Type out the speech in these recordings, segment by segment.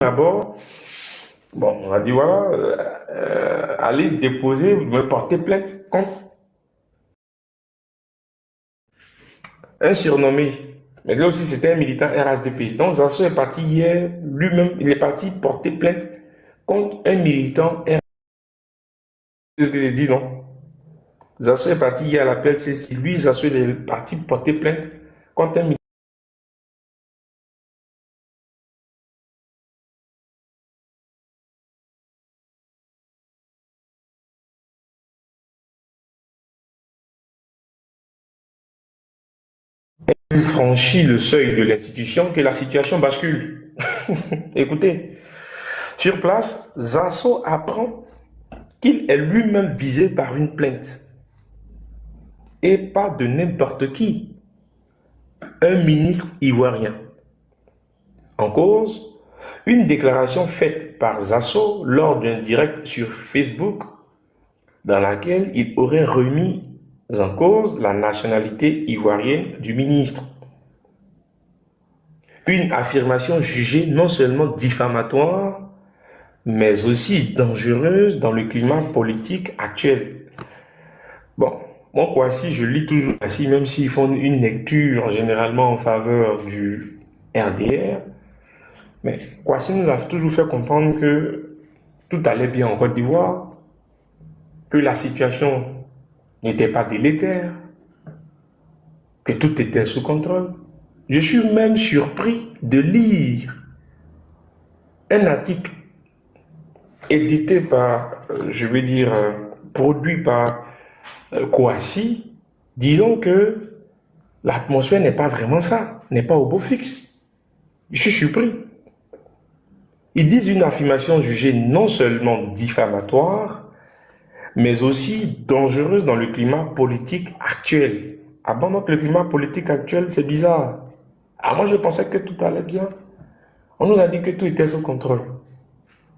D'abord, bon, on a dit voilà, allez déposer, me porter plainte contre un surnommé. Mais là aussi, c'était un militant RHDP. Donc, Zasso est parti hier, lui-même, il est parti porter plainte contre un militant RHDP. C'est ce que j'ai dit, non? Zasso est parti hier à l'appel CC. Lui, Zasso, il est parti porter plainte contre un militant. Il franchit le seuil de l'institution que la situation bascule. Écoutez, sur place, Zasso apprend qu'il est lui-même visé par une plainte. Et pas de n'importe qui, un ministre ivoirien. En cause, une déclaration faite par Zasso lors d'un direct sur Facebook dans laquelle il aurait remis en cause la nationalité ivoirienne du ministre. Une affirmation jugée non seulement diffamatoire, mais aussi dangereuse dans le climat politique actuel. Bon, moi, Kwasi, je lis toujours Kwasi, même s'ils font une lecture généralement en faveur du RDR. Mais Kwasi nous a toujours fait comprendre que tout allait bien en Côte d'Ivoire, que la situation n'était pas délétère, que tout était sous contrôle. Je suis même surpris de lire un article édité par, je veux dire, produit par Kwasi, disant que l'atmosphère n'est pas vraiment ça, n'est pas au beau fixe. Je suis surpris. Ils disent une affirmation jugée non seulement diffamatoire, mais aussi dangereuse dans le climat politique actuel. Ah bon, donc le climat politique actuel, c'est bizarre. Ah, moi je pensais que tout allait bien. On nous a dit que tout était sous contrôle.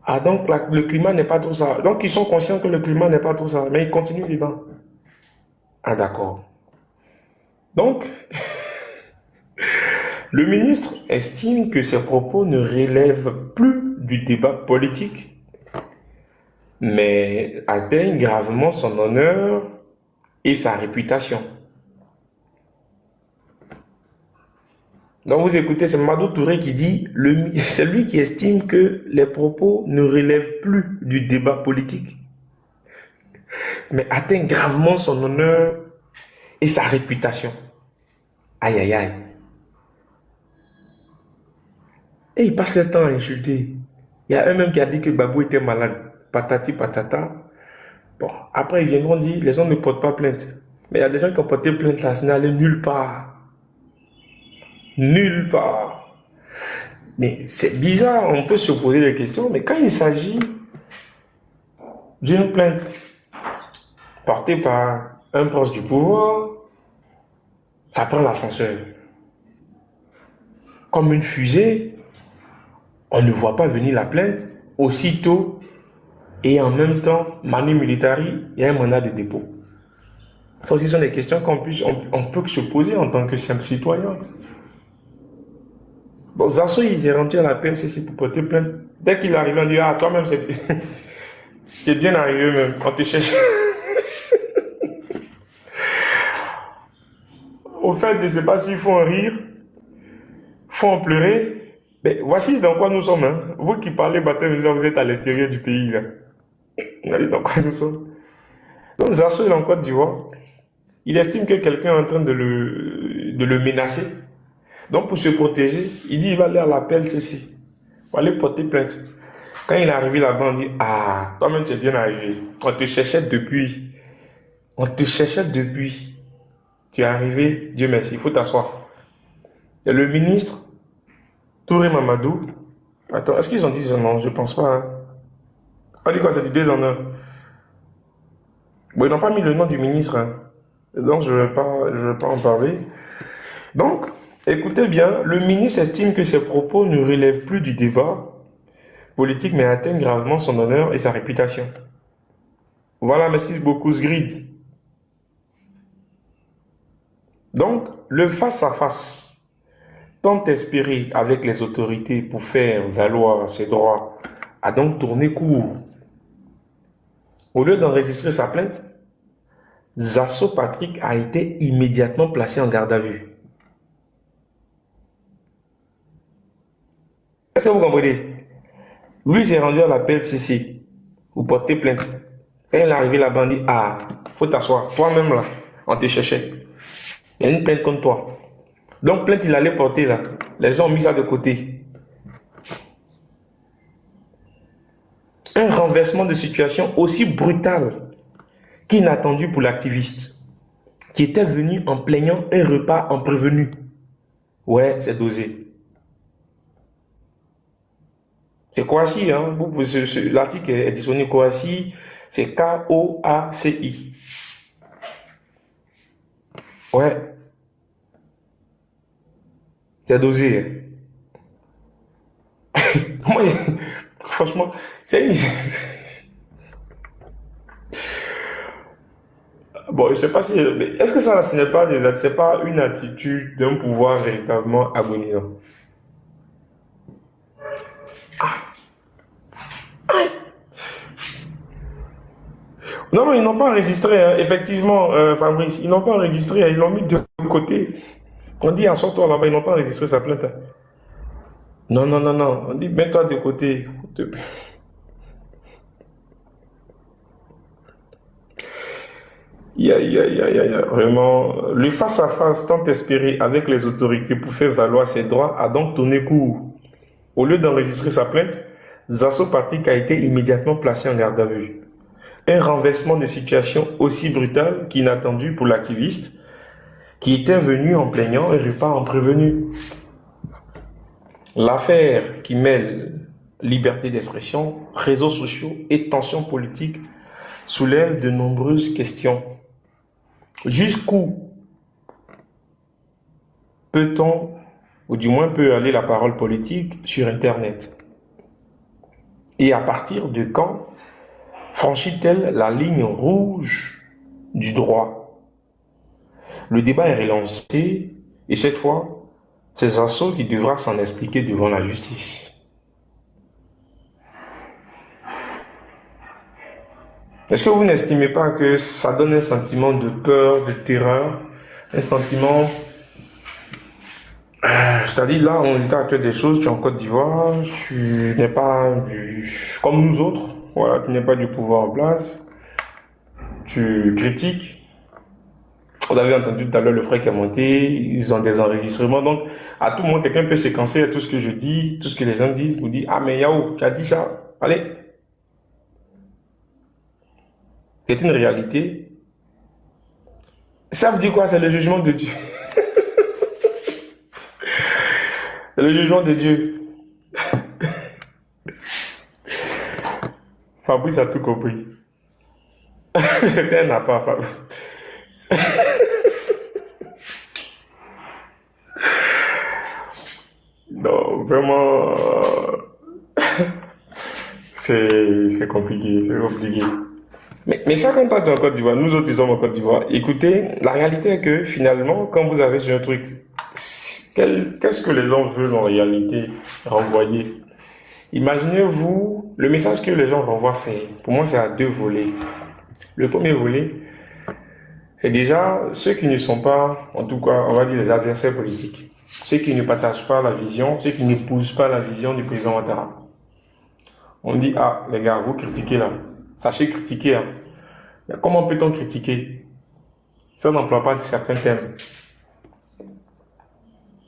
Ah, donc le climat n'est pas tout ça. Donc ils sont conscients que le climat n'est pas tout ça, mais ils continuent dedans. Ah, d'accord. Donc, le ministre estime que ses propos ne relèvent plus du débat politique, mais atteignent gravement son honneur et sa réputation. Donc vous écoutez, c'est Madou Touré qui dit, c'est lui qui estime que les propos ne relèvent plus du débat politique, mais atteignent gravement son honneur et sa réputation. Aïe, aïe, aïe. Et il passe le temps à insulter. Il y a un même qui a dit que Babou était malade. Patati patata. Bon, après ils viendront dire, les gens ne portent pas plainte. Mais il y a des gens qui ont porté plainte là, ça n'allait nulle part. Nulle part. Mais c'est bizarre, on peut se poser des questions, mais quand il s'agit d'une plainte portée par un proche du pouvoir, ça prend l'ascenseur. Comme une fusée, on ne voit pas venir la plainte aussitôt et en même temps, manu militari, il y a un mandat de dépôt. Ça aussi sont des questions on peut se poser en tant que simple citoyen. Bon, Zasso, il est rentré à la PNCC pour porter plainte. Dès qu'il est arrivé, on dit, ah, toi-même, c'est bien arrivé même, on te cherche. Au fait, je ne sais pas s'ils font rire, font pleurer. Mais voici dans quoi nous sommes. Hein. Vous qui parlez baptême, vous êtes à l'extérieur du pays. Là. Regardez dans quoi nous sommes. Donc Zasso est en Côte d'Ivoire. Il estime que quelqu'un est en train de le menacer. Donc pour se protéger, il dit il va aller à l'appel ceci. Il va aller porter plainte. Quand il est arrivé là-bas, on dit ah, toi-même tu es bien arrivé. On te cherchait depuis. On te cherchait depuis. Tu es arrivé, Dieu merci, il faut t'asseoir. Il y a le ministre, Touré Mamadou. Attends, est-ce qu'ils ont dit non? Je pense pas. Hein. On dit quoi, c'est du 2 en 1. Bon, ils n'ont pas mis le nom du ministre. Hein. Donc, je ne vais pas en parler. Donc, écoutez bien, le ministre estime que ses propos ne relèvent plus du débat politique, mais atteignent gravement son honneur et sa réputation. Voilà, merci beaucoup, Sgrid. Donc, le face-à-face tant espéré avec les autorités pour faire valoir ses droits a donc tourné court. Au lieu d'enregistrer sa plainte, Zasso Patrick a été immédiatement placé en garde à vue. Est-ce que vous comprenez? Lui s'est rendu à l'appel CC. Vous portez plainte. Quand il est arrivé là-bas, il dit, ah, faut t'asseoir. Toi-même là, on te cherchait. Il y a une plainte contre toi. Donc plainte, il allait porter là. Les gens ont mis ça de côté. Un renversement de situation aussi brutal qu'inattendu pour l'activiste, qui était venu en plaignant un repas en prévenu. Ouais, c'est dosé. C'est Kouassi, hein? L'article est disponible. Kouassi, c'est K-O-A-C-I. Ouais. C'est dosé. Moi, franchement, c'est une... Bon, je sais pas si... Est-ce que ça, ce n'est pas c'est pas une attitude d'un pouvoir véritablement agonisant? Non, ils n'ont pas enregistré, hein. Effectivement, Fabrice, ils n'ont pas enregistré, hein. Ils l'ont mis de côté. On dit, assois-toi là-bas, ils n'ont pas enregistré sa plainte. Non, non, non, non. On dit, mets-toi de côté. Vraiment, le face-à-face tant espéré avec les autorités pour faire valoir ses droits a donc tourné court. Au lieu d'enregistrer sa plainte, Zasso Patrick a été immédiatement placé en garde à vue. Un renversement de situation aussi brutal qu'inattendu pour l'activiste, qui était venu en plaignant un repas en prévenu. L'affaire qui mêle liberté d'expression, réseaux sociaux et tensions politiques soulève de nombreuses questions. Jusqu'où peut-on, ou du moins peut aller la parole politique sur Internet? Et à partir de quand franchit-elle la ligne rouge du droit? Le débat est relancé et cette fois, c'est Zasso qui devra s'en expliquer devant la justice. Est-ce que vous n'estimez pas que ça donne un sentiment de peur, de terreur, un sentiment... c'est-à-dire là, en état actuel des choses, tu es en Côte d'Ivoire, tu n'es pas comme nous autres, voilà, tu n'es pas du pouvoir en place, tu critiques. Vous avez entendu tout à l'heure le frère qui a monté, ils ont des enregistrements, donc à tout moment, quelqu'un peut séquencer tout ce que je dis, tout ce que les gens disent, vous dire, ah mais Yao, tu as dit ça, allez. C'est une réalité. Ça veut dire quoi? C'est le jugement de Dieu. C'est le jugement de Dieu. Fabrice a tout compris. Quelqu'un n'a pas, Fabrice. Non, vraiment, c'est compliqué, c'est compliqué. Mais ça, quand on est en Côte d'Ivoire, nous autres, ils sommes en Côte d'Ivoire. Écoutez, la réalité est que finalement, quand vous avez sur un truc, qu'est-ce que les gens veulent en réalité renvoyer? Imaginez-vous, le message que les gens renvoient, pour moi, c'est à deux volets. Le premier volet, c'est déjà ceux qui ne sont pas, en tout cas, on va dire les adversaires politiques. Ceux qui ne partagent pas la vision, ceux qui n'épousent pas la vision du président Ouattara. On dit, ah, les gars, vous critiquez là. Sachez critiquer. Hein. Mais comment peut-on critiquer? Ça n'emploie pas certains termes.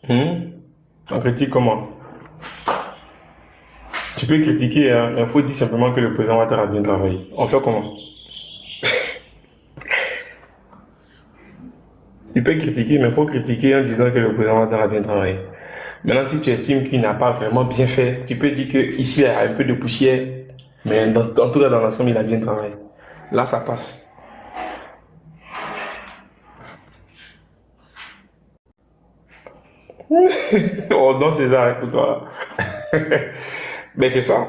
On critique comment? Tu peux critiquer, hein, mais il faut dire simplement que le président Ouattara a bien travaillé. On fait comment? Tu peux critiquer, mais il faut critiquer en disant que le président Ouattara a bien travaillé. Maintenant, si tu estimes qu'il n'a pas vraiment bien fait, tu peux dire qu'ici, il y a un peu de poussière, mais en tout cas, dans l'ensemble, il a bien travaillé. Là, ça passe. Oh non, César, écoute-toi. Mais c'est ça.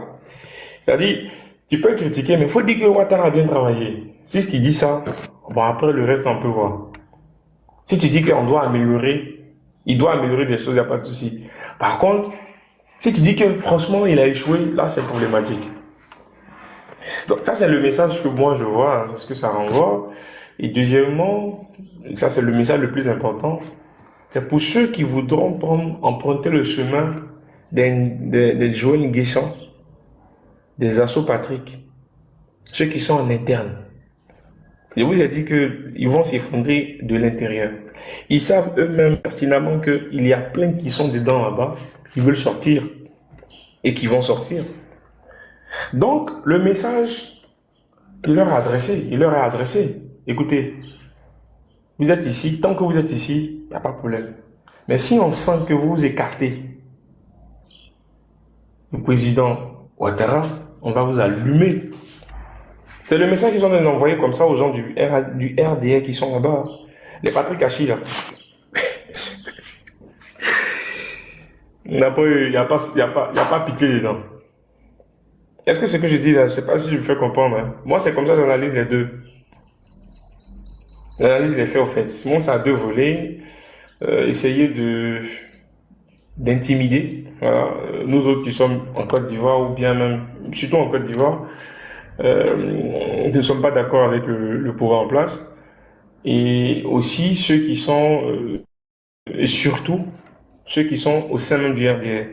C'est-à-dire, tu peux critiquer, mais il faut dire que Ouattara a bien travaillé. Si ce qui dit ça, bon, après, le reste, on peut voir. Si tu dis qu'on doit améliorer, Il doit améliorer des choses, il n'y a pas de souci. Par contre, si tu dis que franchement, il a échoué, là, c'est problématique. Donc ça, c'est le message que moi, je vois, c'est ce que ça renvoie. Et deuxièmement, ça, c'est le message le plus important, c'est pour ceux qui voudront emprunter le chemin des Joël Nguessan, des Assauts Patrick, ceux qui sont en interne. Je vous ai dit qu'ils vont s'effondrer de l'intérieur. Ils savent eux-mêmes pertinemment qu'il y a plein qui sont dedans là-bas, qui veulent sortir et qui vont sortir. Donc, le message, il leur est adressé. Écoutez, vous êtes ici, tant que vous êtes ici, il n'y a pas de problème. Mais si on sent que vous vous écartez, le président Ouattara, on va vous allumer. C'est le message qu'ils ont envoyé comme ça aux gens du RDR qui sont là-bas. Les Patrick Hachi, là. Il n'y a pas pitié dedans. Est-ce que ce que je dis là, je ne sais pas si je me fais comprendre. Hein? Moi, c'est comme ça que j'analyse les deux. J'analyse les faits au fait. Simon, ça a deux volets. Essayer d'intimider. Voilà. Nous autres qui sommes en Côte d'Ivoire, ou bien même, surtout en Côte d'Ivoire, ne sommes pas d'accord avec le pouvoir en place. Et aussi ceux qui sont, et surtout, ceux qui sont au sein même du RDR.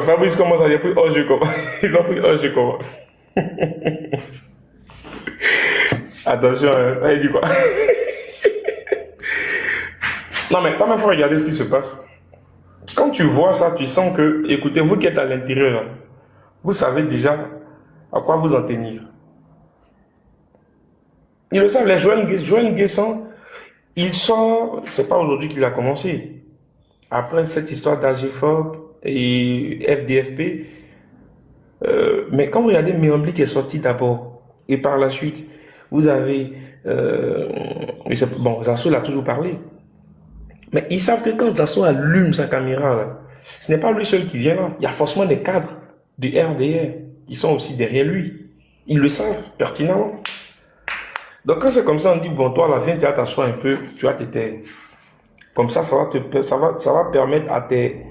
Fabrice commence à dire pris hors jeu comment. Ils ont pris hors jeu comment. Attention, ça il dit quoi. Non mais quand même, il faut regarder ce qui se passe. Quand tu vois ça, tu sens que, écoutez, vous qui êtes à l'intérieur, vous savez déjà à quoi vous en tenir. Ils le savent, les Joël Nguessan, il sort, c'est pas aujourd'hui qu'il a commencé. Après cette histoire d'AGFOP et FDFP, mais quand vous regardez Mirambli qui est sorti d'abord, et par la suite, vous avez, bon, Zasso l'a toujours parlé, mais ils savent que quand Zasso allume sa caméra, là, ce n'est pas lui seul qui vient là, il y a forcément des cadres du RDR qui sont aussi derrière lui. Ils le savent pertinemment. Donc quand c'est comme ça, on dit, bon, toi, là, viens, tu vas t'asseoir un peu, tu vas t'éteindre. Comme ça, ça va permettre à tes...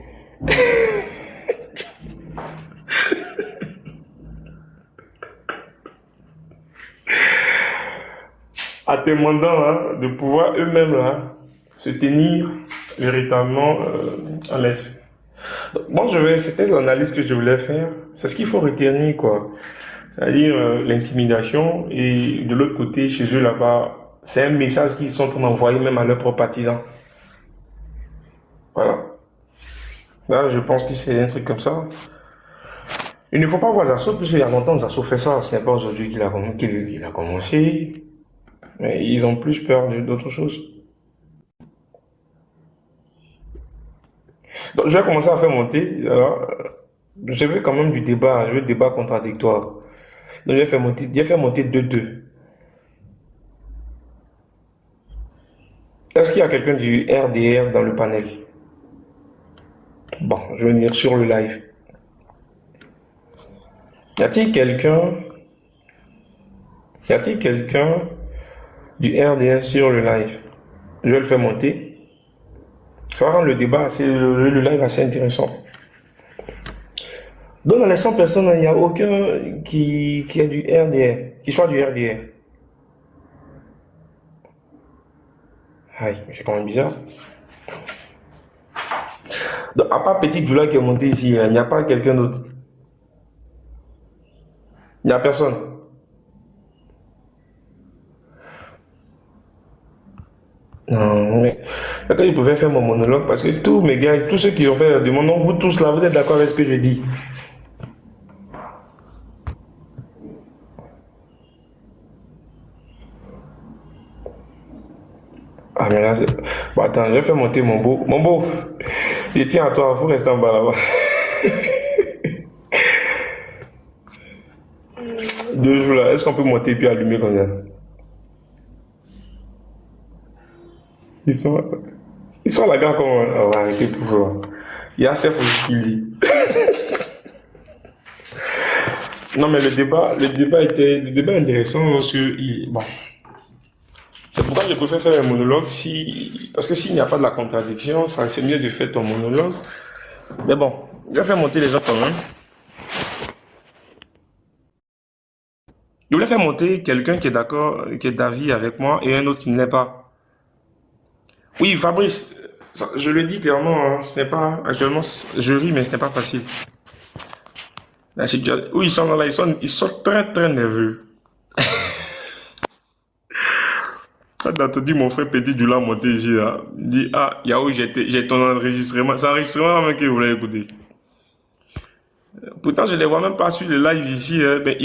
à tes mandants, hein, de pouvoir eux-mêmes là, se tenir véritablement en laisse. Bon, c'était l'analyse que je voulais faire. C'est ce qu'il faut retenir, quoi. C'est-à-dire l'intimidation, et de l'autre côté, chez eux là-bas, c'est un message qu'ils sont en train d'envoyer même à leurs propres partisans. Voilà. Là, je pense que c'est un truc comme ça. Il ne faut pas voir Zasso, puisqu'il y a longtemps, Zasso fait ça. Ce n'est pas aujourd'hui qu'il a commencé. Mais ils ont plus peur d'autre chose. Donc, je vais commencer à faire monter. Alors, je veux quand même du débat. Je veux débat contradictoire. Donc, j'ai fait monter 2-2. Est-ce qu'il y a quelqu'un du RDR dans le panel? Bon, je vais venir sur le live. Y a-t-il quelqu'un du RDR sur le live? Je vais le faire monter. Ça va rendre le débat, le live assez intéressant. Donc dans les 100 personnes, il n'y a aucun qui est du RDR, qui soit du RDR. Aïe, c'est quand même bizarre. Donc, à part Petit Doula qui est monté ici, il n'y a pas quelqu'un d'autre. Il n'y a personne. Non, mais d'accord, ils pouvaient faire mon monologue parce que tous mes gars, tous ceux qui ont fait la demande, donc vous tous là, vous êtes d'accord avec ce que je dis. Ah, mais là, bon, attends, je vais faire monter mon beau. Mon beau, je tiens à toi, il faut rester en bas là-bas. 2 jours là, est-ce qu'on peut monter et puis allumer comme ça? Ils sont, ils sont là, gars, comme on va arrêter pour voir. Il y a Sef aussi qui dit. Non, mais le débat est intéressant parce que, bon, c'est pourquoi je préfère faire un monologue parce que s'il n'y a pas de la contradiction, ça, c'est mieux de faire ton monologue. Mais bon, je vais faire monter les gens quand même. Je voulais faire monter quelqu'un qui est d'accord, qui est d'avis avec moi et un autre qui ne l'est pas. Oui, Fabrice, je le dis clairement, hein, ce n'est pas, actuellement, je ris, mais ce n'est pas facile. Oui, ils sont là, ils sont très, très nerveux. Quand t'as entendu mon frère Petit Dula monter ici, là, il dit, ah, Yahoo, j'ai ton enregistrement. C'est enregistrement même que vous voulez écouter. Pourtant, je ne les vois même pas sur le live ici. Hein. Mais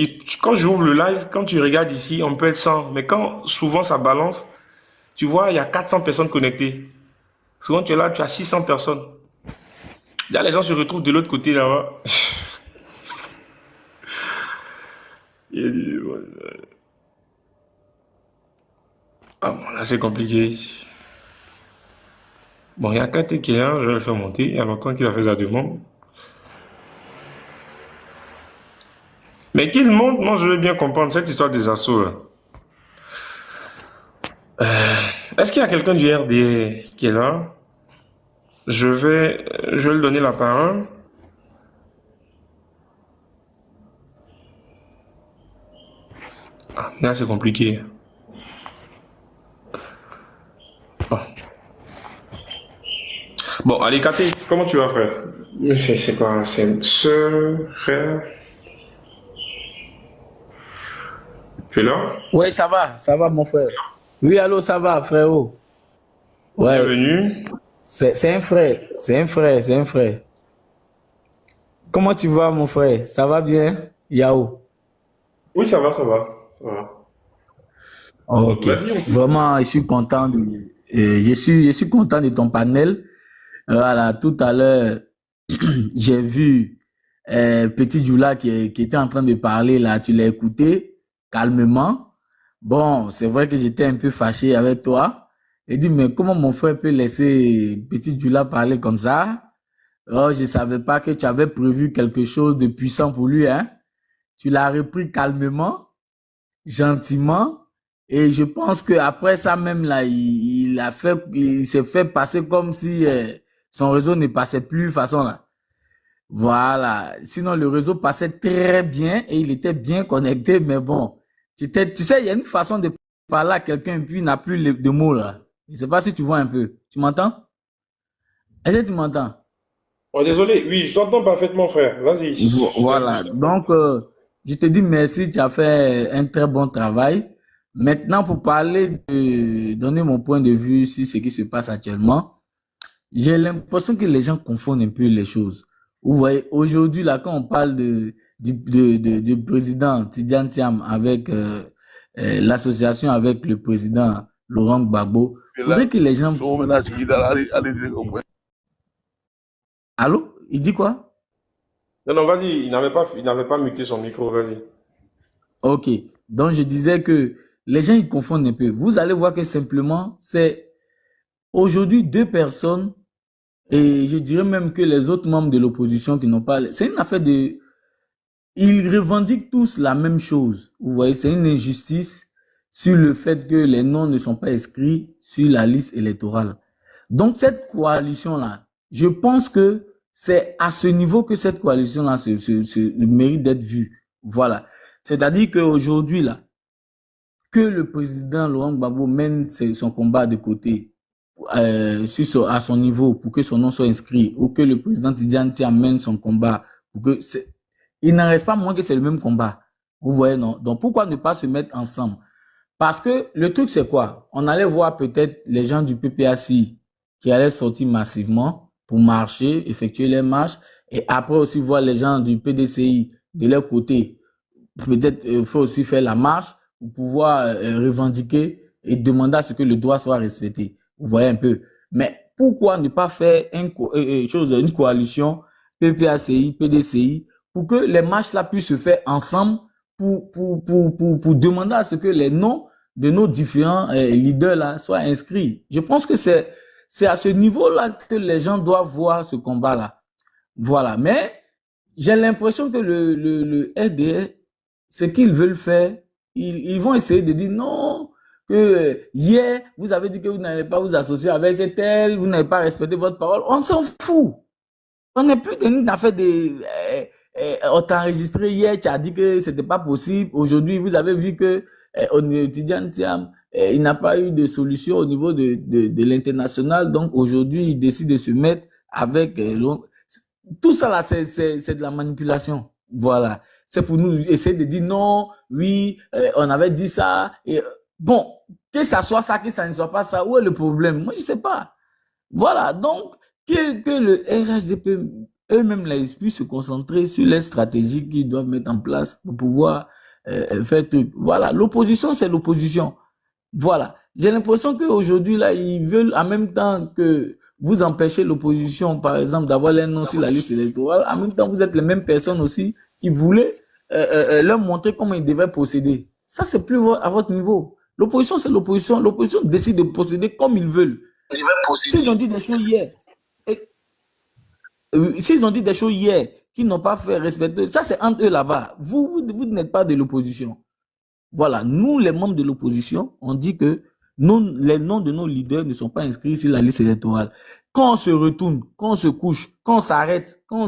quand j'ouvre le live, quand tu regardes ici, on peut être 100. Mais quand souvent ça balance, tu vois, il y a 400 personnes connectées. Souvent, tu es là, tu as 600 personnes. Là, les gens se retrouvent de l'autre côté là-bas. Ah bon, là, c'est compliqué. Bon, il y a Kate qui est là, je vais le faire monter. Il y a longtemps qu'il a fait sa demande. Mais qu'il monte, moi, je veux bien comprendre cette histoire des assauts là. Est-ce qu'il y a quelqu'un du RD qui est là? Je vais lui donner la parole. Ah, là, c'est compliqué. Oh. Bon, allez, Kate, comment tu vas, frère? C'est quoi? C'est sœur, frère? Tu es là? Oui, ça va, mon frère. Oui, allô, ça va, frérot. Ouais, Bienvenue. c'est un frère, c'est un frère, c'est un frère. Comment tu vas, mon frère? Ça va bien? Yao. Oui, ça va, ça va. Ça va. Ok. Vas-y, on peut. Vraiment, je suis content de ton panel. Voilà, tout à l'heure, j'ai vu Petit Djoula qui était en train de parler là. Tu l'as écouté calmement. Bon, c'est vrai que j'étais un peu fâché avec toi. Et dit, mais comment mon frère peut laisser Petit Djoula parler comme ça? Oh, je savais pas que tu avais prévu quelque chose de puissant pour lui, hein? Tu l'as repris calmement, gentiment, et je pense que après ça même là, il s'est fait passer comme si son réseau ne passait plus de façon là. Voilà. Sinon, le réseau passait très bien et il était bien connecté, mais bon, tu sais, il y a une façon de parler à quelqu'un et puis il n'a plus de mots là. Je sais pas si tu vois un peu. Tu m'entends? Est-ce que tu m'entends? Oh, désolé, oui, je t'entends parfaitement, frère. Vas-y. Voilà. Donc, je te dis merci, tu as fait un très bon travail. Maintenant, pour donner mon point de vue sur ce qui se passe actuellement, j'ai l'impression que les gens confondent un peu les choses. Vous voyez, aujourd'hui, là, quand on parle du président Tidiane Thiam avec l'association avec le président Laurent Gbagbo, faudrait que les gens... Allô? Il dit quoi? Non, non, vas-y, il n'avait pas muté son micro, vas-y. Ok. Donc, je disais que les gens, ils confondent un peu. Vous allez voir que simplement, c'est aujourd'hui deux personnes et je dirais même que les autres membres de l'opposition qui n'ont pas... C'est une affaire de... Ils revendiquent tous la même chose. Vous voyez, c'est une injustice sur le fait que les noms ne sont pas inscrits sur la liste électorale. Donc, cette coalition-là, je pense que c'est à ce niveau que cette coalition-là mérite d'être vue. Voilà. C'est-à-dire qu'aujourd'hui, là, que le président Laurent Gbagbo mène son combat de côté à son niveau pour que son nom soit inscrit, ou que le président Tidiane Thiam mène son combat pour que il n'en reste pas moins que c'est le même combat. Vous voyez, non? Donc, pourquoi ne pas se mettre ensemble? Parce que le truc, c'est quoi? On allait voir peut-être les gens du PPACI qui allaient sortir massivement pour marcher, effectuer les marches, et après aussi voir les gens du PDCI de leur côté. Peut-être il faut aussi faire la marche pour pouvoir revendiquer et demander à ce que le droit soit respecté. Vous voyez un peu. Mais pourquoi ne pas faire une coalition PPACI, PDCI, pour que les marches là puissent se faire ensemble pour demander à ce que les noms de nos différents leaders là soient inscrits. Je pense que c'est à ce niveau-là que les gens doivent voir ce combat-là. Voilà. Mais j'ai l'impression que le RDR, ce qu'ils veulent faire, ils vont essayer de dire non, que hier, vous avez dit que vous n'allez pas vous associer avec tel, vous n'avez pas respecté votre parole. On s'en fout. On n'est plus tenu d'en faire des... on t'a enregistré hier, tu as dit que c'était pas possible. Aujourd'hui, vous avez vu que au étudiant Tiam, il n'a pas eu de solution au niveau de l'international. Donc aujourd'hui, il décide de se mettre avec... tout ça là, c'est de la manipulation. Voilà. C'est pour nous essayer de dire non, oui, on avait dit ça. Et, bon, que ça soit ça, que ça ne soit pas ça, où est le problème? Moi, je sais pas. Voilà. Donc, que le RHDP eux-mêmes là, ils puissent se concentrer sur les stratégies qu'ils doivent mettre en place pour pouvoir faire tout. Voilà. L'opposition, c'est l'opposition. Voilà. J'ai l'impression qu'aujourd'hui, là, ils veulent en même temps que vous empêchez l'opposition, par exemple, d'avoir les noms sur la liste électorale, en même temps, vous êtes les mêmes personnes aussi qui voulaient leur montrer comment ils devaient procéder. Ça, c'est plus à votre niveau. L'opposition, c'est l'opposition. L'opposition décide de procéder comme ils veulent. S'ils ont dit des choses hier, s'ils ont dit des choses hier qu'ils n'ont pas fait respecter, ça, c'est entre eux là-bas. Vous n'êtes pas de l'opposition. Voilà, nous, les membres de l'opposition, on dit que les noms de nos leaders ne sont pas inscrits sur la liste électorale. Quand on se retourne, quand on se couche, quand on s'arrête, quand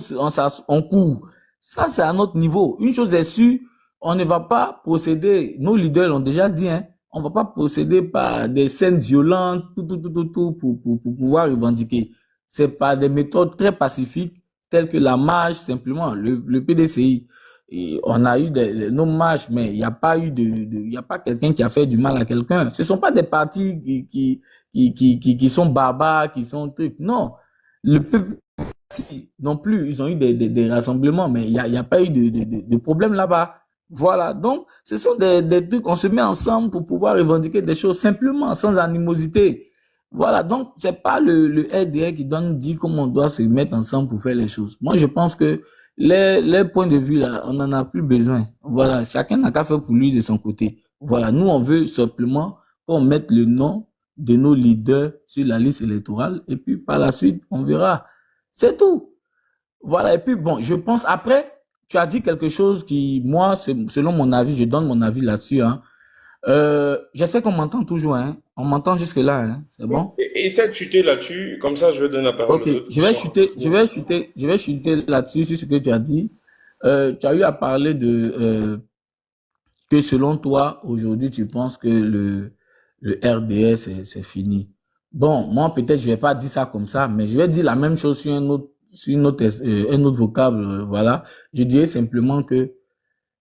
on court, ça c'est à notre niveau. Une chose est sûre, on ne va pas procéder, nos leaders l'ont déjà dit, hein, on ne va pas procéder par des scènes violentes, pour pouvoir revendiquer. C'est par des méthodes très pacifiques, telles que la marche, simplement, le PDCI. Et on a eu nos marches, mais il n'y a pas eu il y a pas quelqu'un qui a fait du mal à quelqu'un. Ce ne sont pas des partis qui sont barbares, qui sont trucs. Non. Le peuple, non plus, ils ont eu des rassemblements, mais il n'y a pas eu de problème là-bas. Voilà. Donc, ce sont des trucs, on se met ensemble pour pouvoir revendiquer des choses simplement, sans animosité. Voilà. Donc, c'est pas le RDR qui doit nous dire comment on doit se mettre ensemble pour faire les choses. Moi, je pense que les points de vue là, on n'en a plus besoin. Voilà, chacun n'a qu'à faire pour lui de son côté. Voilà, nous on veut simplement qu'on mette le nom de nos leaders sur la liste électorale et puis par la suite on verra. C'est tout. Voilà, et puis bon, je pense après, tu as dit quelque chose qui, moi, selon mon avis, je donne mon avis là-dessus. Hein. J'espère qu'on m'entend toujours. Hein. On m'entend jusque-là. Hein. C'est bon? Essaie de chuter là-dessus, comme ça je vais donner la parole Ok, aux autres. je vais chuter là-dessus sur ce que tu as dit. Tu as eu à parler que selon toi, aujourd'hui, tu penses que le RDS, c'est fini. Bon, moi, peut-être, je vais pas dire ça comme ça, mais je vais dire la même chose sur un autre vocable, voilà. Je dirais simplement que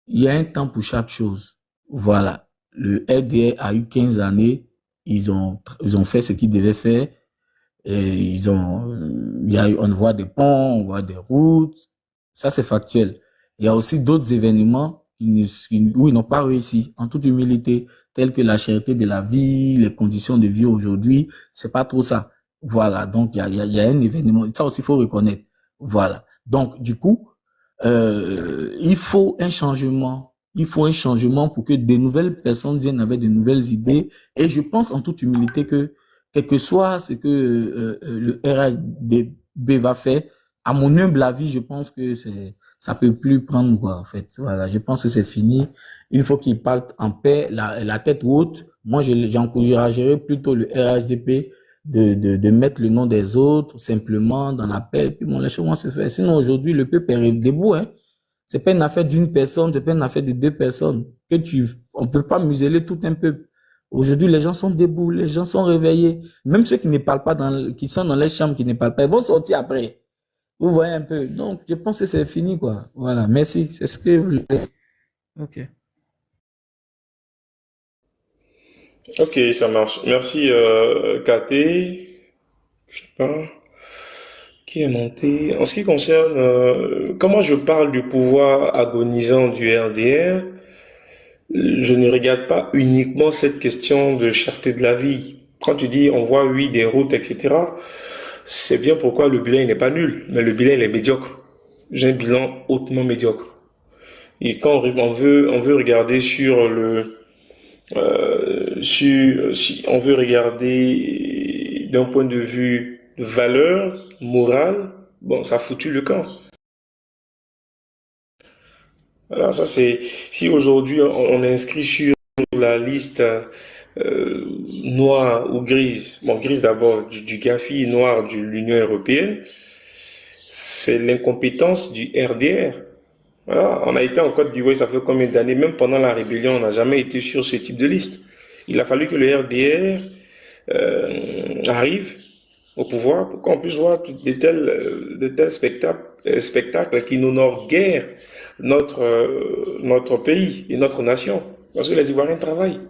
il y a un temps pour chaque chose. Voilà. Le RDR a eu 15 années. Ils ont fait ce qu'ils devaient faire. Et on voit des ponts, on voit des routes. Ça, c'est factuel. Il y a aussi d'autres événements où ils n'ont pas réussi, en toute humilité, tels que la cherté de la vie, les conditions de vie aujourd'hui. C'est pas trop ça. Voilà. Donc, il y a un événement. Ça aussi, il faut reconnaître. Voilà. Donc, du coup, il faut un changement. Il faut un changement pour que de nouvelles personnes viennent avec de nouvelles idées. Et je pense en toute humilité que quel que soit ce que le RHDB va faire, à mon humble avis, je pense que ça peut plus prendre quoi en fait. Voilà, je pense que c'est fini. Il faut qu'il parte en paix, la tête haute. Moi, j'encouragerais plutôt le RHDP de mettre le nom des autres simplement dans la paix. Et puis bon, les choses vont se faire. Sinon aujourd'hui, le peuple est debout. Hein. C'est pas une affaire d'une personne, c'est pas une affaire de deux personnes. On peut pas museler tout un peuple. Aujourd'hui, les gens sont debout, les gens sont réveillés. Même ceux qui ne parlent pas qui sont dans les chambres, qui ne parlent pas, ils vont sortir après. Vous voyez un peu. Donc, je pense que c'est fini, quoi. Voilà. Merci. C'est ce que vous voulez. Ok. Ok, ça marche. Merci, KT. Je sais pas qui est monté. En ce qui concerne comment je parle du pouvoir agonisant du RDR, je ne regarde pas uniquement cette question de cherté de la vie. Quand tu dis on voit oui des routes, etc., c'est bien pourquoi le bilan il n'est pas nul, mais le bilan il est médiocre. J'ai un bilan hautement médiocre. Et quand on veut regarder sur Si on veut regarder d'un point de vue de valeur morale, bon, ça a foutu le camp. Voilà, ça c'est, si aujourd'hui on inscrit sur la liste noire ou grise, bon, grise d'abord du GAFI, noir de l'Union européenne, c'est l'incompétence du RDR. Voilà, on a été en Côte d'Ivoire, ça fait combien d'années? Même pendant la rébellion, on n'a jamais été sur ce type de liste. Il a fallu que le RDR arrive au pouvoir pour qu'on puisse voir de tels spectacles qui n'honorent guère notre pays et notre nation. Parce que les Ivoiriens travaillent.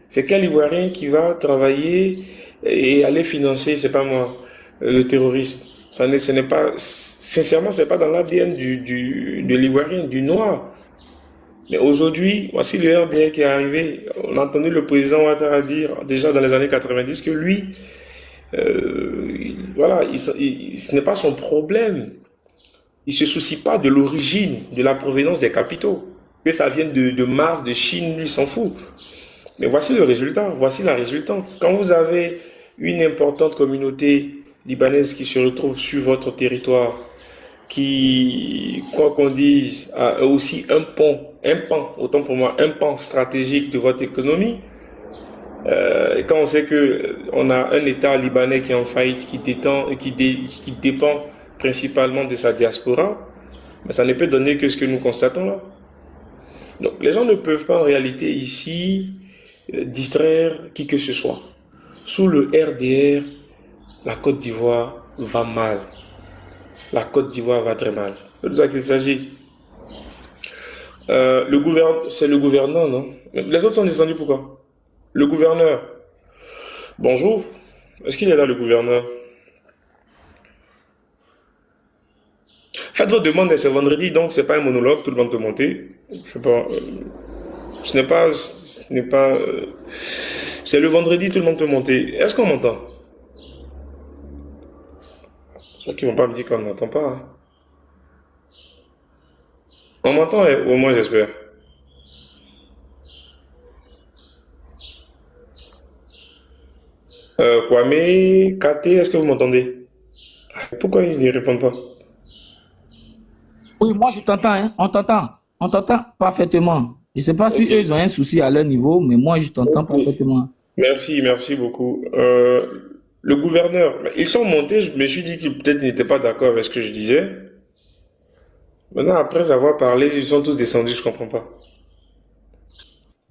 C'est quel Ivoirien qui va travailler et aller financer, je sais pas moi, le terrorisme? Ce n'est pas, sincèrement, c'est pas dans l'ADN de l'Ivoirien, du Noir. Mais aujourd'hui, voici le RDR qui est arrivé. On a entendu le président Ouattara dire déjà dans les années 90 que lui, voilà, ce n'est pas son problème. Il ne se soucie pas de l'origine, de la provenance des capitaux. Que ça vienne de Mars, de Chine, lui, il s'en fout. Mais voici le résultat, voici la résultante. Quand vous avez une importante communauté libanaise qui se retrouve sur votre territoire, qui, quoi qu'on dise, a aussi un pan, autant pour moi, un pan stratégique de votre économie, et quand on sait que on a un État libanais qui est en faillite, qui dépend principalement de sa diaspora, mais ça ne peut donner que ce que nous constatons là. Donc les gens ne peuvent pas en réalité ici distraire qui que ce soit. Sous le RDR, la Côte d'Ivoire va mal. La Côte d'Ivoire va très mal. C'est de ça qu'il s'agit. C'est le gouverneur, non? Les autres sont descendus pourquoi? Le gouverneur. Bonjour. Est-ce qu'il est là, le gouverneur? Faites vos demandes, c'est vendredi, donc c'est pas un monologue, tout le monde peut monter. Je sais pas. C'est le vendredi, tout le monde peut monter. Est-ce qu'on m'entend? Je crois qu'ils vont pas me dire qu'on n'entend pas, hein. On m'entend, au moins, j'espère. Kwame, Kate, est-ce que vous m'entendez? Pourquoi ils ne répondent pas? Oui, moi je t'entends, hein. On t'entend parfaitement. Je ne sais pas si Ok. eux ils ont un souci à leur niveau, mais moi je t'entends Ok. parfaitement. Merci beaucoup. Le gouverneur, ils sont montés, je me suis dit qu'ils peut-être n'étaient pas d'accord avec ce que je disais. Maintenant, après avoir parlé, ils sont tous descendus, je comprends pas.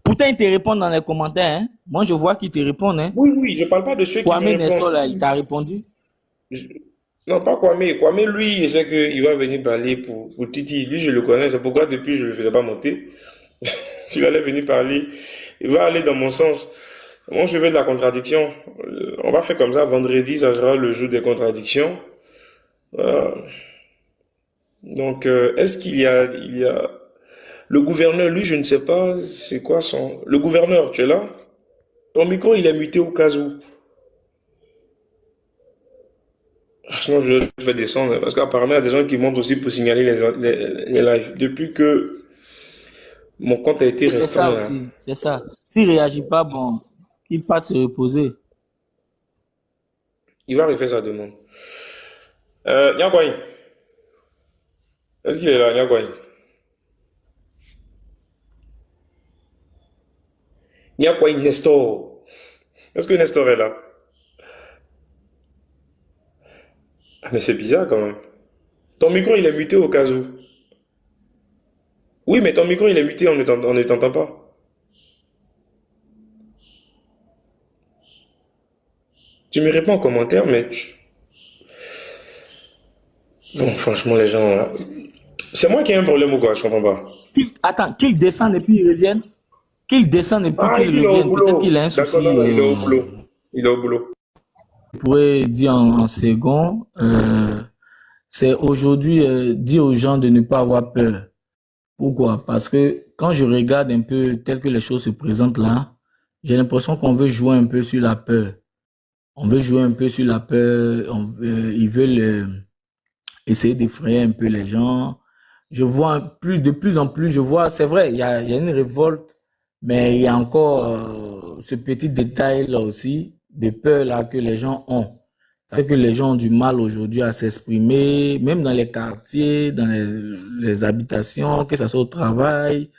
Pourtant, ils te répondent dans les commentaires, hein. Moi je vois qu'ils te répondent, hein. Oui, oui, je parle pas de ceux qui me Kwame répondent. Nestor, là, il t'a répondu. Je- Non, pas Kwame. Kwame, lui, il sait qu'il va venir parler pour Titi. Lui, je le connais, c'est pourquoi depuis, je ne le faisais pas monter. Il allait venir parler. Il va aller dans mon sens. Moi, je vais de la contradiction. On va faire comme ça. Vendredi, ça sera le jour des contradictions. Voilà. Donc, est-ce il y a, le gouverneur, lui, je ne sais pas, c'est quoi son, le gouverneur, tu es là? Ton micro, il est muté au cas où. Sinon, je vais descendre, parce qu'apparemment, il y a des gens qui montent aussi pour signaler les lives. Depuis que mon compte a été Et c'est restreint, ça là, aussi, c'est ça. S'il réagit pas, bon, qu'il parte se reposer. il va refaire sa demande. Nyangwai, est-ce qu'il est là, Nyangwai? Nyangwai Nestor. Est-ce que Nestor est là? Ah, mais c'est bizarre quand même. Ton micro, il est muté au cas où. Oui, mais ton micro, il est muté, on ne t'entend pas. Tu me réponds en commentaire, mais bon, franchement, les gens, là. C'est moi qui ai un problème ou quoi? Je comprends pas. Attends, qu'il descende et puis il revienne. Qu'il descende et puis Ah, qu'il il est au revienne. Peut-être qu'il boulot. a un D'accord, non, souci. non, il est au boulot. Il est au boulot. Je pourrais dire en second. C'est aujourd'hui dire aux gens de ne pas avoir peur. Pourquoi? Parce que quand je regarde un peu tel que les choses se présentent là, j'ai l'impression qu'on veut jouer un peu sur la peur. On veut jouer un peu sur la peur. Ils veulent essayer d'effrayer un peu les gens. Je vois de plus en plus, je vois, c'est vrai, il y a une révolte Mais il y a encore ce petit détail-là aussi, de peur là que les gens ont. C'est vrai que les gens ont du mal aujourd'hui à s'exprimer, même dans les quartiers, dans les habitations, que ce soit au travail.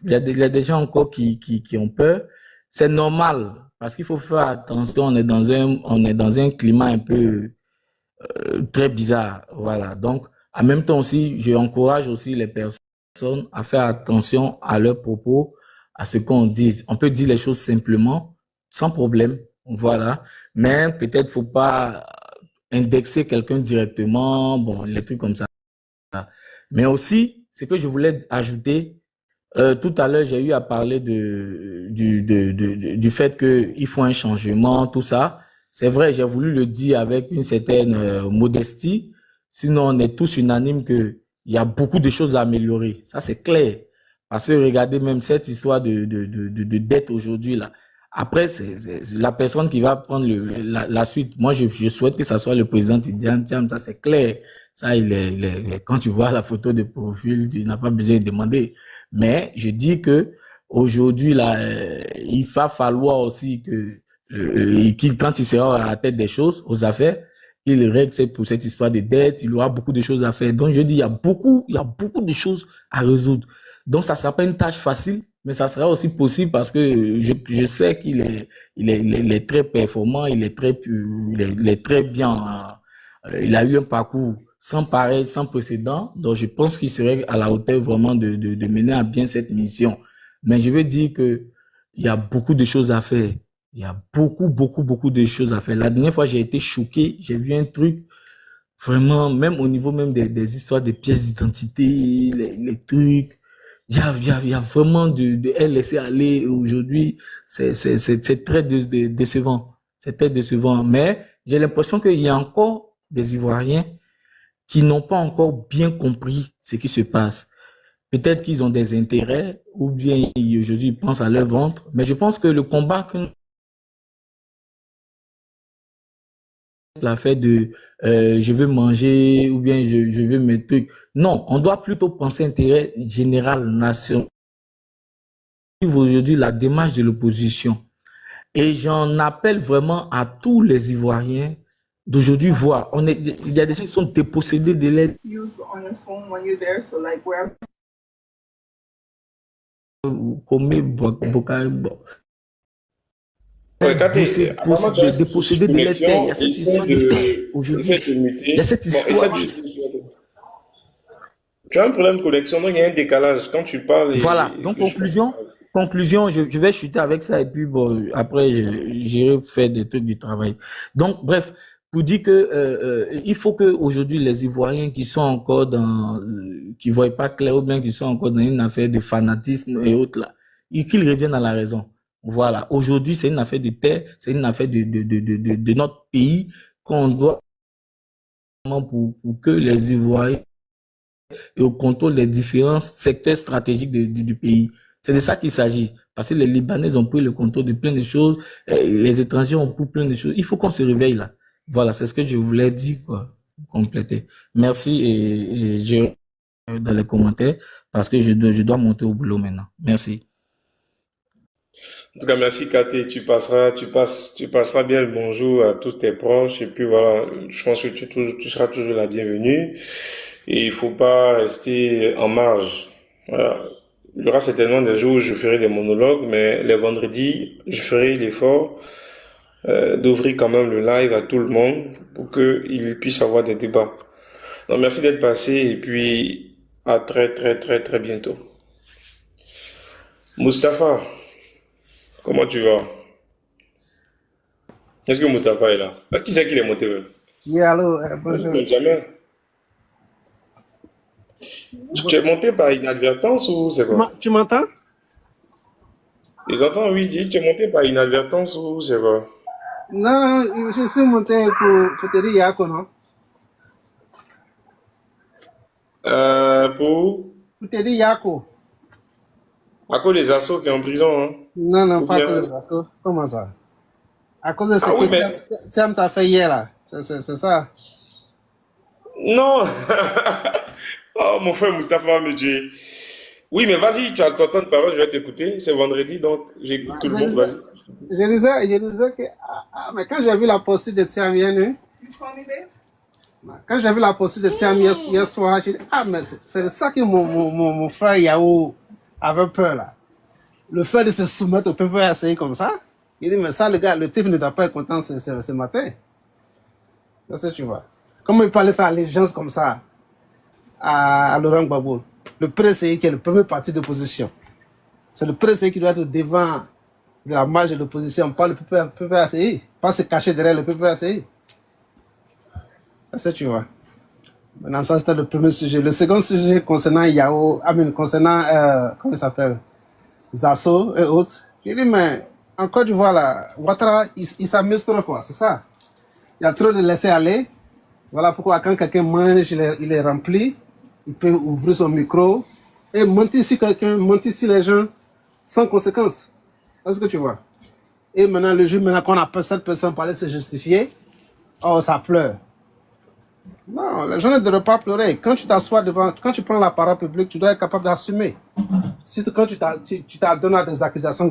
Il y a des gens encore qui ont peur. C'est normal, parce qu'il faut faire attention, on est dans un climat un peu très bizarre. Voilà. Donc, en même temps aussi, j'encourage aussi les personnes à faire attention à leurs propos, à ce qu'on dise. On peut dire les choses simplement, sans problème. Voilà. Mais peut-être faut pas indexer quelqu'un directement, bon, les trucs comme ça. Mais aussi, ce que je voulais ajouter, tout à l'heure, j'ai eu à parler du fait qu'il faut un changement, tout ça. C'est vrai, j'ai voulu le dire avec une certaine modestie. Sinon, on est tous unanimes que il y a beaucoup de choses à améliorer. Ça, c'est clair. Parce que regardez même cette histoire de dette aujourd'hui, là. Après, c'est la personne qui va prendre la suite. Moi, je souhaite que ça soit le président Tidiane Thiam, ça c'est clair. Ça, quand tu vois la photo de profil, tu n'as pas besoin de demander. Mais je dis que aujourd'hui là, il va falloir aussi que quand il sera à la tête des choses, aux affaires, qu'il règle pour cette histoire de dette. Il aura beaucoup de choses à faire. Donc je dis, il y a beaucoup de choses à résoudre. Donc ça sera pas une tâche facile, mais ça sera aussi possible parce que je sais il est très performant, il est très bien. Il a eu un parcours sans pareil, sans précédent. Donc, je pense qu'il serait à la hauteur vraiment de mener à bien cette mission. Mais je veux dire que il y a beaucoup de choses à faire. Il y a beaucoup de choses à faire. La dernière fois, j'ai été choqué. J'ai vu un truc vraiment, même au niveau même des histoires de pièces d'identité, les trucs. Il y a vraiment de laisser aller aujourd'hui. C'est très décevant. C'est très décevant. Mais j'ai l'impression qu'il y a encore des Ivoiriens qui n'ont pas encore bien compris ce qui se passe. Peut-être qu'ils ont des intérêts ou bien aujourd'hui ils pensent à leur ventre, mais je pense que le combat que la fait de je veux manger ou bien je veux mes trucs. Non, on doit plutôt penser intérêt général national. Aujourd'hui, la démarche de l'opposition. Et j'en appelle vraiment à tous les Ivoiriens d'aujourd'hui voir. Il y a des gens qui sont dépossédés de l'aide. Ouais, Kate, apparemment, tu as un souci de Dépossédés de l'aide. Il y connexion. a cette histoire de terre aujourd'hui. Essaie de Il y a muter. cette Non, essaie histoire. tu as un problème de connexion, donc il y a un décalage quand tu parles Voilà. et Donc, que je conclusion, je vais chuter avec ça et puis bon, après, j'irai faire des trucs du travail. Donc, bref, pour dire que il faut que aujourd'hui les Ivoiriens qui sont encore qui voient pas clair ou bien qui sont encore dans une affaire de fanatisme et autres là, qu'ils reviennent à la raison. Voilà. Aujourd'hui, c'est une affaire de paix, c'est une affaire de notre pays qu'on doit pour que les Ivoiriens et au contrôle des différents secteurs stratégiques du pays. C'est de ça qu'il s'agit. Parce que les Libanais ont pris le contrôle de plein de choses, les étrangers ont pris plein de choses. Il faut qu'on se réveille là. Voilà, c'est ce que je voulais dire, quoi, compléter. Merci et je dans les commentaires parce que je dois monter au boulot maintenant. Merci. En tout cas, merci Kate. Tu passeras bien le bonjour à tous tes proches. Et puis voilà, je pense que tu seras toujours la bienvenue. Et il faut pas rester en marge. Voilà. Il y aura certainement des jours où je ferai des monologues, mais les vendredis, je ferai l'effort d'ouvrir quand même le live à tout le monde pour qu'il puisse avoir des débats. Donc merci d'être passé et puis à très bientôt. Mustapha, comment tu vas? Est-ce que Mustapha est là? Est-ce qu'il sait qu'il est monté même? Oui, allô, bonjour. Non, jamais. Tu es monté par inadvertance ou c'est quoi? Tu m'entends? J'entends, oui, tu es monté par inadvertance ou c'est quoi? Non, non, je suis monté pour te dire Yako, non? Pour Pour te dire Yako. à cause des assauts qui est en prison, hein? Non, non, Ou pas à bien... cause de ça. Comment ça? À cause de ce Ah oui, que mais Tiam t'a fait hier, là. C'est ça. non! Oh, mon frère Mustapha me dit. Oui, mais vas-y, tu as ton temps de parole, je vais t'écouter. C'est vendredi, donc j'écoute Bah, tout le monde. Vas-y. je disais que, mais quand j'ai vu la posture de Thiam quand j'ai vu la posture de Thiam hier soir, j'ai dit, mais c'est de ça que mon frère Yao avait peur là. Le fait de se soumettre au PPRCI comme ça. Il dit, mais ça, le gars, le type ne doit pas être content ce matin. C'est ça, tu vois. Comment il peut aller faire allégeance comme ça à Laurent Gbagbo, le PPRCI qui est le premier parti d'opposition. C'est le PPRCI qui doit être devant de la marge de l'opposition, pas le PPRCI, pas se cacher derrière le PPRCI. C'est ça, tu vois. Maintenant, ça, c'était le premier sujet. Le second sujet concernant Yao, concernant, comment il s'appelle, Zasso et autres. J'ai dit, mais en Côte d'Ivoire, là, Ouattara, il s'amuse trop, quoi, c'est ça. Il y a trop de laisser aller. Voilà pourquoi quand quelqu'un mange, il est rempli, il peut ouvrir son micro et mentir sur quelqu'un, mentir sur les gens sans conséquence. Est-ce que tu vois? Et maintenant, le jour maintenant qu'on appelle cette personne pour aller se justifier, oh, ça pleure. Non, les gens ne devraient pas pleurer. Quand tu t'assois devant, quand tu prends la parole publique, tu dois être capable d'assumer. Surtout quand tu t'adonnes à des accusations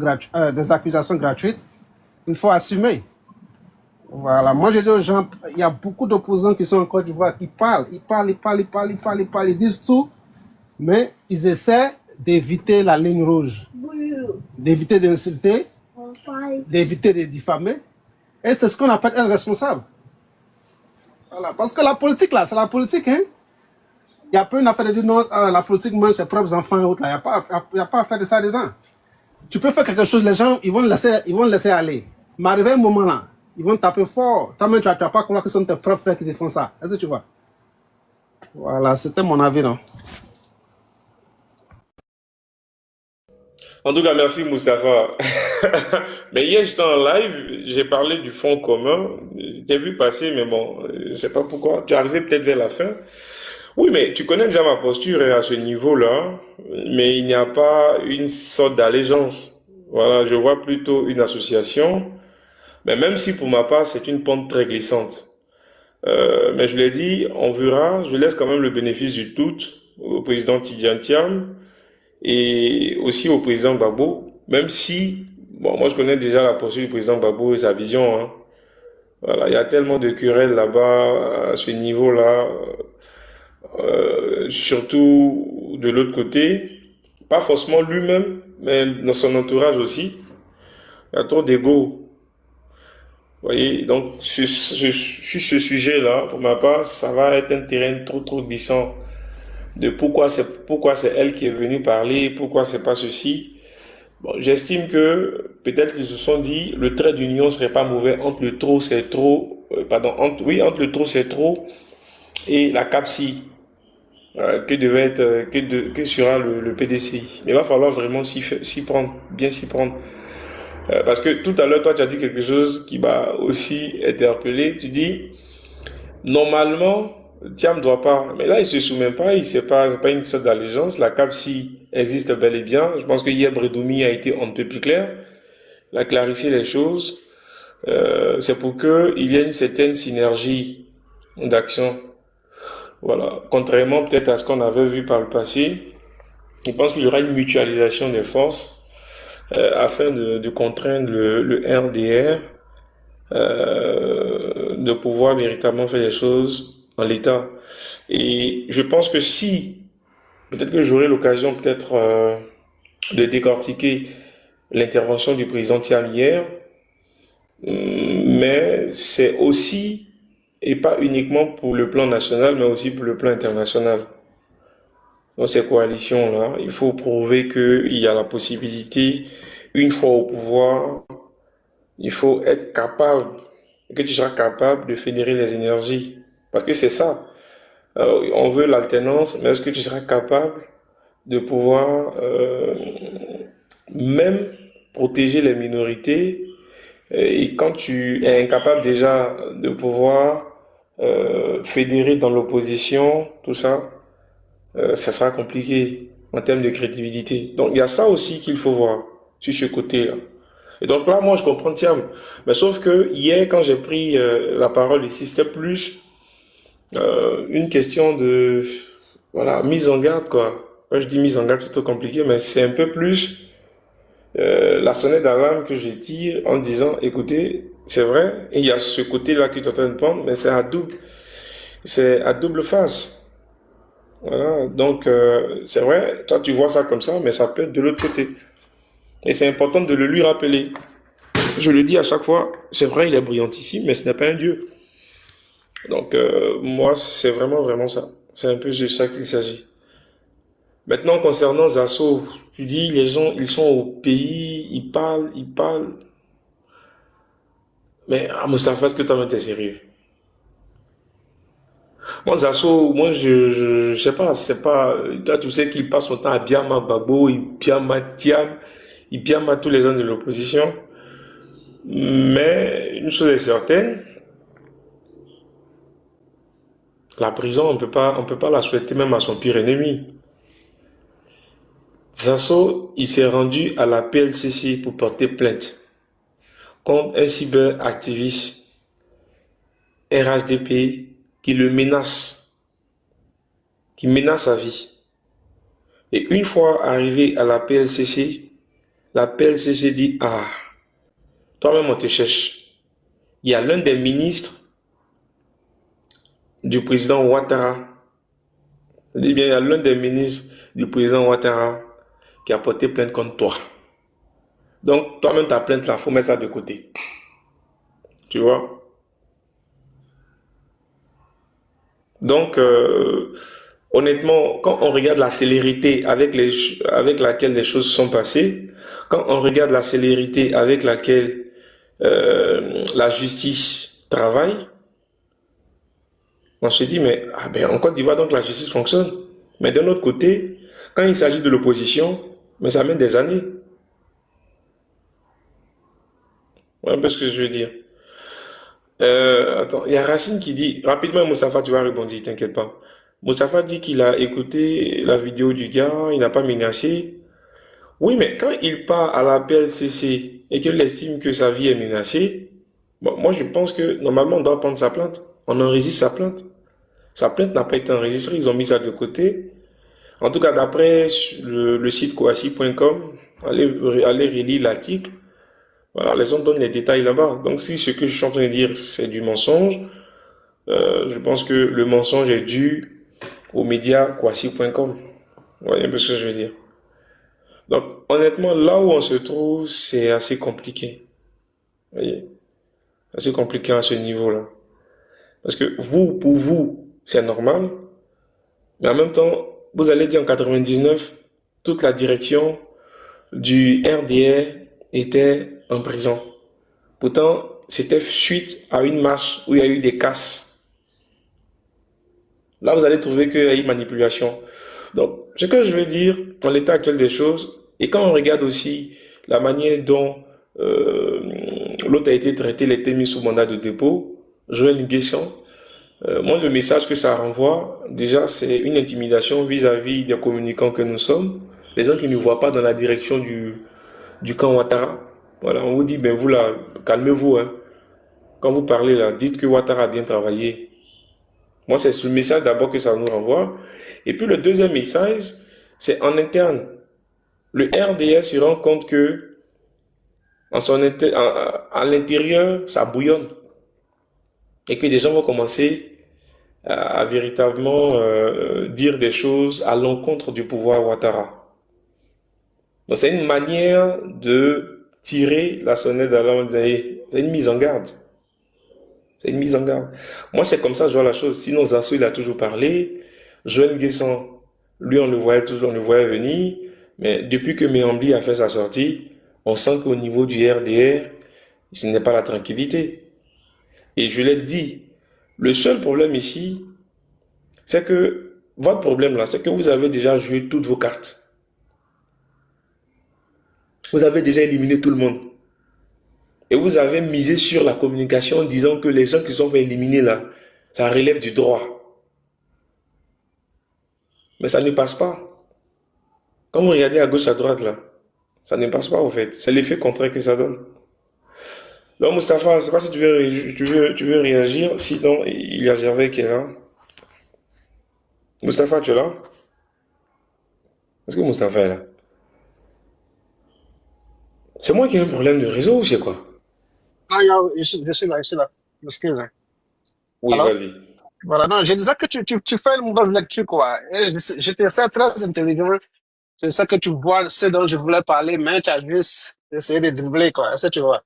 gratuites, il faut assumer. Voilà, moi je dis aux gens, il y a beaucoup d'opposants qui sont en Côte d'Ivoire qui parlent, ils disent tout, mais ils essaient d'éviter la ligne rouge, d'éviter d'insulter, d'éviter de diffamer, et c'est ce qu'on appelle être responsable. Voilà, parce que la politique là, c'est la politique, hein. Il n'y a pas une affaire de dire non, la politique mange ses propres enfants et autres là, il n'y a pas à faire de ça dedans. Tu peux faire quelque chose, les gens, ils vont le laisser aller. Mais arrivé un moment là, ils vont taper fort. Toi-même, tu ne vas pas croire que ce sont tes propres frères qui te font ça. Est-ce que tu vois? Voilà, c'était mon avis, non? En tout cas, merci Moustapha. Mais hier, j'étais en live, j'ai parlé du Front commun. J'ai vu passer, mais bon, je ne sais pas pourquoi. Tu es arrivé peut-être vers la fin. Oui, mais tu connais déjà ma posture hein, à ce niveau-là, mais il n'y a pas une sorte d'allégeance. Voilà, je vois plutôt une association, mais même si pour ma part, c'est une pente très glissante. Mais je l'ai dit, on verra, je laisse quand même le bénéfice du doute au président Tidjane Thiam et aussi au président Gbagbo, même si, bon, moi je connais déjà la posture du président Gbagbo et sa vision, hein. Voilà, il y a tellement de querelles là-bas, à ce niveau-là, surtout de l'autre côté, pas forcément lui-même, mais dans son entourage aussi, il y a trop d'ego. Vous voyez, donc sur ce sujet-là, pour ma part, ça va être un terrain trop glissant de pourquoi c'est elle qui est venue parler, pourquoi c'est pas ceci. Bon, j'estime que peut-être qu'ils se sont dit le trait d'union serait pas mauvais entre le trop c'est trop, entre le trop c'est trop et la CAPSI. Que sera le PDCI. Mais il va falloir vraiment s'y prendre, bien s'y prendre. Parce que tout à l'heure, toi, tu as dit quelque chose qui m'a aussi interpellé. Tu dis, normalement, Thiam ne doit pas, mais là, il se soumet pas, c'est pas une sorte d'allégeance. La CAPSI existe bel et bien. Je pense que hier, Bredoumi a été un peu plus clair. Il a clarifié les choses. C'est pour qu'il y ait une certaine synergie d'action. Voilà. Contrairement peut-être à ce qu'on avait vu par le passé, je pense qu'il y aura une mutualisation des forces afin de contraindre le RDR de pouvoir véritablement faire les choses en l'état. Et je pense que si, peut-être que j'aurai l'occasion peut-être de décortiquer l'intervention du président Thiam hier, mais c'est aussi, et pas uniquement pour le plan national, mais aussi pour le plan international. Dans ces coalitions-là, il faut prouver qu'il y a la possibilité, une fois au pouvoir, il faut être capable, que tu seras capable de fédérer les énergies. Parce que c'est ça. On veut l'alternance, mais est-ce que tu seras capable de pouvoir même protéger les minorités et quand tu es incapable déjà de pouvoir fédérer dans l'opposition, tout ça, ça sera compliqué en termes de crédibilité. Donc il y a ça aussi qu'il faut voir sur ce côté-là. Et donc là, moi, je comprends Thiam. Mais sauf que hier, quand j'ai pris la parole ici, c'était plus une question de voilà mise en garde, quoi. Quand je dis mise en garde, c'est trop compliqué, mais c'est un peu plus la sonnette d'alarme que je tire en disant, écoutez, c'est vrai, il y a ce côté-là que tu es en train de prendre, mais c'est à double face. Voilà, donc c'est vrai, toi tu vois ça comme ça, mais ça peut être de l'autre côté. Et c'est important de le lui rappeler. Je le dis à chaque fois, c'est vrai, il est brillantissime, mais ce n'est pas un dieu. Donc moi, c'est vraiment, vraiment ça. C'est un peu de ça qu'il s'agit. Maintenant, concernant Zasso, tu dis, les gens, ils sont au pays, ils parlent, ils parlent. Mais Moustapha, est-ce que toi-même t'es sérieux? Moi, Zasso, moi, je sais pas, c'est pas. Toi, tu sais qu'il passe son temps à Biama Babo, il Biama Tiam, il Biama tous les gens de l'opposition. Mais une chose est certaine, la prison, on peut pas la souhaiter même à son pire ennemi. Zasso, il s'est rendu à la PLCC pour porter plainte contre un cyberactiviste RHDP qui le menace, qui menace sa vie. Et une fois arrivé à la PLCC dit, ah, toi-même on te cherche. Il y a l'un des ministres du président Ouattara, je dis bien, il y a l'un des ministres du président Ouattara qui a porté plainte contre toi. Donc, toi-même, ta plainte là, il faut mettre ça de côté. Tu vois? Donc, honnêtement, quand on regarde la célérité avec laquelle les choses sont passées, quand on regarde la célérité avec laquelle la justice travaille, on se dit, mais en Côte d'Ivoire, donc la justice fonctionne. Mais d'un autre côté, quand il s'agit de l'opposition, mais ça met des années. Ouais, un peu ce que je veux dire. Attends, il y a Racine qui dit, rapidement Moustapha, tu vas rebondir, t'inquiète pas. Moustapha dit qu'il a écouté la vidéo du gars, il n'a pas menacé. Oui, mais quand il part à la PLCC et qu'il estime que sa vie est menacée, bon, moi je pense que normalement on doit prendre sa plainte. On enregistre sa plainte. Sa plainte n'a pas été enregistrée, ils ont mis ça de côté. En tout cas, d'après le site coassi.com, allez relire l'article. Voilà, les gens donnent les détails là-bas. Donc si ce que je suis en train de dire, c'est du mensonge, je pense que le mensonge est dû aux médias coassi.com. Vous voyez un peu ce que je veux dire. Donc honnêtement, là où on se trouve, c'est assez compliqué. Vous voyez, assez compliqué à ce niveau-là. Parce que vous, pour vous, c'est normal, mais en même temps, vous allez dire en 99, toute la direction du RDR était en prison. Pourtant, c'était suite à une marche où il y a eu des casses. Là, vous allez trouver qu'il y a eu manipulation. Donc, ce que je veux dire, dans l'état actuel des choses, et quand on regarde aussi la manière dont l'autre a été traité, il a été mis sous mandat de dépôt, Joël Nguessan, moi, le message que ça renvoie, déjà, c'est une intimidation vis-à-vis des communicants que nous sommes, les gens qui ne voient pas dans la direction du camp Ouattara. Voilà, on vous dit, ben vous là, calmez-vous, hein. Quand vous parlez là, dites que Ouattara a bien travaillé. Moi, c'est ce message d'abord que ça nous renvoie. Et puis le deuxième message, c'est en interne. Le RDS se rend compte que à l'intérieur, ça bouillonne. Et que des gens vont commencer à véritablement dire des choses à l'encontre du pouvoir Ouattara. Donc c'est une manière de tirer la sonnette d'alarme, c'est une mise en garde. C'est une mise en garde. Moi, c'est comme ça que je vois la chose. Sinon, Zasso, il a toujours parlé. Joël Nguessan, lui, on le voyait toujours, on le voyait venir. Mais depuis que Méambli a fait sa sortie, on sent qu'au niveau du RDR, ce n'est pas la tranquillité. Et je l'ai dit, le seul problème ici, c'est que votre problème là, c'est que vous avez déjà joué toutes vos cartes. Vous avez déjà éliminé tout le monde. Et vous avez misé sur la communication en disant que les gens qui sont fait éliminer là, ça relève du droit. Mais ça ne passe pas. Quand vous regardez à gauche, à droite là, ça ne passe pas en fait. C'est l'effet contraire que ça donne. Donc Moustapha, je ne sais pas si tu veux réagir. Sinon, il y a Gervais qui est là. Moustapha, tu es là? Est-ce que Moustapha est là? C'est moi qui ai un problème de réseau ou c'est quoi? Ah, je suis là, je suis là. Excuse. Oui, Alors, vas-y. voilà, non, je disais que tu fais une mauvaise lecture, quoi. Et j'étais ça très intelligent. C'est ça que tu vois, ce dont je voulais parler, mais tu as juste essayé de dribbler, quoi. Est-ce que tu vois?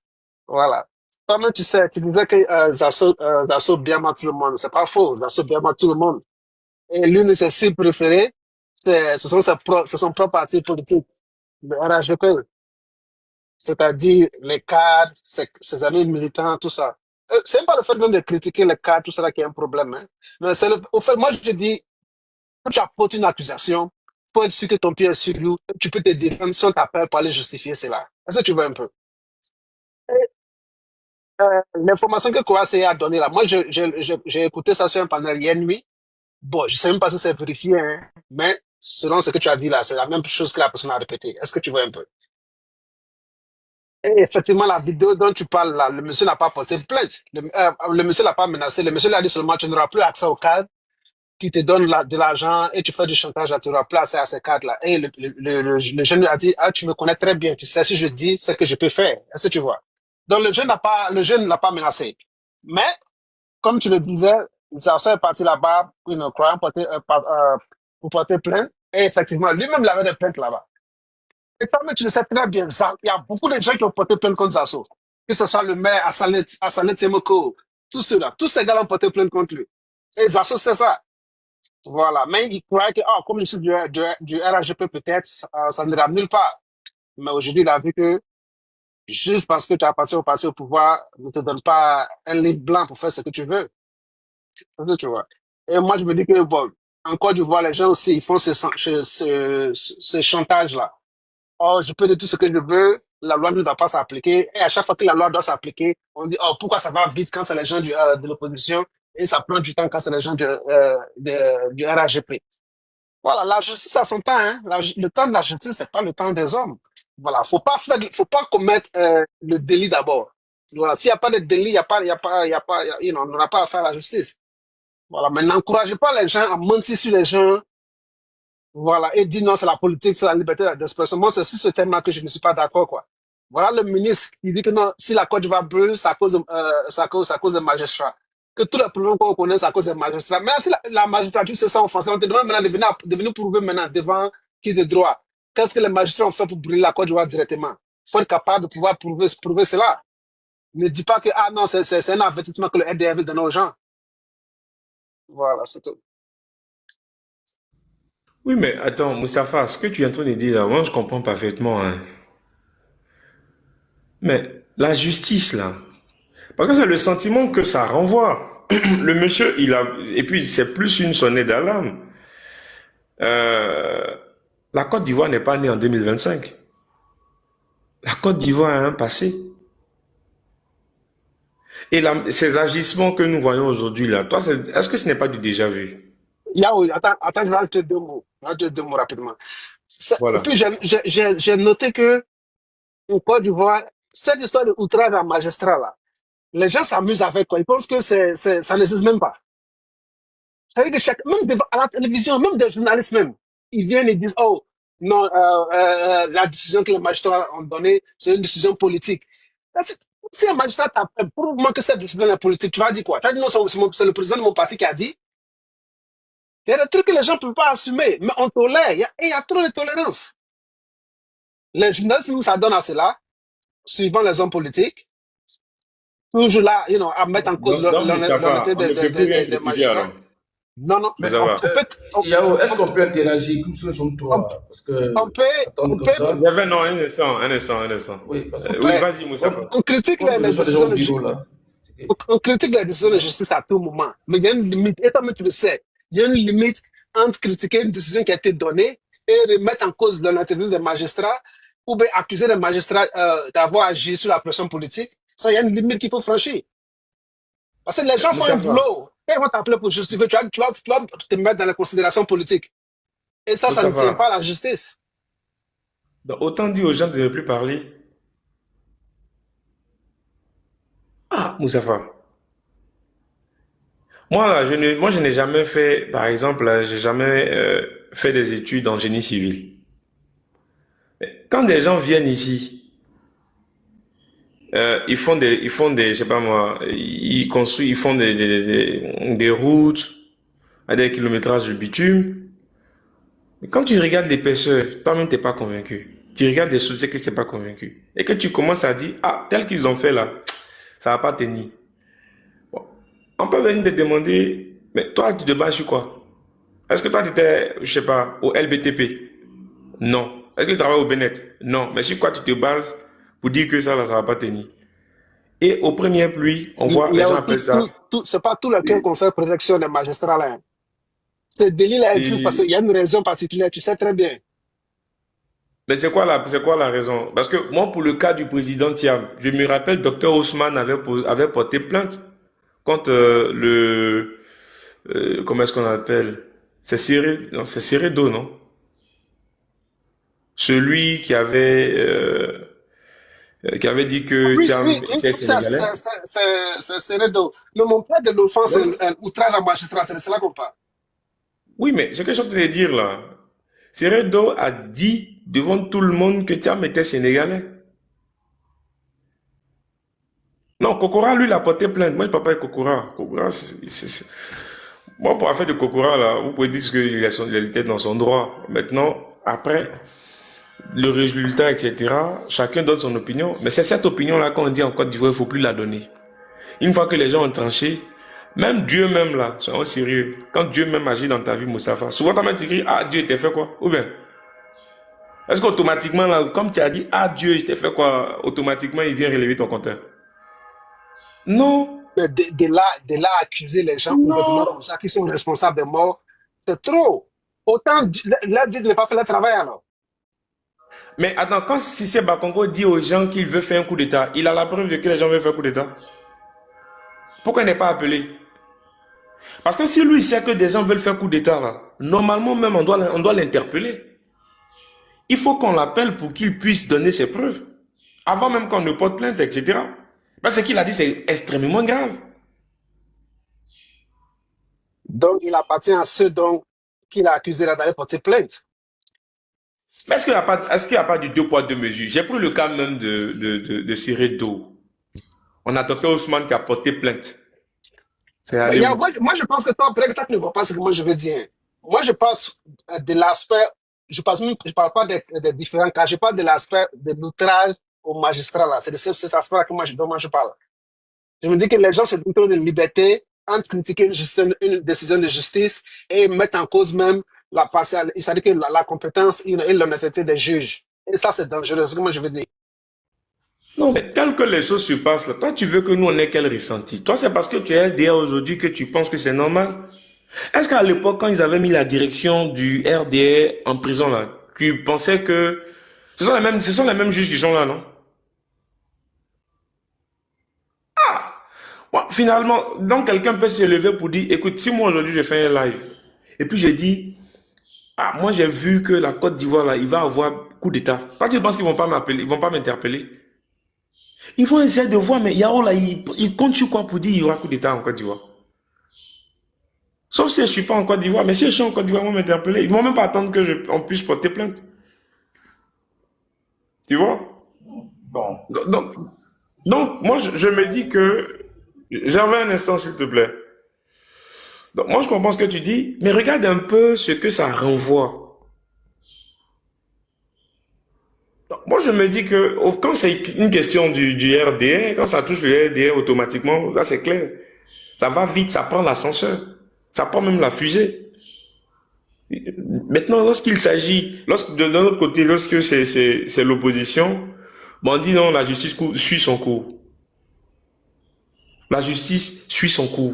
Voilà. Toi-même, tu sais, tu disais que Zasso bien tout le monde. C'est pas faux. Zasso bien tout le monde. Et l'une de ses cibles préférées, c'est son propre parti politique, le RHDP, c'est-à-dire les cadres, ses amis militants, tout ça. C'est pas le fait même de critiquer les cadres, tout ça là qui est un problème. Hein. Mais au fait, moi, je dis, quand tu apportes une accusation, faut être sûr que ton pied est sur lui, tu peux te défendre sans t'appel pour aller justifier cela. Est-ce que tu vois un peu? L'information que Kouassi a donnée là, moi, j'ai écouté ça sur un panel hier nuit. Bon, je sais même pas si c'est vérifié, hein, mais selon ce que tu as dit là, c'est la même chose que la personne a répété. Est-ce que tu vois un peu? Et effectivement, la vidéo dont tu parles là, le monsieur n'a pas porté plainte. Le monsieur l'a pas menacé. Le monsieur lui a dit seulement, tu n'auras plus accès au cadre qui te donne de l'argent et tu fais du chantage, tu n'auras plus accès à ces cadres-là. Et le jeune lui a dit, ah, tu me connais très bien, tu sais, si je dis ce que je peux faire. Est-ce que tu vois? Donc, le jeune ne l'a pas menacé. Mais, comme tu le disais, Zarso est parti là-bas, croyant pour porter plainte. Et effectivement, lui-même il avait des plaintes là-bas. Et toi-même, tu le sais très bien, il y a beaucoup de gens qui ont porté plainte contre Zarso. Que ce soit le maire Assalet Temoko, tous ceux-là, tous ces gars-là ont porté plainte contre lui. Et Zarso, c'est ça. Voilà. Mais il croyait que, ah, comme je suis du RHGP, peut-être, ça ne ira nulle part. Mais aujourd'hui, il a vu que juste parce que tu as parti au pouvoir, ne te donne pas un livre blanc pour faire ce que tu veux. C'est ça, tu vois. Et moi, je me dis que, bon, en Côte d'Ivoire, les gens aussi, ils font ce chantage-là. Oh, je peux dire tout ce que je veux, la loi ne doit pas s'appliquer. Et à chaque fois que la loi doit s'appliquer, on dit, oh, pourquoi ça va vite quand c'est les gens de l'opposition et ça prend du temps quand c'est les gens du RAGP. Voilà, la justice a son temps, hein. Le temps de la justice, c'est pas le temps des hommes. Voilà, faut pas commettre le délit d'abord. Voilà, s'il n'y a pas de délit, on n'aura pas à faire la justice. Voilà, mais n'encouragez pas les gens à mentir sur les gens. Voilà, et dire non, c'est la politique, c'est la liberté d'expression. Moi, c'est sur ce thème-là que je ne suis pas d'accord, quoi. Voilà le ministre qui dit que non, si la Côte d'Ivoire brûle, c'est à cause des magistrats. Que tous les problèmes qu'on connaît, c'est à cause des magistrats. Maintenant, si la magistrature se sent offensée, on te demande maintenant de venir prouver maintenant devant qui de droit. Qu'est-ce que les magistrats ont fait pour brûler la Côte d'Ivoire directement? Il faut être capable de pouvoir prouver cela. Ne dis pas que, ah non, c'est un avertissement que le RDF donne aux gens. Voilà, c'est tout. Oui, mais attends, Moustapha, ce que tu es en train de dire là, moi je comprends parfaitement, hein. Mais la justice là, parce que c'est le sentiment que ça renvoie. Le monsieur, il a, et puis c'est plus une sonnette d'alarme. Euh, la Côte d'Ivoire n'est pas née en 2025. La Côte d'Ivoire a un passé. Et ces agissements que nous voyons aujourd'hui là, toi, est-ce que ce n'est pas du déjà vu? Yao, attends, je vais ajouter deux mots. Je vais ajouter deux mots rapidement. Et Voilà. puis, j'ai noté que, en Côte d'Ivoire, cette histoire de outrage à magistrat, là, les gens s'amusent avec quoi. Ils pensent que ça n'existe même pas. C'est-à-dire que même à la télévision, même des journalistes même, ils viennent et disent, oh, non, la décision que les magistrats ont donnée, c'est une décision politique. Si un magistrat t'appelle, prouve-moi que cette décision est politique, tu vas dire quoi? Tu vas dire non, c'est le président de mon parti qui a dit. Il y a des trucs que les gens ne peuvent pas assumer, mais on tolère. Il y a trop de tolérance. Les journalistes nous s'adonnent à cela, suivant les hommes politiques, toujours là, à mettre en cause Donc Moustapha, l'honnêteté on ne peut plus rien des critiquer magistrats. alors. Non, non, Mais Ça va. Yao, est-ce qu'on peut interagir comme ce sont on, toi? Parce que on peut, attendre on comme peut, ça. J'avais non, un instant, un instant, un instant. Oui, parce que Oui, ouais, vas-y Moustapha. on critique comme que je les sois déjà au décisions de, bureau là. on critique les décisions de justice à tout moment. Mais il y a une limite, et toi-même tu le sais, il y a une limite entre critiquer une décision qui a été donnée et remettre en cause l'honnêteté des magistrats ou bien accuser les magistrats d'avoir agi sous la pression politique. Ça, il y a une limite qu'il faut franchir. Parce que les gens font un Moustapha, boulot. Et ils vont t'appeler pour justifier. Tu vas te mettre dans les considérations politiques. Et ça ne tient Moustapha, pas à la justice. donc, autant dire aux gens de ne plus parler. Ah, Moustapha. Moi, là, moi, je n'ai jamais fait, par exemple, là, j'ai jamais fait des études en génie civil. Quand des gens viennent ici, ils font des, je sais pas moi, ils construisent, ils font des routes à des kilométrages de bitume. Mais quand tu regardes l'épaisseur, toi-même t'es pas convaincu. Tu regardes des choses, c'est que t'es pas convaincu. Et que tu commences à dire, ah, tel qu'ils ont fait là, ça va pas tenir. Bon. On peut venir te demander, mais toi, tu te bats sur quoi? Est-ce que toi, tu étais, je sais pas, au LBTP? Non. Est-ce que tu travailles au Bennett? Non. Mais sur quoi tu te bases pour dire que ça, là, ça va pas tenir? Et aux premières pluies, on voit, Il y les a gens aussi appellent ça. c'est pas tout le temps qu'on fait protection des magistrats là. Ce délit-là existe parce qu'il y Et- a une raison particulière, tu sais très bien. mais c'est quoi la raison? Parce que moi, pour le cas du président Thiam, je me rappelle, docteur Haussmann avait porté plainte contre comment est-ce qu'on appelle? C'est Serré, non, c'est Serredo, non? Celui qui avait dit que Oui, oui, Thiam oui, était ça, sénégalais. c'est le dos. Mais mon pas de l'offense, Non. outrage à magistrat, c'est de cela qu'on parle. Oui, mais ce que je suis en train de dire là, Serredo a dit devant tout le monde que Thiam était sénégalais. Non, Kokora, lui, il a porté plainte. Moi, je ne parle pas de Kokora. Kokora, moi, pour affaire de Kokora, là, vous pouvez dire qu'il était dans son droit. Maintenant, après, le résultat, etc., chacun donne son opinion. Mais c'est cette opinion-là qu'on dit en Côte d'Ivoire, il ne faut plus la donner. Une fois que les gens ont tranché, même Dieu même là, soyons sérieux, quand Dieu même agit dans ta vie, Moustapha, souvent tu as dit, ah Dieu t'a fait quoi? Ou bien, est-ce qu'automatiquement là, comme tu as dit, ah Dieu il t'a fait quoi, automatiquement il vient relever ton compteur? Non, Mais de là à accuser les gens ouvertement non. comme ça, qui sont responsables des morts, c'est trop. Autant leur dire de ne pas faire le travail alors. Mais attends, quand Cissé Bakongo dit aux gens qu'il veut faire un coup d'État, il a la preuve de que les gens veulent faire un coup d'État. Pourquoi il n'est pas appelé? Parce que si lui sait que des gens veulent faire coup d'État là, normalement même on doit l'interpeller. Il faut qu'on l'appelle pour qu'il puisse donner ses preuves. Avant même qu'on ne porte plainte, etc. Parce que ce qu'il a dit, c'est extrêmement grave. Donc, il appartient à ceux donc qu'il a accusé là d'aller porter plainte. Mais est-ce qu'il n'y a pas du deux poids, deux mesures? J'ai pris le cas même de Siré Do. On a docteur Ousmane qui a porté plainte. C'est Mais allé où? moi, je pense que toi, peut-être que tu ne vois pas ce que moi je veux dire. Moi, je pense de l'aspect, je parle pas des différents cas, je parle de l'aspect de l'outrage au magistrat là. C'est de cet aspect-là dont moi je parle. Je me dis que les gens se donnent une liberté entre critiquer une décision de justice et mettre en cause même la partiale, c'est-à-dire que la compétence et l'honnêteté des juges. Et ça, c'est dangereux, c'est ce que moi je veux dire. Non, mais tel que les choses se passent là, toi tu veux que nous on ait quel ressenti? Toi c'est parce que tu es RDA aujourd'hui que tu penses que c'est normal? Est-ce qu'à l'époque quand ils avaient mis la direction du RDA en prison là, tu pensais que ce sont les mêmes juges qui sont là, non? Bon, finalement, donc quelqu'un peut se lever pour dire, écoute, si moi aujourd'hui je fais un live, et puis je dis, ah, moi j'ai vu que la Côte d'Ivoire là, il va avoir coup d'État. Toi tu penses qu'ils vont pas m'appeler, ils vont pas m'interpeller? Ils vont essayer de voir, mais Yao là, il compte sur quoi pour dire qu'il y aura coup d'État en Côte d'Ivoire? Sauf si je suis pas en Côte d'Ivoire, mais si je suis en Côte d'Ivoire, ils vont m'interpeller. Ils vont même pas attendre que on puisse porter plainte. Tu vois? Bon. Donc, moi je me dis que, j'avais un instant s'il te plaît. Donc, moi, je comprends ce que tu dis, mais regarde un peu ce que ça renvoie. Donc, moi, je me dis que quand c'est une question du RDR, quand ça touche le RDR automatiquement, là, c'est clair. Ça va vite, ça prend l'ascenseur. Ça prend même la fusée. Maintenant, lorsqu'il s'agit, de notre côté, lorsque c'est l'opposition, bon, on dit non, la justice suit son cours. La justice suit son cours.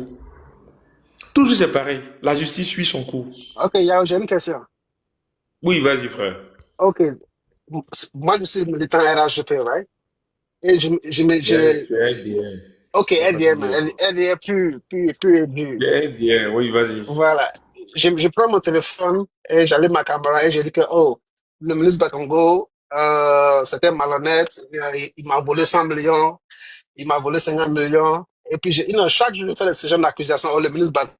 Toujours c'est pareil. La justice suit son cours. Ok, j'ai une question. Oui, vas-y, frère. Ok, moi je suis militant RHDP, right? Et Tu es RDR. ok, Faut LDM, fatiguer. LDM plus aigu. RDR, oui, vas-y. Voilà. Je prends mon téléphone et j'allume ma caméra et je dis que, oh, le ministre Bakongo, c'était malhonnête, il m'a volé 100 millions, il m'a volé 50 millions. Et puis, chaque jour, je fais ce genre d'accusation. Oh, le ministre Bakongo,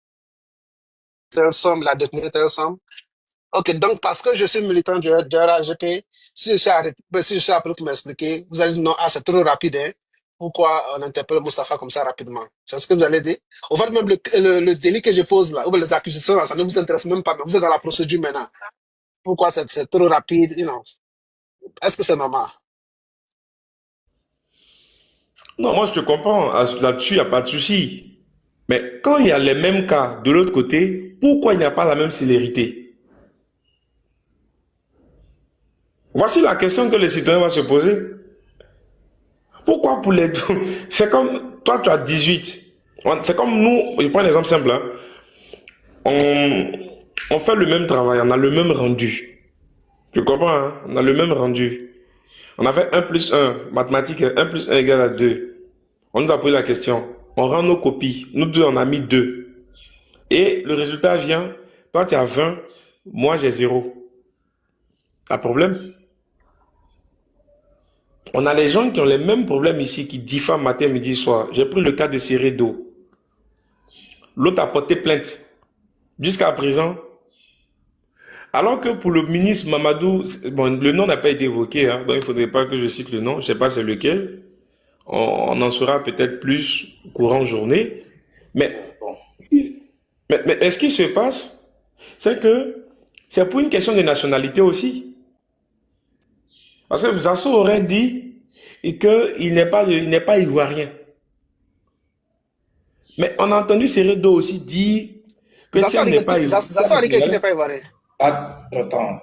telle somme, il a détenu telle somme. Ok, donc parce que je suis militant de RAGP, si je suis arrêté, si je suis appelé pour m'expliquer, vous allez dire non, ah, c'est trop rapide, hein. Pourquoi on interpelle Mustapha comme ça rapidement? C'est ce que vous allez dire? Au fait, même le délit que je pose là, ou bien les accusations là, ça ne vous intéresse même pas, mais vous êtes dans la procédure maintenant. Pourquoi c'est trop rapide, you know? Est-ce que c'est normal? Non, moi je te comprends. Là-dessus, il n'y a pas de souci. Mais quand il y a les mêmes cas de l'autre côté, pourquoi il n'y a pas la même célérité? Voici la question que les citoyens vont se poser. Pourquoi pour les... C'est comme toi, tu as 18. C'est comme nous, je prends un exemple simple. Hein. On, on fait le même travail, on a le même rendu. Tu comprends, hein? On a le même rendu. On a fait 1 plus 1, mathématiques, 1 plus 1 égale à 2. On nous a posé la question. On rend nos copies. Nous deux, on a mis 2. Et le résultat vient, toi tu as 20, moi j'ai 0. Pas de problème? On a les gens qui ont les mêmes problèmes ici, qui diffament matin, midi, soir. J'ai pris le cas de Seredo. L'autre a porté plainte. Jusqu'à présent, alors que pour le ministre Mamadou, bon, le nom n'a pas été évoqué, hein, donc il ne faudrait pas que je cite le nom, je ne sais pas c'est lequel. On en saura peut-être plus courant journée. Mais, mais ce qui se passe, c'est que c'est pour une question de nationalité aussi. Parce que Zasso aurait dit qu'il n'est pas ivoirien. Mais on a entendu Seredo aussi dire que Thiam n'est pas ivoirien. Ça dit qu'il n'est pas ivoirien. Attends,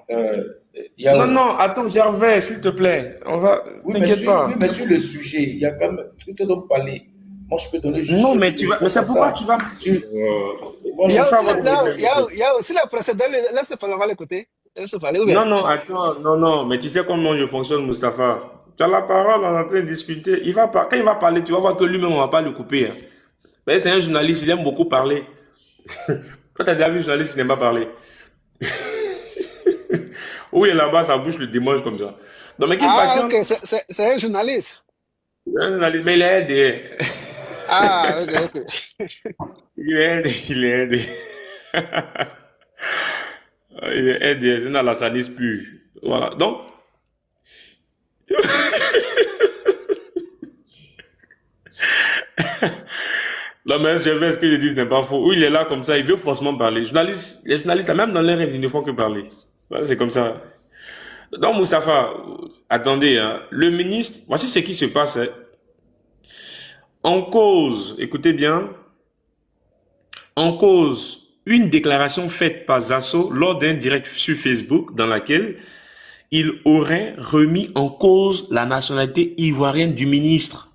Non, non, attends, Gervais, s'il te plaît. On va. oui, T'inquiète pas. oui, mais sur le sujet, il y a quand même. Je te donne parler. Moi, je peux donner juste. Non, mais tu vas. Mais c'est pourquoi tu vas. Moi, Il y C'est a ça aussi, votre problème. il y a aussi la précédente. Laisse on va l'écouter. Laisse parler, ou bien? Non, non, attends, non, non, mais tu sais comment je fonctionne, Mustapha. Tu as la parole, on est en train de discuter. Quand il va parler, tu vas voir que lui-même, on ne va pas le couper. Hein. Mais c'est un journaliste, il aime beaucoup parler. Quand tu as déjà vu un journaliste qui n'aime pas parler. Oui, il est là-bas, sa bouche le dimanche comme ça. Donc, mais qu'il Ah, patiente. ok, c'est un journaliste. Un journaliste, mais il est aidé. Ah, ok, ok. Il est aidé, il est aidé. Il est aidé, c'est dans la sadiste pure. Voilà. Donc, non, mais je vais ce que je dis n'est pas faux. Oui, il est là comme ça, il veut forcément parler. Les journalistes, même dans les rêves, ils ne font que parler. Voilà, c'est comme ça. Donc, Moustapha, attendez, hein, le ministre, voici ce qui se passe. Hein. En cause, écoutez bien, en cause, une déclaration faite par Zasso lors d'un direct sur Facebook dans laquelle il aurait remis en cause la nationalité ivoirienne du ministre.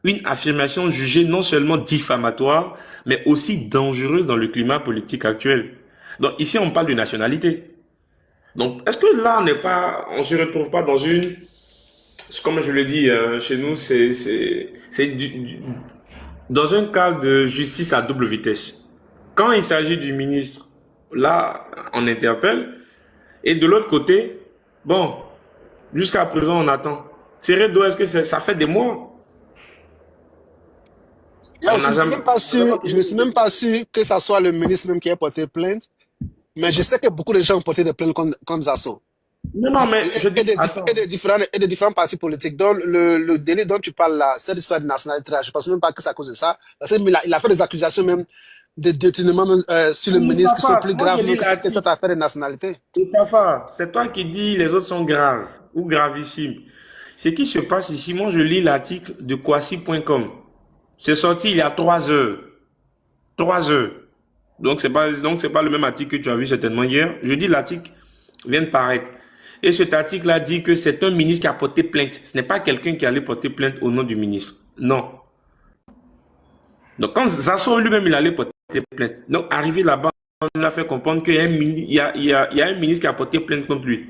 Une affirmation jugée non seulement diffamatoire, mais aussi dangereuse dans le climat politique actuel. Donc ici, on parle de nationalité. Donc, est-ce que là, on se retrouve pas dans une, comme je le dis, chez nous, dans un cas de justice à double vitesse. Quand il s'agit du ministre, là, on interpelle, et de l'autre côté, bon, jusqu'à présent, on attend. Seredo, est-ce que ça fait des mois? Là, On je n'a ne suis jamais. même pas sûr, je ne suis même pas sûr que ça soit le ministre même qui ait porté plainte, mais je sais que beaucoup de gens ont porté des plaintes contre Zasso. Non, non, mais je dis, attends. Et de différents partis politiques. Donc, le délit dont tu parles là, cette histoire de nationalité, je ne pense même pas que c'est à cause de ça. Parce qu'il a fait des accusations même de détournement sur le ministre qui sont plus graves même que cette affaire de nationalité. Mustafa, c'est toi qui dis les autres sont graves ou gravissimes. Ce qui se passe ici, moi je lis l'article de Kwasi.com. C'est sorti il y a 3 heures. 3 heures. Donc c'est pas le même article que tu as vu certainement hier. Je dis l'article vient de paraître. Et cet article-là dit que c'est un ministre qui a porté plainte. Ce n'est pas quelqu'un qui allait porter plainte au nom du ministre. Non. Donc quand Zasso lui-même il allait porter plainte. Donc arrivé là-bas, on lui a fait comprendre qu'il y a un ministre qui a porté plainte contre lui.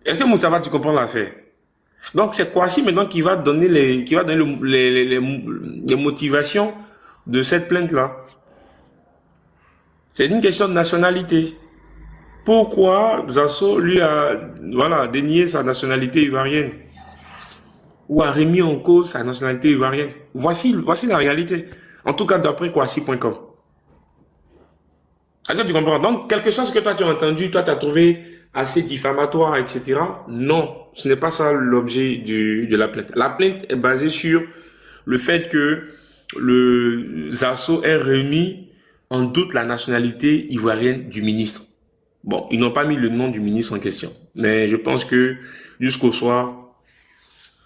Est-ce que Moustapha, tu comprends l'affaire? Donc c'est Kwasi maintenant qui va donner les motivations de cette plainte-là. C'est une question de nationalité. Pourquoi Zasso lui a dénié sa nationalité ivoirienne ou a remis en cause sa nationalité ivoirienne? Voici la réalité. En tout cas, d'après Kwasi.com. Est-ce que tu comprends? Donc, quelque chose que toi tu as entendu, toi tu as trouvé assez diffamatoire, etc. Non, ce n'est pas ça l'objet de la plainte. La plainte est basée sur le fait que le ZASO ait remis en doute la nationalité ivoirienne du ministre. Bon, ils n'ont pas mis le nom du ministre en question, mais je pense que jusqu'au soir,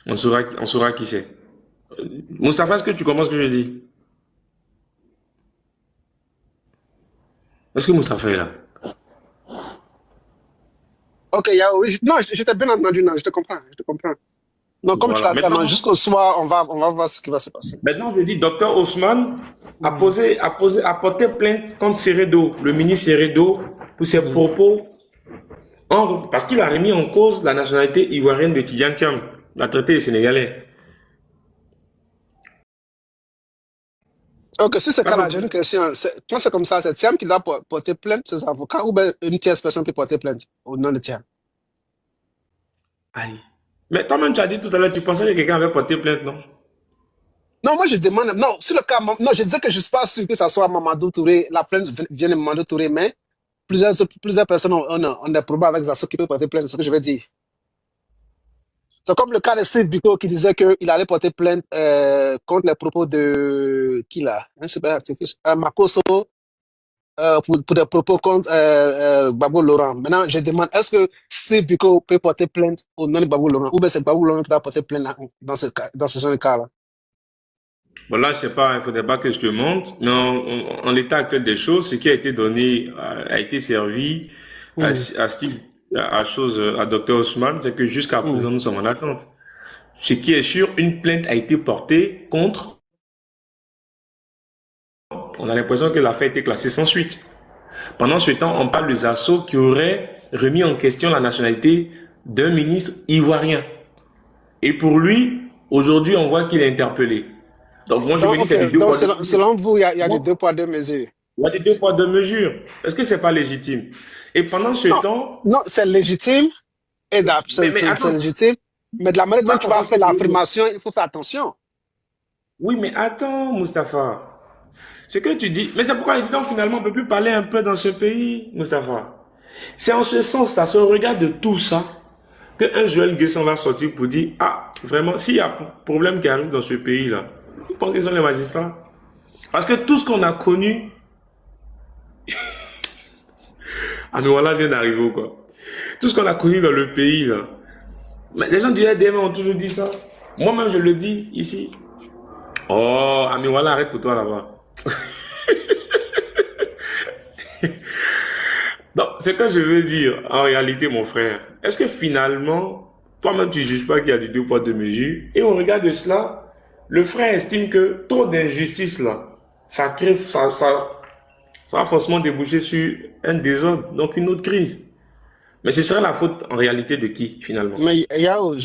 on saura qui c'est. Moustapha, est-ce que tu comprends ce que je dis? Est-ce que Moustapha est là? Ok, Yao, oui, non, je t'ai bien entendu, non, je te comprends, je te comprends. Non, comme tu Voilà. l'as dit, non, Maintenant, jusqu'au soir, on va voir ce qui va se passer. maintenant, je dis, docteur Haussmann Mhm, a porté plainte contre Seredo, le ministre Seredo, pour ses mhm. propos, parce qu'il a remis en cause la nationalité ivoirienne de Tidiane Thiam, la traité des Sénégalais. Ok, sur ce Pas cas-là, j'ai compris. une question. Quand c'est comme ça, c'est Thiam qui doit porter plainte, ses avocats, ou bien une tierce personne peut porter plainte au nom de Thiam? Aïe. Mais toi-même, tu as dit tout à l'heure, tu pensais que quelqu'un avait porté plainte, non? Non, moi je demande, non, sur le cas, non, je disais que je ne suis pas sûr que ça soit Mamadou Touré, la plainte vient de Mamadou Touré, mais plusieurs personnes ont des problèmes avec Zasso qui peut porter plainte, c'est ce que je veux dire. C'est comme le cas de Steve Biko qui disait qu'il allait porter plainte contre les propos de qui là? Hein, c'est pas activiste. Makoso pour des propos contre Babou Laurent. Maintenant, je demande, est-ce que Steve Biko peut porter plainte au nom de Babou Laurent ou bien c'est Babou Laurent qui va porter plainte dans dans ce genre de cas-là? Bon, là, je sais pas, il faudrait pas que je te montre, mais en l'état actuel des choses, ce qui a été donné a été servi Hmm, Steve, à Dr. Ousmane, c'est que jusqu'à hmm. présent, nous sommes en attente. Ce qui est sûr, une plainte a été portée contre. On a l'impression que l'affaire a été classée sans suite. Pendant ce temps, on parle de Zasso qui aurait remis en question la nationalité d'un ministre ivoirien. Et pour lui, aujourd'hui, on voit qu'il est interpellé. Donc moi, je me Donc, dis, ok, c'est du deux donc poids, deux mesures. selon vous, il y a des Moi, deux poids, deux mesures. il y a des deux poids, deux mesures. Est-ce que c'est pas légitime? Et pendant ce Non, temps, non, c'est légitime, mais c'est attends, légitime, mais de la manière tu dont vas tu vas comprendre ce faire que je veux dire. l'affirmation, il faut faire attention. Oui, mais attends, Mustapha. Ce que tu dis, mais c'est pourquoi il dit donc finalement on ne peut plus parler un peu dans ce pays, Mustapha. C'est en ce sens-là, c'est au regard de tout ça, qu'un Joël Guesson va sortir pour dire, ah, vraiment, s'il y a un problème qui arrive dans ce pays-là, je pense qu'ils sont les magistrats. Parce que tout ce qu'on a connu, ah mais voilà vient d'arriver quoi. Tout ce qu'on a connu dans le pays, là, mais les gens du RDM ont toujours dit ça. Moi-même, je le dis ici. Oh, Ami, voilà, arrête pour toi là-bas. Donc, ce que je veux dire, en réalité, mon frère, est-ce que finalement, toi-même, tu ne juges pas qu'il y a des deux poids, deux mesures? Et au regard de cela, le frère estime que trop d'injustice, là, ça crée, ça va forcément déboucher sur un désordre, donc une autre crise. Mais ce serait la faute, en réalité, de qui, finalement? Mais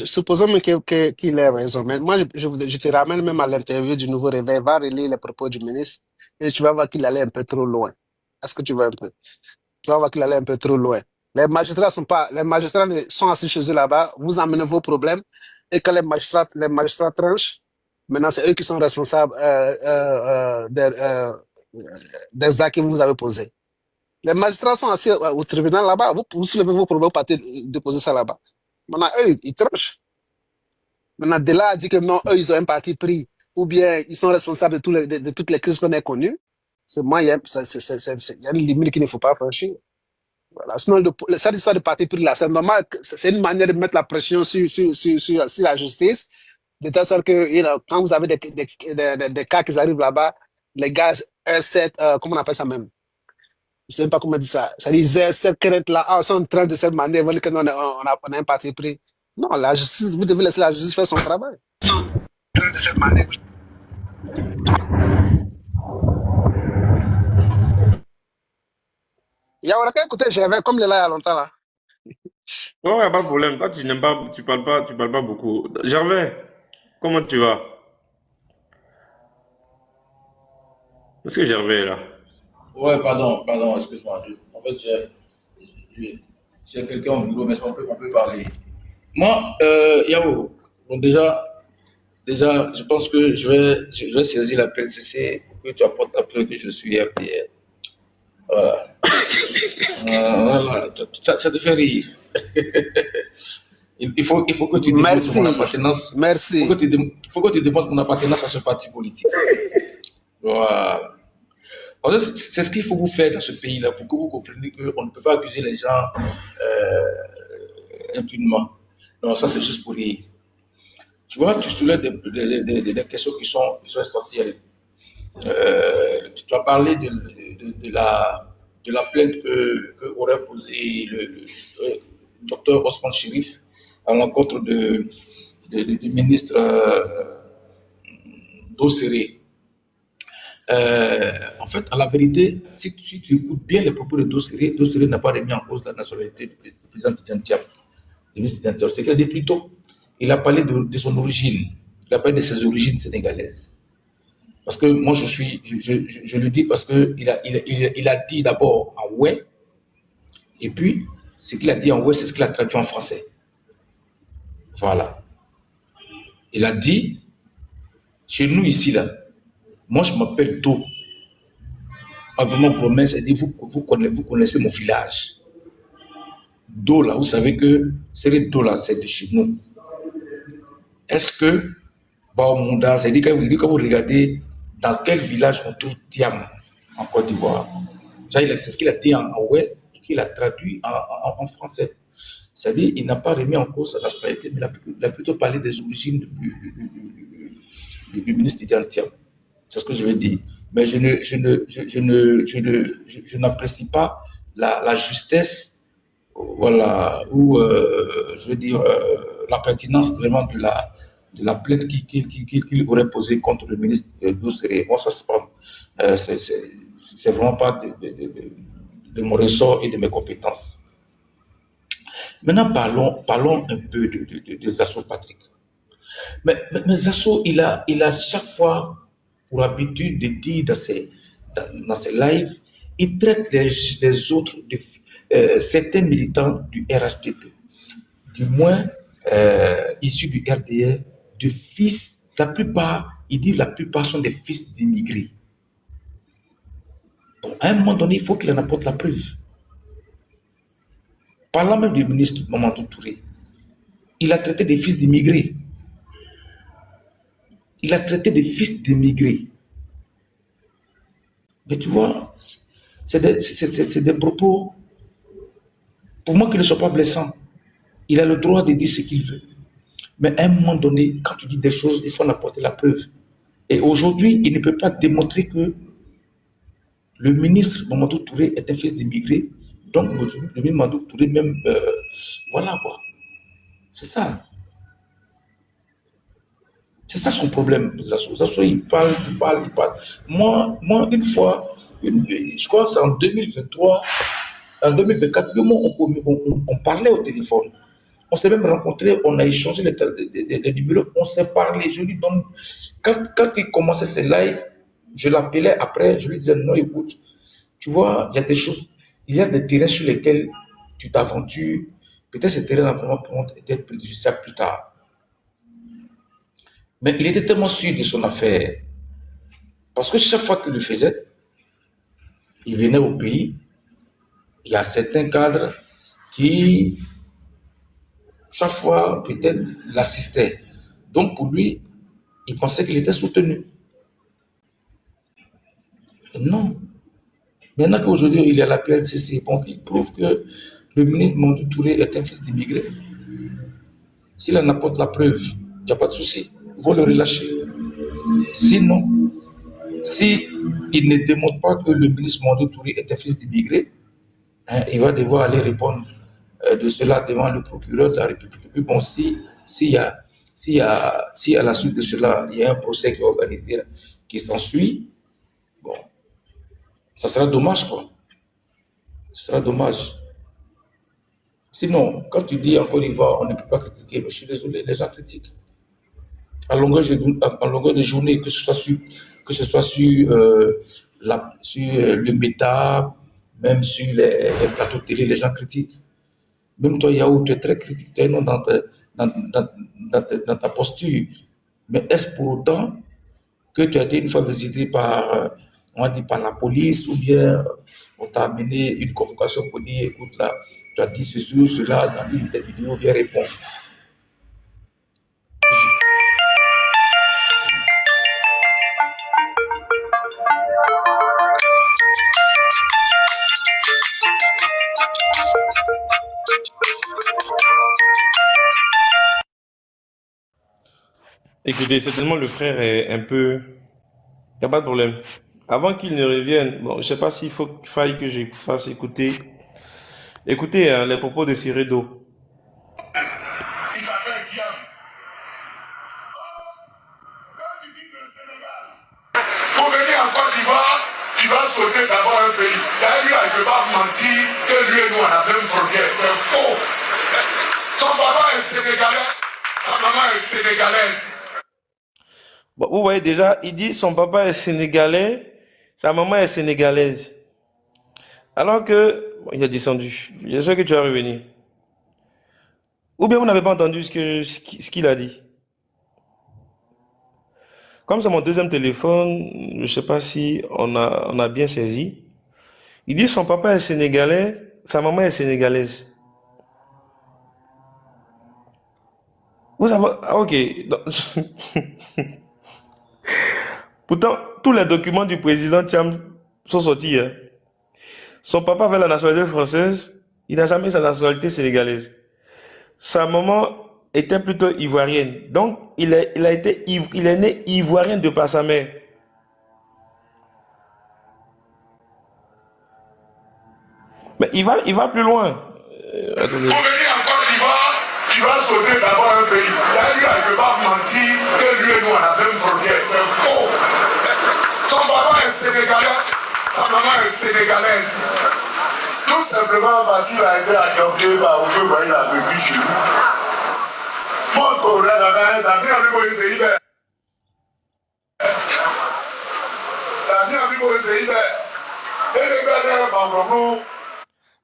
supposons même qu'il ait raison. Mais moi, je te ramène même à l'interview du Nouveau Réveil. Va relire les propos du ministre et tu vas voir qu'il allait un peu trop loin. Est-ce que tu vois un peu? Tu vas voir qu'il allait un peu trop loin. Les magistrats sont assis chez eux là-bas. Vous emmenez vos problèmes et quand les magistrats tranchent, maintenant c'est eux qui sont responsables des actes que vous avez posés. Les magistrats sont assis au tribunal là-bas. Vous soulevez vos problèmes, vous partez déposer ça là-bas. Maintenant, eux, ils tranchent. Maintenant, de là à dire que non, eux, ils ont un parti pris, ou bien ils sont responsables de toutes les crises qu'on a connues, moi, il y a une limite qu'il ne faut pas franchir. Voilà. Sinon, cette histoire de parti pris là, c'est normal, c'est une manière de mettre la pression sur la justice, de telle sorte que quand vous avez des cas qui arrivent là-bas, les gars, comment on appelle ça même? Je ne sais même pas comment dire ça. Ça disait, cette crainte-là, ah, sont en train de cette manière, ils veulent que nous, on a un parti pris. Non, la justice, vous devez laisser la justice faire son travail. De cette manière. Il y a un écouter, j'avais comme il est là il y a longtemps là. Oh, y a pas de problème. Toi, tu n'aimes pas, tu parles pas beaucoup. Gervais, comment tu vas? Est-ce que Gervais est là? Ouais, pardon, excuse-moi. En fait, j'ai quelqu'un au boulot, mais on peut parler. Moi, Yao, bon, déjà, je pense que je vais saisir la PLCC pour que tu apportes la preuve que je suis RPR. Voilà. Voilà. Ça te fait rire. Il faut que tu demandes mon Merci. appartenance. Merci. Faut que tu demandes mon appartenance à ce parti politique. Voilà. C'est ce qu'il faut vous faire dans ce pays-là pour que vous compreniez qu'on ne peut pas accuser les gens impunément. Non, ça c'est juste pour rire. Tu vois, tu soulèves des questions qui sont essentielles. Tu as parlé de la plainte que aurait posée le docteur Osman Chérif à l'encontre du ministre Dosséré. En fait, à la vérité, si tu écoutes bien les propos de Dosséré n'a pas remis en cause la nationalité du président Tidjane, du ministre Tidjane. C'est qu'il a dit plutôt, il a parlé de son origine, il a parlé de ses origines sénégalaises. Parce que moi, je le dis parce qu'il a dit d'abord en ouais, et puis ce qu'il a dit en ouais, c'est ce qu'il a traduit en français. Voilà. Il a dit, chez nous ici, là, moi je m'appelle Do. Argument promesse, il dit, vous connaissez mon village. Do, là, vous savez que c'est les Do, là, c'est de chez nous. Est-ce que, Baomounda, c'est dit quand vous regardez dans quel village on trouve Diam en Côte d'Ivoire. C'est ce qu'il a dit en ouais et qu'il a traduit en français. C'est-à-dire qu'il n'a pas remis en cause sa nationalité, mais il a plutôt parlé des origines du ministre Tidjane Thiam. C'est ce que je veux dire. Mais je n'apprécie pas la justesse, voilà, ou je veux dire la pertinence vraiment de la plainte qu'il aurait posée contre le ministre Dosséré. Moi, ça c'est vraiment pas de mon ressort et de mes compétences. Maintenant, parlons un peu de Zasso Patrick. Mais Zasso, il a chaque fois pour habitude de dire dans ses lives, il traite les autres, certains militants du RHDP, du moins issus du RDR, de fils, la plupart, il dit la plupart sont des fils d'immigrés. Donc, à un moment donné, il faut qu'il en apporte la preuve. Parlant même du ministre Mamadou Touré, il a traité des fils d'immigrés. Il a traité des fils d'immigrés. Mais tu vois, c'est des propos, pour moi, qui ne sont pas blessants. Il a le droit de dire ce qu'il veut. Mais à un moment donné, quand tu dis des choses, il faut en apporter la preuve. Et aujourd'hui, il ne peut pas démontrer que le ministre Mamadou Touré est un fils d'immigré. Donc, le ministre Mamadou Touré, même, voilà quoi. C'est ça. C'est ça son problème, Zasso. Zasso, il parle. Moi, une fois, je crois que c'est en 2023, en 2024, on parlait au téléphone. On s'est même rencontrés, on a échangé les numéros, on s'est parlé. Je lui donne. Quand il commençait ses lives, je l'appelais après, je lui disais non, écoute, tu vois, il y a des choses, il y a des terrains sur lesquels tu t'aventures. Peut-être ces terrains vont être préjudiciables plus tard. Mais il était tellement sûr de son affaire. Parce que chaque fois qu'il le faisait, il venait au pays, il y a certains cadres qui, chaque fois, peut-être l'assistaient. Donc pour lui, il pensait qu'il était soutenu. Non. Maintenant qu'aujourd'hui, il y a la PLCC, bon, il prouve que le ministre Mamadou Touré est un fils d'immigré. S'il en apporte la preuve, il n'y a pas de souci. Il faut le relâcher. Sinon, si il ne démontre pas que le ministre Mamadou Touré est un fils d'immigré, hein, il va devoir aller répondre de cela devant le procureur de la République. Et puis bon, si à la suite de cela, il y a un procès qui est organisé, qui s'ensuit, bon, ça sera dommage, quoi. Ce sera dommage. Sinon, quand tu dis en Côte d'Ivoire, on ne peut pas critiquer, mais je suis désolé, les gens critiquent. À longueur de journée, que ce soit sur le méta, même sur les plateaux de télé, les gens critiquent. Même toi, Yahoo, tu es très critique, tu es non dans ta posture. Mais est-ce pour autant que tu as été une fois visité par on va dire par la police, ou bien on t'a amené une convocation pour dire, écoute là, tu as dit ceci ou cela dans une telle vidéo, viens répondre. Écoutez, certainement le frère est un peu... Il n'y a pas de problème. Avant qu'il ne revienne, bon, je ne sais pas s'il faille que je fasse écouter. Écoutez les propos de Siredo. Il s'appelle Diam. Quand tu dis que le Sénégal, pour venir en Côte d'Ivoire, tu vas sauter d'abord un pays. D'ailleurs, lui, il ne peut pas mentir que lui et nous, on a la même frontière. C'est faux. Son papa est sénégalais, sa maman est sénégalaise. Bon, vous voyez déjà, il dit son papa est sénégalais, sa maman est sénégalaise. Alors que, bon, il a descendu. Je sais que tu vas revenir. Ou bien vous n'avez pas entendu ce qu'il a dit. Comme c'est mon deuxième téléphone, je ne sais pas si on a bien saisi. Il dit son papa est sénégalais, sa maman est sénégalaise. Vous avez... Ah, ok. Pourtant, tous les documents du président Thiam sont sortis. Hein. Son papa avait la nationalité française, il n'a jamais sa nationalité sénégalaise. Sa maman était plutôt ivoirienne. Donc, il est né ivoirien de par sa mère. Mais il va plus loin. Attendez. Pour venir en Côte d'Ivoire, tu vas sauter d'abord un pays. Ça lui, il ne peut pas mentir que lui et nous, on a la même frontière. C'est faux. Son papa est sénégalais, sa maman est sénégalaise. Tout simplement parce qu'il a été adopté par Oufé Boy, il a vécu chez nous. Mon problème, la vie avec moi, c'est hyper. La vie avec moi, c'est hyper. Et les gars, par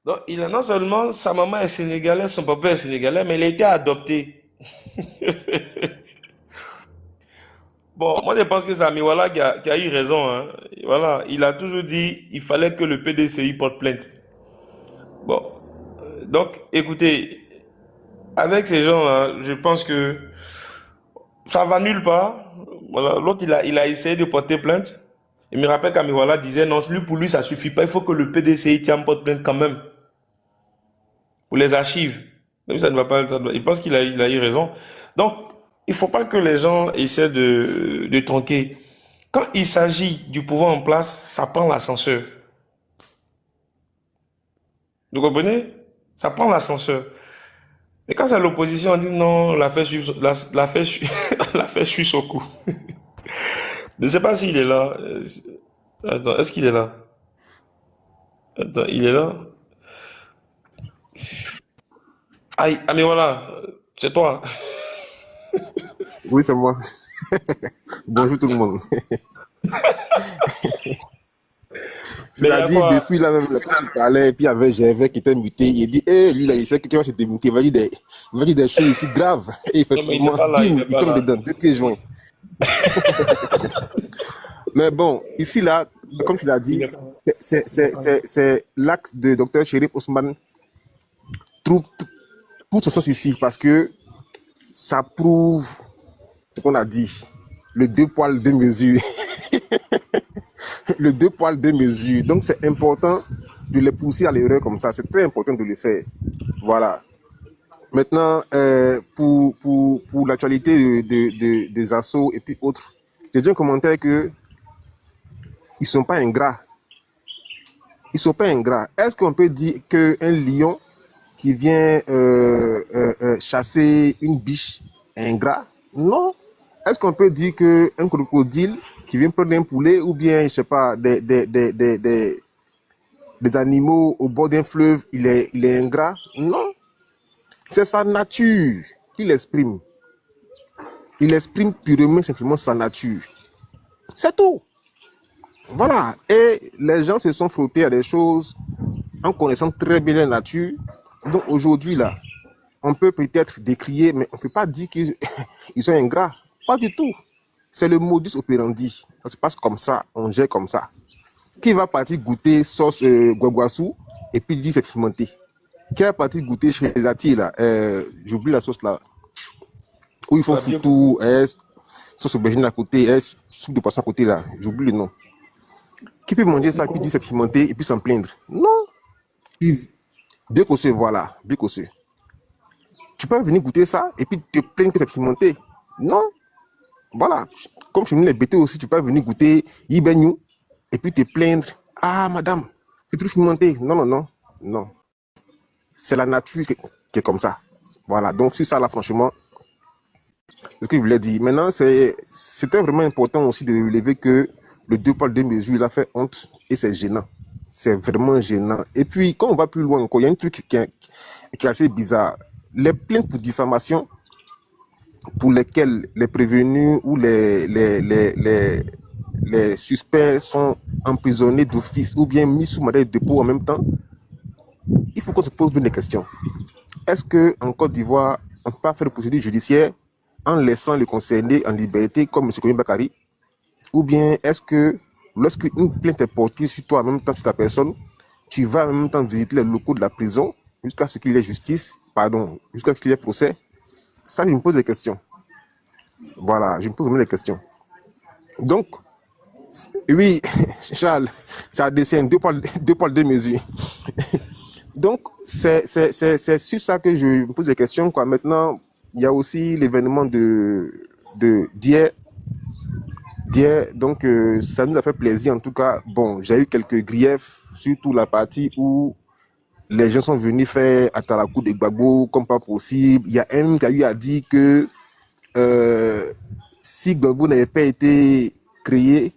donc, il a non seulement sa maman est sénégalaise, son papa est sénégalais, mais il a été adopté. Bon, moi je pense que c'est Amiwala qui a eu raison. Hein. Voilà, il a toujours dit il fallait que le PDCI porte plainte. Bon, donc écoutez, avec ces gens-là, je pense que ça va nulle part. Voilà, l'autre il a essayé de porter plainte. Il me rappelle qu'Amiwala disait non, pour lui ça suffit pas, il faut que le PDCI porte plainte quand même. Pour les archives. Même ça ne va pas. Il pense qu'il a eu raison. Donc, il ne faut pas que les gens essaient de tronquer. Quand il s'agit du pouvoir en place, ça prend l'ascenseur. Vous comprenez? Ça prend l'ascenseur. Mais quand c'est l'opposition, on dit non, la fait suivre au cou. Je ne sais pas s'il est là. Attends, est-ce qu'il est là? Attends, il est là? Aïe, ah mais voilà, c'est toi. Oui, c'est moi. Bonjour tout le monde. C'est-à-dire, depuis là même, quand tu parlais, et puis il y avait Gervais qui était muté, il dit, lui là, il sait que quelqu'un va se démuter, il va dire des choses ici graves. Et effectivement, il tombe dedans, 2 pieds joints. Mais bon, ici là, comme tu l'as dit, c'est l'acte de Dr Chérif Ousmane trouve tout ce sens ici, parce que ça prouve ce qu'on a dit, le 2 poids 2 mesures. Le 2 poids 2 mesures. Donc c'est important de les pousser à l'erreur comme ça. C'est très important de le faire. Voilà. Maintenant, pour l'actualité des assauts et puis autres, j'ai dit un commentaire que ils sont pas ingrats. Ils sont pas ingrats. Est-ce qu'on peut dire qu'un lion qui vient chasser une biche est ingrat? Non. Est-ce qu'on peut dire qu'un crocodile qui vient prendre un poulet ou bien, je sais pas, des animaux au bord d'un fleuve, il est ingrat? Non. C'est sa nature qu'il exprime. Il exprime purement simplement sa nature. C'est tout. Voilà. Et les gens se sont frottés à des choses en connaissant très bien la nature. Donc aujourd'hui, là, on peut peut-être décrier, mais on ne peut pas dire qu'ils sont ingrats. Pas du tout. C'est le modus operandi. Ça se passe comme ça, on gère comme ça. Qui va partir goûter sauce guaguassou et puis dire c'est pimenté? Qui va partir goûter chez les Ati là? J'oublie la sauce là. Où ils font foutou, sauce aubergine à côté, soupe de poisson à côté là. J'oublie le nom. Qui peut manger ça, puis dire c'est pimenté et puis s'en plaindre? Non. Bien cossé, voilà, bien cossé. Tu peux venir goûter ça et puis te plaindre que c'est pimenté? Non. Voilà. Comme chez nous les bêtés aussi, tu peux venir goûter Ibenyou et puis te plaindre. Ah madame, c'est trop pimenté. Non, non, non, non. C'est la nature qui est comme ça. Voilà. Donc sur ça là, franchement, c'est ce que je voulais dire. Maintenant, c'était vraiment important aussi de relever que le 2 poids 2 mesures, il a fait honte et c'est gênant. C'est vraiment gênant. Et puis, quand on va plus loin encore, il y a un truc qui est assez bizarre. Les plaintes pour diffamation pour lesquelles les prévenus ou les suspects sont emprisonnés d'office ou bien mis sous mandat de dépôt en même temps, il faut qu'on se pose bien des questions. Est-ce qu'en Côte d'Ivoire, on ne peut pas faire de procédure judiciaire en laissant le concerné en liberté comme M. Komi Bakari? Ou bien est-ce que lorsqu'une plainte est portée sur toi en même temps sur ta personne, tu vas en même temps visiter les locaux de la prison jusqu'à ce qu'il y ait justice, jusqu'à ce qu'il y ait procès? Ça, je me pose des questions. Voilà, je me pose vraiment des questions. Donc, oui, Charles, ça dessine deux poids, deux mesures. Donc, c'est sur ça que je me pose des questions, quoi. Maintenant, il y a aussi l'événement d'hier. Donc, ça nous a fait plaisir. En tout cas, bon, j'ai eu quelques griefs, surtout la partie où les gens sont venus faire Atalakou de Gbagbo comme pas possible. Il y a un qui a eu à dire que si Gbagbo n'avait pas été créé,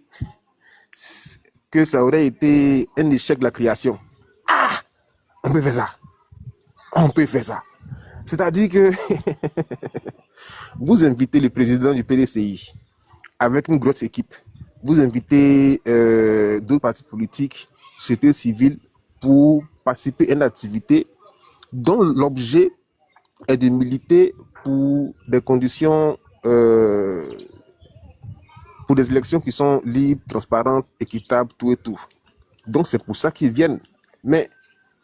que ça aurait été un échec de la création. Ah, on peut faire ça. On peut faire ça. C'est-à-dire que vous invitez le président du PDCI avec une grosse équipe. Vous invitez d'autres partis politiques, société civile, pour participer à une activité dont l'objet est de militer pour des conditions, pour des élections qui sont libres, transparentes, équitables, tout et tout. Donc c'est pour ça qu'ils viennent. Mais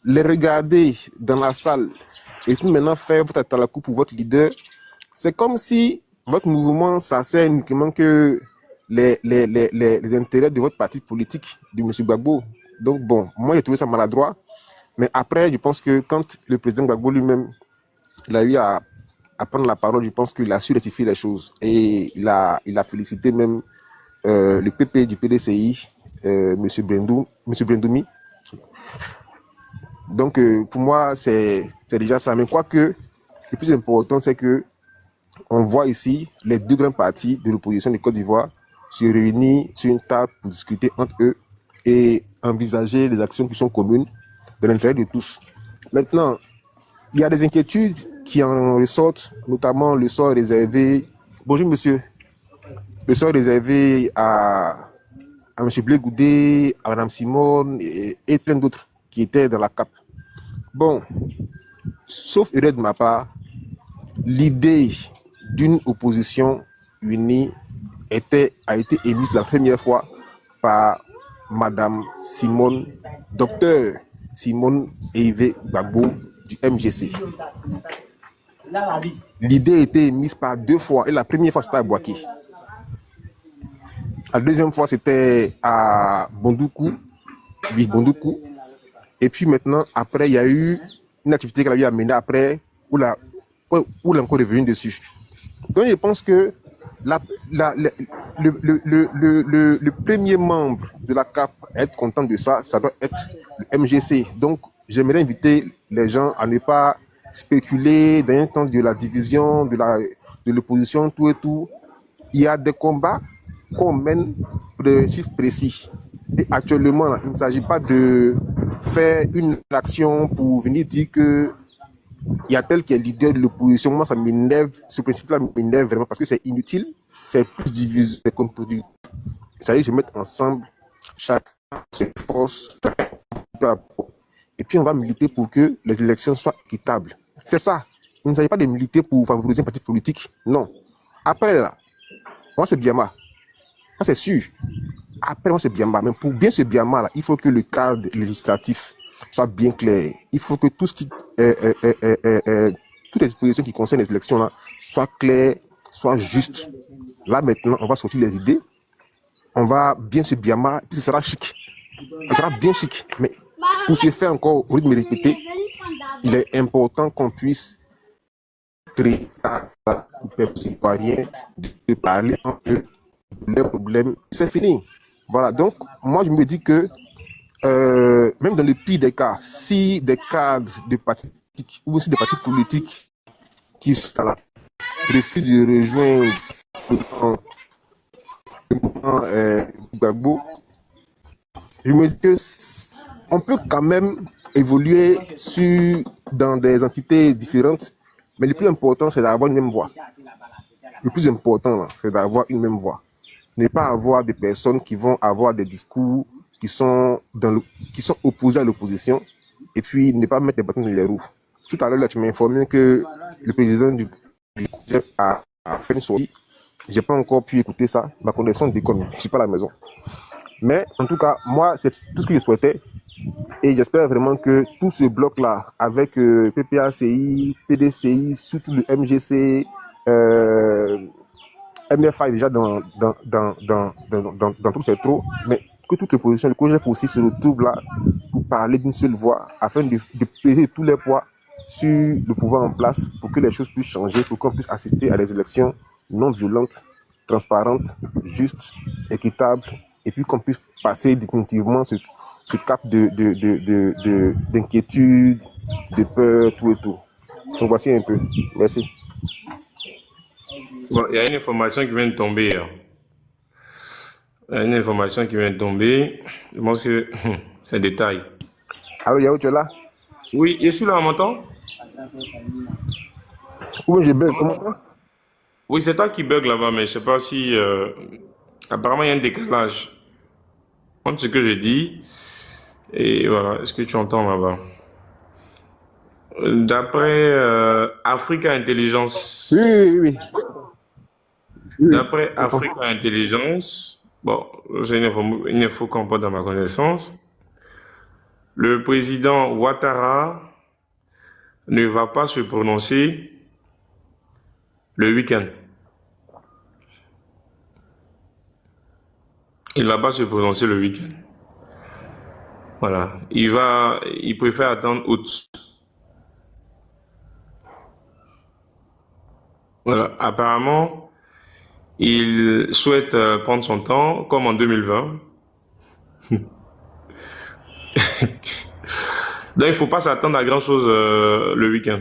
les regarder dans la salle et puis maintenant faire votre atalakou pour votre leader, c'est comme si votre mouvement, ça sert uniquement que les intérêts de votre parti politique, de M. Gbagbo. Donc bon, moi j'ai trouvé ça maladroit. Mais après, je pense que quand le président Gbagbo lui-même, il a eu à prendre la parole, je pense qu'il a su rectifier les choses. Et il a félicité même le PP du PDCI, M. Brendoumi. Donc pour moi, c'est déjà ça. Mais quoique, le plus important, c'est que on voit ici les deux grands partis de l'opposition de Côte d'Ivoire se réunir sur une table pour discuter entre eux et envisager les actions qui sont communes de l'intérêt de tous. Maintenant, il y a des inquiétudes qui en ressortent, notamment le sort réservé. Bonjour monsieur. Le sort réservé à M. Blé Goudé, à Mme Simone et plein d'autres qui étaient dans la CAP. Bon, sauf erreur de ma part, l'idée d'une opposition unie a été émise la première fois par Mme Simone, docteur Simone Eivé Gbagbo du MGC. L'idée a été émise par deux fois, et la première fois c'était à Boaké. La deuxième fois c'était à Bondoukou, oui Bondoukou. Et puis maintenant, après, il y a eu une activité qu'elle avait amenée après, où elle est encore revenue dessus. Donc je pense que le premier membre de la CAP à être content de ça, ça doit être le MGC. Donc j'aimerais inviter les gens à ne pas spéculer dans un temps de la division, de l'opposition, tout et tout. Il y a des combats qu'on mène pour des chiffres précis. Et actuellement, il ne s'agit pas de faire une action pour venir dire que il y a tel qui est leader de l'opposition. Moi, ça m'énerve. Ce principe-là m'énerve vraiment parce que c'est inutile. C'est plus divisé, c'est contre-productif. Ça y est, je vais mettre ensemble chacun ses forces. Et puis, on va militer pour que les élections soient équitables. C'est ça. Il ne s'agit pas de militer pour favoriser un parti politique. Non. Après, là, moi, c'est Biama. Ça, c'est sûr. Après, moi, c'est Biama. Mais pour bien ce Biama, là, il faut que le cadre législatif soit bien clair. Il faut que tout ce qui, toutes les dispositions qui concernent les élections là, soient claires, soient justes. Là, maintenant, on va sortir les idées. On va bien se Biama, puis ce sera chic. Ça sera bien chic. Mais pour ce faire encore au rythme répété, il est important qu'on puisse créer aux citoyens de parler un peu de leurs problèmes. C'est fini. Voilà. Donc, moi, je me dis que même dans le pire des cas, si des cadres de partis politiques ou aussi des partis politiques qui sont là refusent de rejoindre le mouvement Gbagbo, je me dis que on peut quand même évoluer dans des entités différentes, mais le plus important, c'est d'avoir une même voix. Le plus important, c'est d'avoir une même voix. Ne pas avoir des personnes qui vont avoir des discours qui sont opposés à l'opposition et puis ne pas mettre des bâtons dans les roues. Tout à l'heure, tu m'as informé que le président du COJEP a fait une sortie. Je n'ai pas encore pu écouter ça. Ma connexion déconne. Je ne suis pas à la maison. Mais en tout cas, moi, c'est tout ce que je souhaitais. Et j'espère vraiment que tout ce bloc-là, avec PPACI, PDCI, surtout le MGC, MFA déjà dans tous ces trous, mais que toute l'opposition, le COJEP aussi se retrouve là pour parler d'une seule voix, afin de peser tous les poids sur le pouvoir en place pour que les choses puissent changer, pour qu'on puisse assister à des élections non violentes, transparentes, justes, équitables, et puis qu'on puisse passer définitivement ce cap d'inquiétude, de peur, tout et tout. Donc voici un peu. Merci. Bon, il y a une information qui vient de tomber. Il y a une information qui vient de tomber. Je pense que c'est un détail. Allô, Yao, tu es là? Oui, je suis là, on m'entend? Oui, je bug. Comment ça? Oui, c'est toi qui bug là-bas, mais je ne sais pas si... apparemment, il y a un décalage entre ce que j'ai dit et voilà, ce que tu entends là-bas. D'après Africa Intelligence... Oui. D'après Africa Intelligence, bon, j'ai une info qu'on porte dans ma connaissance. Le président Ouattara ne va pas se prononcer le week-end. Il ne va pas se prononcer le week-end. Voilà. Il préfère attendre août. Voilà. Apparemment, il souhaite prendre son temps, comme en 2020. Donc, il ne faut pas s'attendre à grand-chose le week-end.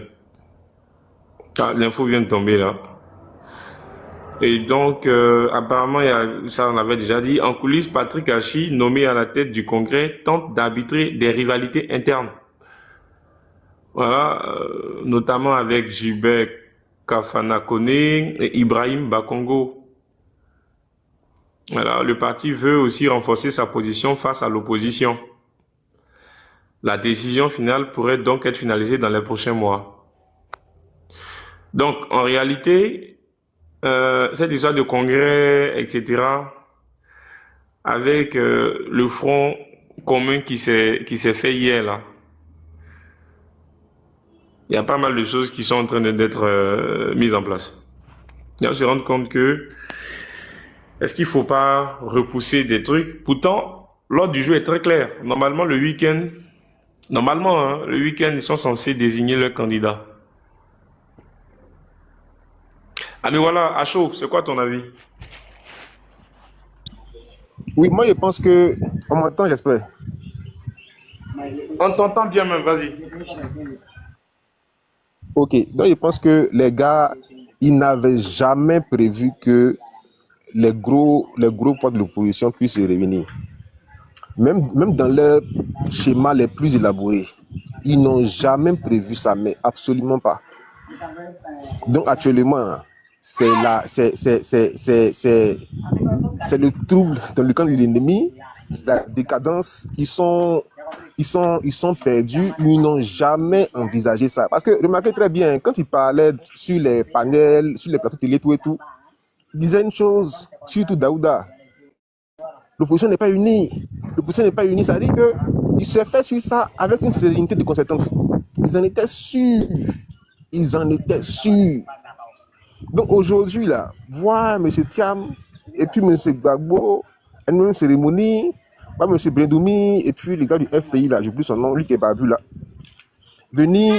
L'info vient de tomber là. Et donc, apparemment, ça on avait déjà dit, en coulisses, Patrick Hachi, nommé à la tête du Congrès, tente d'arbitrer des rivalités internes. Voilà, notamment avec Gilbert Kafana Kone et Ibrahim Bakongo. Voilà, le parti veut aussi renforcer sa position face à l'opposition. La décision finale pourrait donc être finalisée dans les prochains mois. Donc, en réalité, cette histoire de congrès, etc., avec le front commun qui s'est fait hier, là, il y a pas mal de choses qui sont en train d'être mises en place. Et on se rend compte que, est-ce qu'il ne faut pas repousser des trucs? Pourtant, l'ordre du jeu est très clair. Normalement, le week-end, ils sont censés désigner leur candidat. Ah mais voilà, à chaud, c'est quoi ton avis? Oui, moi je pense que... On m'entend, j'espère. On t'entend bien même, vas-y. Ok, donc je pense que les gars, ils n'avaient jamais prévu que les gros poids de l'opposition puissent se réunir. Même dans leurs schémas les plus élaborés, ils n'ont jamais prévu ça, mais absolument pas. Donc actuellement, c'est le trouble dans le camp de l'ennemi, la décadence. Ils sont perdus, ils n'ont jamais envisagé ça. Parce que remarquez très bien, quand ils parlaient sur les panels, sur les plateaux télé, tout et tout, ils disaient une chose, surtout Daouda. L'opposition n'est pas unie. L'opposition n'est pas unie, ça veut dire qu'ils se fait sur ça avec une sérénité de conséquence. Ils en étaient sûrs. Ils en étaient sûrs. Donc aujourd'hui, là, voir M. Thiam et puis M. Gbagbo, une même cérémonie, M. Brendoumi et puis les gars du FPI, là, j'oublie son nom, lui qui est babu, là, venir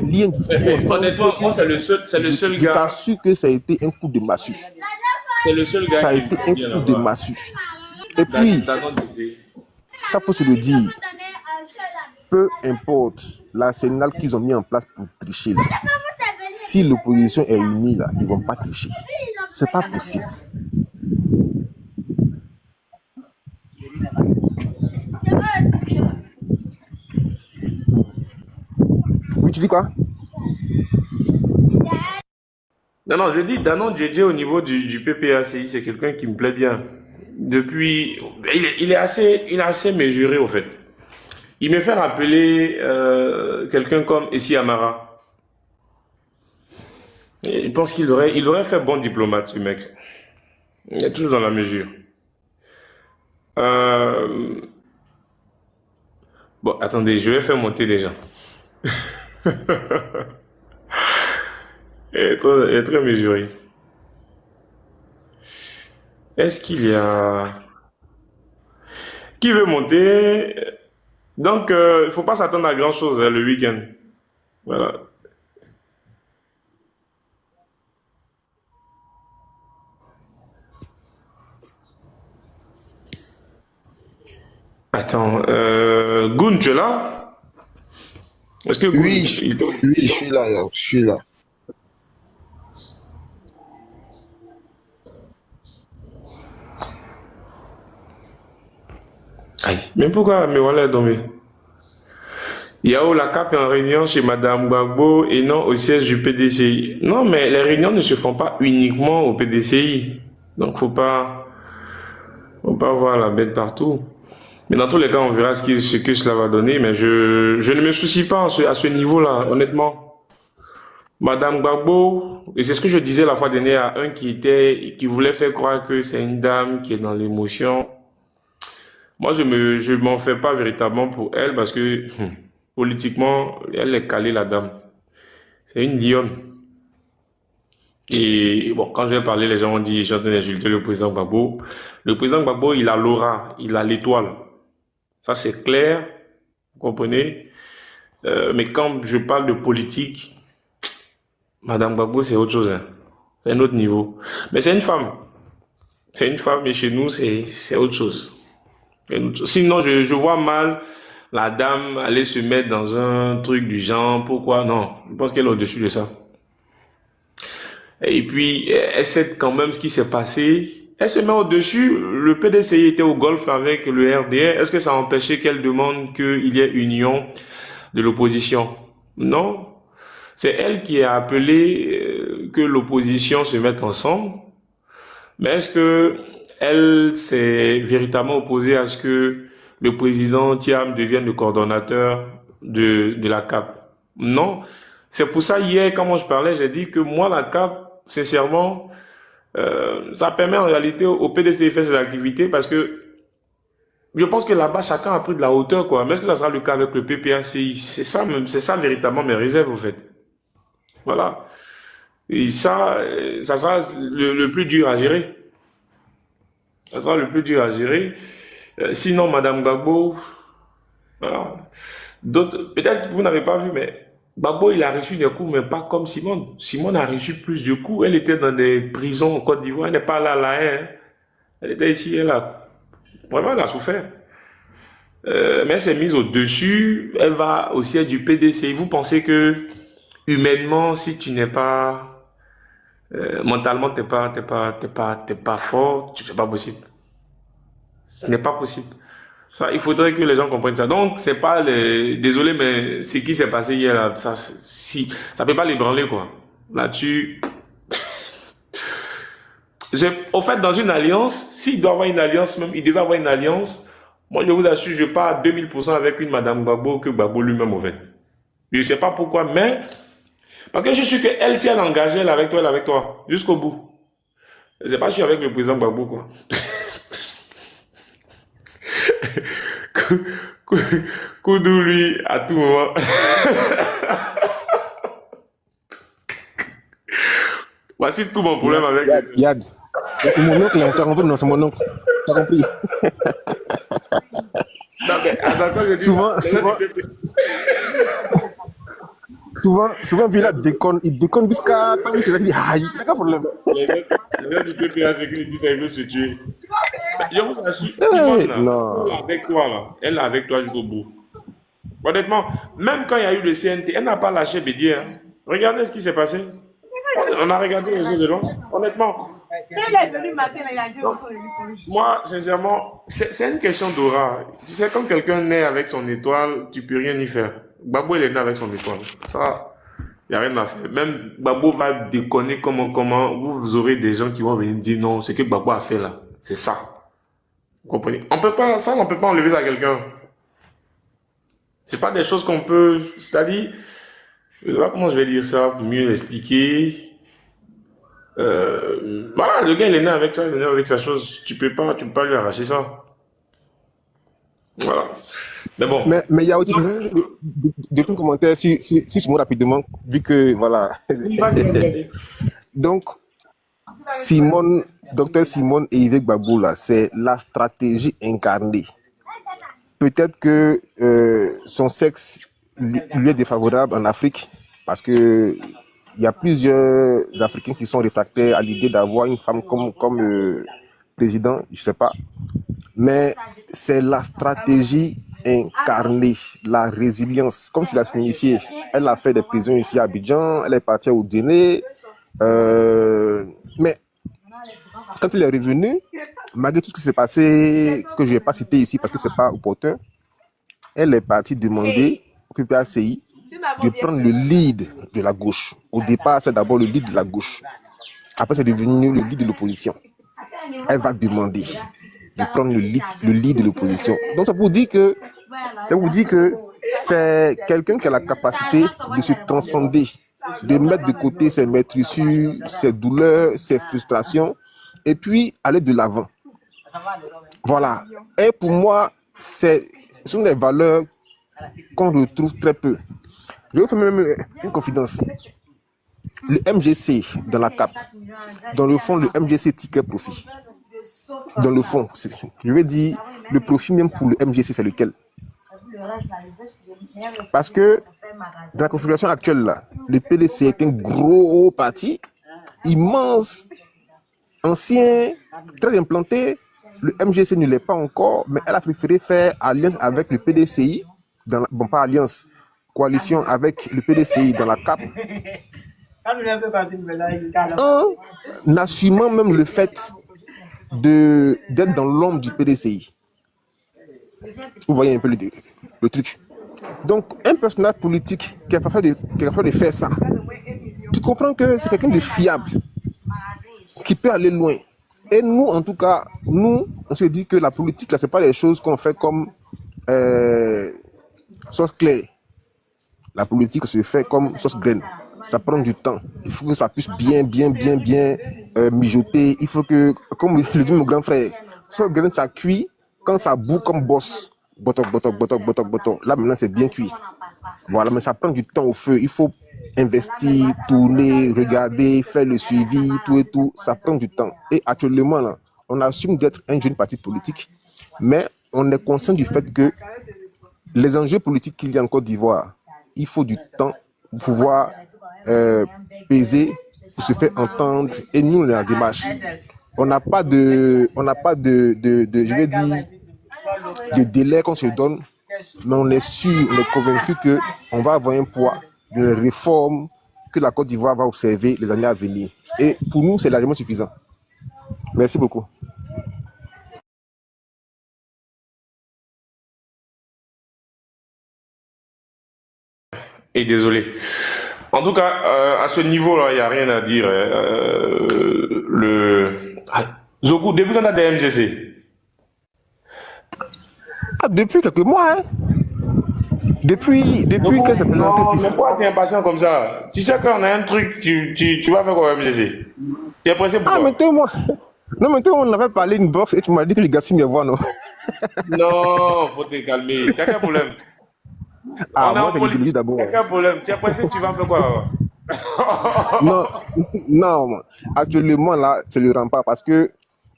lier un discours ensemble. Honnêtement, moi, c'est le seul Je gars. t'assure que ça a été un coup de massue. C'est le seul gars Ça a qui été est un bien coup de là-bas. massue. Et puis, ça faut se le dire, peu importe l'arsenal qu'ils ont mis en place pour tricher, là, si l'opposition est unie, là, ils ne vont pas tricher. C'est pas possible. Oui, tu dis quoi? Non, je dis Danon Djedje au niveau du PPACI, c'est quelqu'un qui me plaît bien. Depuis, il est assez mesuré au fait. Il me fait rappeler quelqu'un comme Essi Amara. Et je pense qu'il aurait fait bon diplomate, ce mec. Il est toujours dans la mesure. Bon, attendez, je vais faire monter déjà. Il est très mesuré. Est-ce qu'il y a... Qui veut monter? Donc, il ne faut pas s'attendre à grand-chose le week-end. Voilà. Attends, Goun, tu es là? Est-ce que Goun, Oui, je suis là, je suis là. Aïe. Mais pourquoi me voilà tombé? Yao, la CAP est en réunion chez Madame Gbagbo et non au siège du PDCI. Non, mais les réunions ne se font pas uniquement au PDCI. Donc, faut pas voir la bête partout. Mais dans tous les cas, on verra ce que cela va donner. Mais je ne me soucie pas à ce niveau-là, honnêtement. Madame Gbagbo, et c'est ce que je disais la fois dernière à un qui voulait faire croire que c'est une dame qui est dans l'émotion. Moi, je m'en fais pas véritablement pour elle parce que politiquement, elle est calée, la dame. C'est une lionne. Et bon, quand j'ai parlé, les gens ont dit, j'ai entendu insulter le président Gbagbo. Le président Gbagbo, il a l'aura, il a l'étoile. Ça, c'est clair, vous comprenez? Mais quand je parle de politique, Madame Gbagbo, c'est autre chose. Hein. C'est un autre niveau. Mais c'est une femme. C'est une femme, et chez nous, c'est autre chose. Sinon, je vois mal la dame aller se mettre dans un truc du genre. Pourquoi? Non, je pense qu'elle est au-dessus de ça. Et puis, elle sait quand même ce qui s'est passé. Elle se met au-dessus. Le PDCI était au golf avec le RDR. Est-ce que ça a empêché qu'elle demande qu'il y ait union de l'opposition? Non. C'est elle qui a appelé que l'opposition se mette ensemble. Mais est-ce que elle s'est véritablement opposée à ce que le président Thiam devienne le coordonnateur de la CAP? Non. C'est pour ça, hier, quand moi je parlais, j'ai dit que moi, la CAP, sincèrement, ça permet en réalité au PDC de faire ses activités parce que je pense que là-bas, chacun a pris de la hauteur, quoi. Mais est-ce que ça sera le cas avec le PPACI? C'est ça véritablement mes réserves, en fait. Voilà. Et ça sera le plus dur à gérer. Ça sera le plus dur à gérer. Sinon, Madame Gbagbo, voilà. Peut-être vous n'avez pas vu, mais Gbagbo, il a reçu des coups, mais pas comme Simone. Simone a reçu plus de coups. Elle était dans des prisons en Côte d'Ivoire. Elle n'est pas là, hein. Elle était ici, vraiment, elle a souffert. Mais elle s'est mise au-dessus. Elle va au siège du PDCI. Vous pensez que, humainement, si tu n'es pas... mentalement, t'es pas fort, c'est pas possible. Ce n'est pas possible. Ça, il faudrait que les gens comprennent ça. Donc, c'est pas désolé, mais ce qui s'est passé hier, là, ça peut pas l'ébranler, quoi. Là-dessus, au fait, dans une alliance, s'il doit avoir une alliance, même, il devait avoir une alliance, moi, je vous assure, je pars à 2000% avec une Madame Gbagbo que Gbagbo lui-même, au fait. Je sais pas pourquoi, mais, parce que je suis sûr qu'elle, si elle est engagée, elle est avec toi, jusqu'au bout. C'est pas sûr avec le président Gbagbo, quoi. Kou- Kou- Koudou, lui, à tout moment. Voici tout mon problème Yad, avec. Yad, Yad. C'est mon oncle, hein. Tu as compris? Non, c'est mon oncle. Tu as compris? Non, mais attends, quand je dis Souvent, les gens souvent, du PP, souvent, Villa déconne, il déconne jusqu'à temps que tu l'as dit, aïe, il n'y a pas de problème. les gens du PPA, c'est qu'ils disent qu'ils veulent se tuer. Je vous assure, Hey, Simone, là, non. elle est avec toi, là. Elle est avec toi jusqu'au bout. Honnêtement, même quand il y a eu le CNT, elle n'a pas lâché Bédier. Hein. Regardez ce qui s'est passé. On a regardé les autres de l'autre. Honnêtement. Donc, moi, sincèrement, c'est une question d'aura. Tu sais, quand quelqu'un naît avec son étoile, tu peux rien y faire. Gbagbo, il est né avec son étoile. Ça, il n'y a rien à faire. Même Gbagbo va déconner comment, vous aurez des gens qui vont venir dire non, ce que Gbagbo a fait là, c'est ça. Vous comprenez? On peut pas, ça, on peut pas enlever ça à quelqu'un. C'est pas des choses qu'on peut, c'est-à-dire, je sais pas comment je vais dire ça pour mieux l'expliquer. Voilà, le gars il est né avec ça, il est né avec sa chose. Tu peux pas lui arracher ça. Voilà. Mais bon. Mais il y a aussi des commentaires sur ce mot rapidement, vu que, voilà. Vas-y. Donc, Docteur Simone et Yves Gbagbo, là, c'est la stratégie incarnée. Peut-être que son sexe lui est défavorable en Afrique, parce que il y a plusieurs Africains qui sont réfractaires à l'idée d'avoir une femme comme président, je ne sais pas. Mais c'est la stratégie incarnée, la résilience. Comme tu l'as signifié, elle a fait des prisons ici à Abidjan, elle est partie au dîner. Mais quand elle est revenue, malgré tout ce qui s'est passé, que je ne vais pas citer ici parce que ce n'est pas opportun, elle est partie demander au PPACI de prendre le lead de la gauche. Au départ, c'est d'abord le lead de la gauche. Après, c'est devenu le lead de l'opposition. Elle va demander de prendre le lead de l'opposition. Donc, ça vous dit que c'est quelqu'un qui a la capacité de se transcender, de mettre de côté ses maîtrisures, ses douleurs, ses frustrations, et puis aller de l'avant. Voilà. Et pour moi, ce sont des valeurs qu'on retrouve très peu. Je vais vous faire même une confidence. Le MGC dans la CAP, dans le fond, le MGC ticket profit. Dans le fond, je vais dire, le profit même pour le MGC, c'est lequel? Parce que dans la configuration actuelle, là, le PDC est un gros parti, immense, ancien, très implanté. Le MGC ne l'est pas encore, mais elle a préféré faire alliance avec le PDCI, bon, pas alliance, coalition avec le PDCI dans la CAP, en assumant même le fait d'être dans l'ombre du PDCI. Vous voyez un peu le truc. Donc, un personnage politique qui est capable de faire ça, tu comprends que c'est quelqu'un de fiable, qui peut aller loin. Et nous, en tout cas, on se dit que la politique, là, c'est pas des choses qu'on fait comme sauce claire. La politique se fait comme sauce graine. Ça prend du temps. Il faut que ça puisse bien mijoter. Il faut que, comme le dit mon grand frère, sauce graine, ça cuit quand ça bout comme boss. Botok. Là, maintenant, c'est bien cuit. Voilà, mais ça prend du temps au feu. Il faut investir, tourner, regarder, faire le suivi, tout et tout. Ça prend du temps. Et actuellement, là, on assume d'être un jeune parti politique, mais on est conscient du fait que les enjeux politiques qu'il y a en Côte d'Ivoire, il faut du temps pour pouvoir peser, pour se faire entendre. Et nous, on est en démarche. On n'a pas de, je vais dire, de délai qu'on se donne, mais on est sûr, on est convaincu qu'on va avoir un poids de réformes que la Côte d'Ivoire va observer les années à venir. Et pour nous, c'est largement suffisant. Merci beaucoup. Et désolé. En tout cas, à ce niveau-là, il n'y a rien à dire. Zoku, depuis qu'on a des MGC. Ah, depuis quelques mois, hein. Depuis que c'est présenté. Non, mais pourquoi tu es impatient comme ça? Tu sais qu'on a un truc, tu vas faire quoi MGC? Tu es pressé pour Ah, quoi? mais toi, moi. Non, mais toi, on avait parlé d'une box et tu m'as dit que les gars, me voient, non? Non, faut te calmer. T'as quel problème? Ah, On est moi, en c'est l'idéologie politique. d'abord. T'as quel problème? Tu es pressé, tu vas faire quoi? Non, non, actuellement, là, je ne le rends pas parce que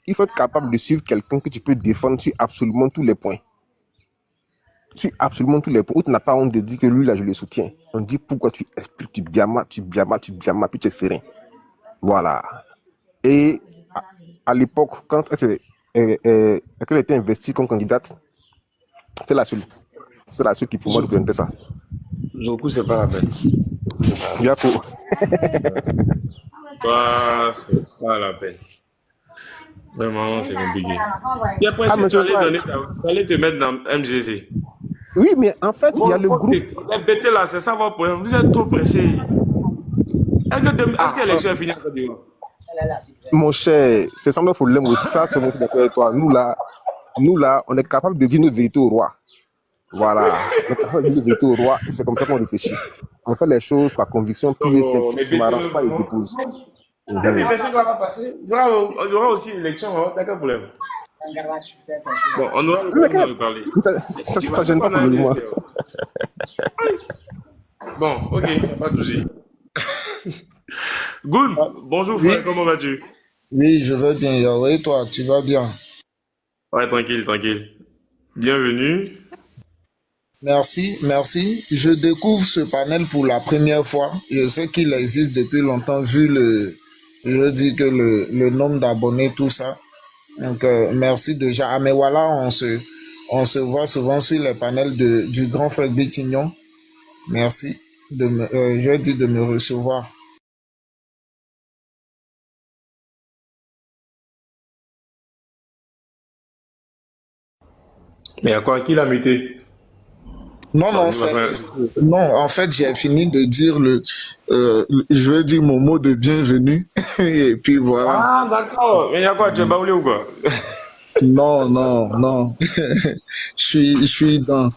il faut être capable de suivre quelqu'un que tu peux défendre sur absolument tous les points. Sur absolument tous les points. Où tu n'as pas honte de dire que lui, là, je le soutiens. On dit pourquoi tu expliques, puis tu es serein. Voilà. Et à l'époque, quand elle était investie comme candidate, c'est la seule. C'est la seule qui, pour moi, représentait ça. Zoku, c'est pas la peine. Yako. Toi, c'est pas la peine. Vraiment, c'est compliqué. Tu es pressé, mais tu tu allais te mettre dans MGC. Oui, mais en fait, il y a le groupe. Les bêtés là, c'est ça votre problème. Vous êtes trop pressé. Est-ce que l'élection est finie en Côte d'Ivoire? Mon cher, c'est ça notre problème aussi. Ça, c'est mon d'accord avec toi. Nous là, on est capable de dire notre vérité au roi. Voilà. On est capable de dire notre vérité au roi et c'est comme ça qu'on réfléchit. On fait les choses par conviction, puis si ça ne m'arrange pas, il dépose. Il y a des personnes qui vont passer. Il y aura aussi une élection, t'as quel problème? Bon, on aura l'occasion de parler. Ça gêne pas pour le moment. Bon, ok, pas de souci. Good, bonjour frère, comment vas-tu? Oui, je vais bien, Yao. Et toi, tu vas bien? Ouais, tranquille, tranquille. Bienvenue. Merci, merci. Je découvre ce panel pour la première fois. Je sais qu'il existe depuis longtemps, vu je dis que le nombre d'abonnés, tout ça. Donc, merci déjà. Ah, mais voilà, on se voit souvent sur les panels du grand frère Bitignon. Merci je dis de me recevoir. Mais à quoi? Qui l'a muté? Non, non, en fait, j'ai fini de dire je vais dire mon mot de bienvenue. Et puis voilà. Ah, d'accord. Mais il y a quoi? Tu es baoulé ou quoi? Non, non, non. je suis dans.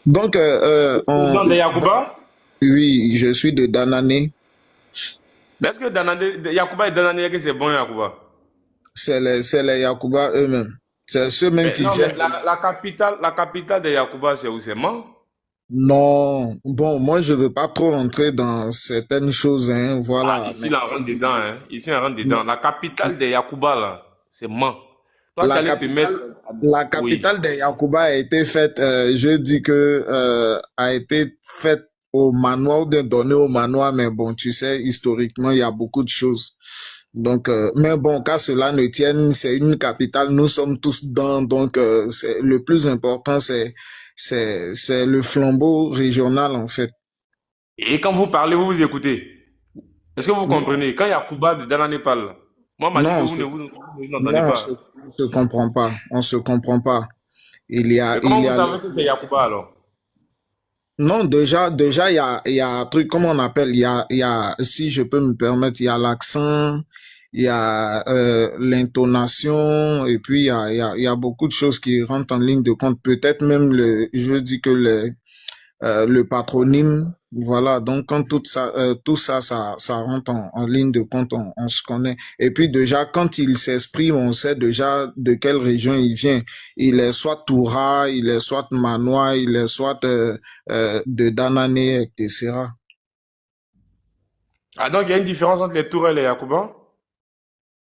Donc, Dans de Yacouba? Oui, je suis de Danané. Mais est-ce que Yacouba et Danané, que c'est bon Yacouba? C'est les Yacouba eux-mêmes. C'est ceux-mêmes qui viennent. La capitale de Yacouba, c'est où? C'est Man? Non, bon, moi je veux pas trop rentrer dans certaines choses, hein, voilà. Ici, on rentre dedans, hein. Ici, on rentre dedans. La capitale de Yacouba, là, c'est Man. Toi, la capitale de Yacouba a été faite, je dis que a été faite au manoir, donnée au manoir, mais bon, tu sais, historiquement, il y a beaucoup de choses. Donc, mais bon, qu'à cela ne tienne, c'est une capitale, nous sommes tous dedans, donc le plus important, c'est le flambeau régional, en fait. Et quand vous parlez, vous écoutez. Est-ce que vous comprenez? Quand Yacouba de Danané parle, moi, vous n'entendez pas. On se comprend pas. On se comprend pas. Comment vous savez que c'est Yacouba alors? Non, déjà, il y a un truc, comment on appelle, il y a, si je peux me permettre, il y a l'accent, il y a l'intonation, et puis il y a beaucoup de choses qui rentrent en ligne de compte. Peut-être même je dis que le patronyme, voilà. Donc quand tout ça rentre en ligne de compte, on se connaît. Et puis déjà, quand il s'exprime, on sait déjà de quelle région il vient. Il est soit Toura, il est soit Manois, il est soit de Danané, etc. Ah, donc il y a une différence entre les Toura et les Yacouba?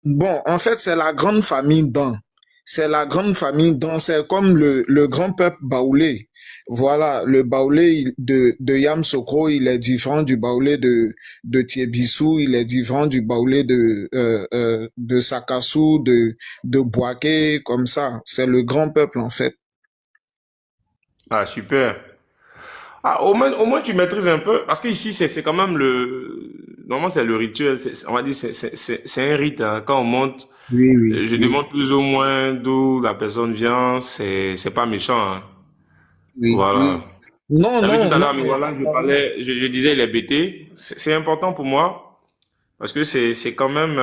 Bon, en fait, c'est la grande famille Dan. C'est la grande famille Dan. C'est comme le grand peuple baoulé. Voilà, le baoulé de Yamsokro, il est différent du baoulé de Tiebissou, il est différent du baoulé de Sakassou, de Boaké, comme ça. C'est le grand peuple, en fait. Ah, super. Ah, au moins tu maîtrises un peu, parce qu'ici, c'est quand même normalement, c'est le rituel, on va dire, c'est un rite, hein. Quand on monte, oui, je demande plus ou moins d'où la personne vient, c'est pas méchant, hein. Oui, voilà. Oui. Non, voilà, je disais les BT, c'est important pour moi, parce que c'est quand même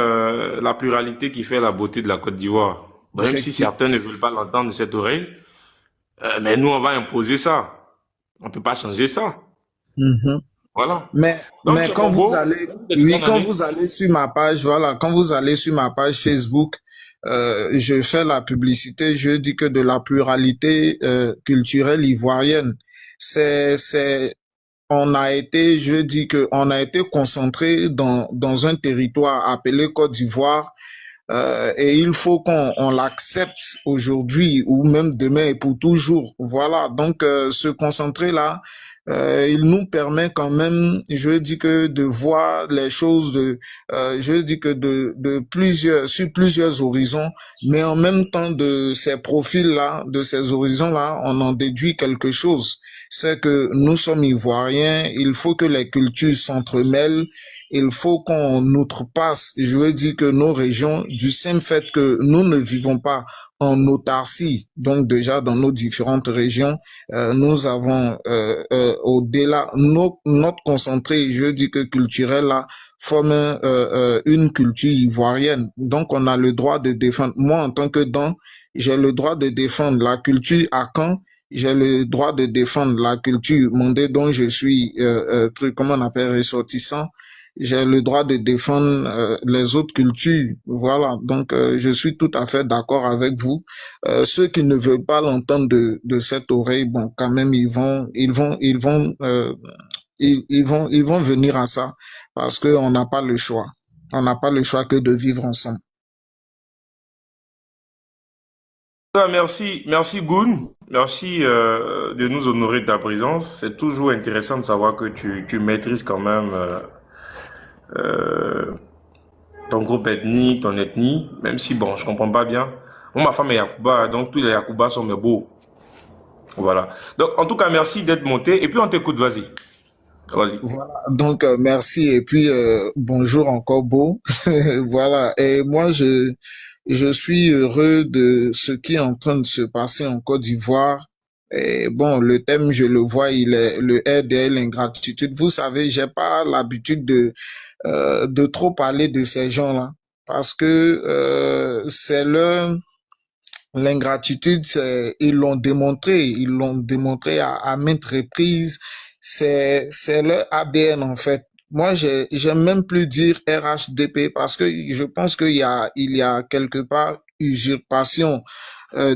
la pluralité qui fait la beauté de la Côte d'Ivoire. Même si certains ne veulent pas l'entendre de cette oreille, mais nous, on va imposer ça. On peut pas changer ça. Voilà. Mais quand vous allez sur ma page, voilà, quand vous allez sur ma page Facebook, je fais la publicité, je dis que de la pluralité culturelle ivoirienne. C'est, on a été, je dis que on a été concentré dans un territoire appelé Côte d'Ivoire et il faut qu'on l'accepte aujourd'hui ou même demain et pour toujours. Voilà, donc se concentrer là, il nous permet quand même, je dis que de voir les choses je dis que de plusieurs, sur plusieurs horizons, mais en même temps de ces profils-là, de ces horizons-là, on en déduit quelque chose. C'est que nous sommes Ivoiriens, il faut que les cultures s'entremêlent, il faut qu'on outrepasse, je veux dire que nos régions, du simple fait que nous ne vivons pas en autarcie, donc déjà dans nos différentes régions, nous avons au-delà, notre concentré, je dis que culturel là, forme une culture ivoirienne. Donc on a le droit de défendre, moi en tant que Dan, j'ai le droit de défendre la culture Akan, j'ai le droit de défendre la culture Mandé dont je suis, comment on appelle, ressortissant. J'ai le droit de défendre les autres cultures. Voilà, donc je suis tout à fait d'accord avec vous. Ceux qui ne veulent pas l'entendre de cette oreille, bon, quand même, ils vont venir à ça parce qu'on n'a pas le choix. On n'a pas le choix que de vivre ensemble. Merci Goun. Merci de nous honorer de ta présence. C'est toujours intéressant de savoir que tu maîtrises quand même euh, ton groupe ethnique, ton ethnie, même si bon, je comprends pas bien. Moi, ma femme est Yakuba, donc tous les Yakuba sont mes beaux. Voilà. Donc, en tout cas, merci d'être monté. Et puis, on t'écoute, vas-y. Vas-y. Voilà, donc merci et puis bonjour encore Beau. Voilà, et moi je suis heureux de ce qui est en train de se passer en Côte d'Ivoire. Et bon, le thème, je le vois, il est le RDL, l'ingratitude. Vous savez, j'ai pas l'habitude de trop parler de ces gens-là parce que c'est leur l'ingratitude, ils l'ont démontré à maintes reprises. C'est leur ADN en fait. Moi, j'aime même plus dire RHDP parce que je pense il y a quelque part usurpation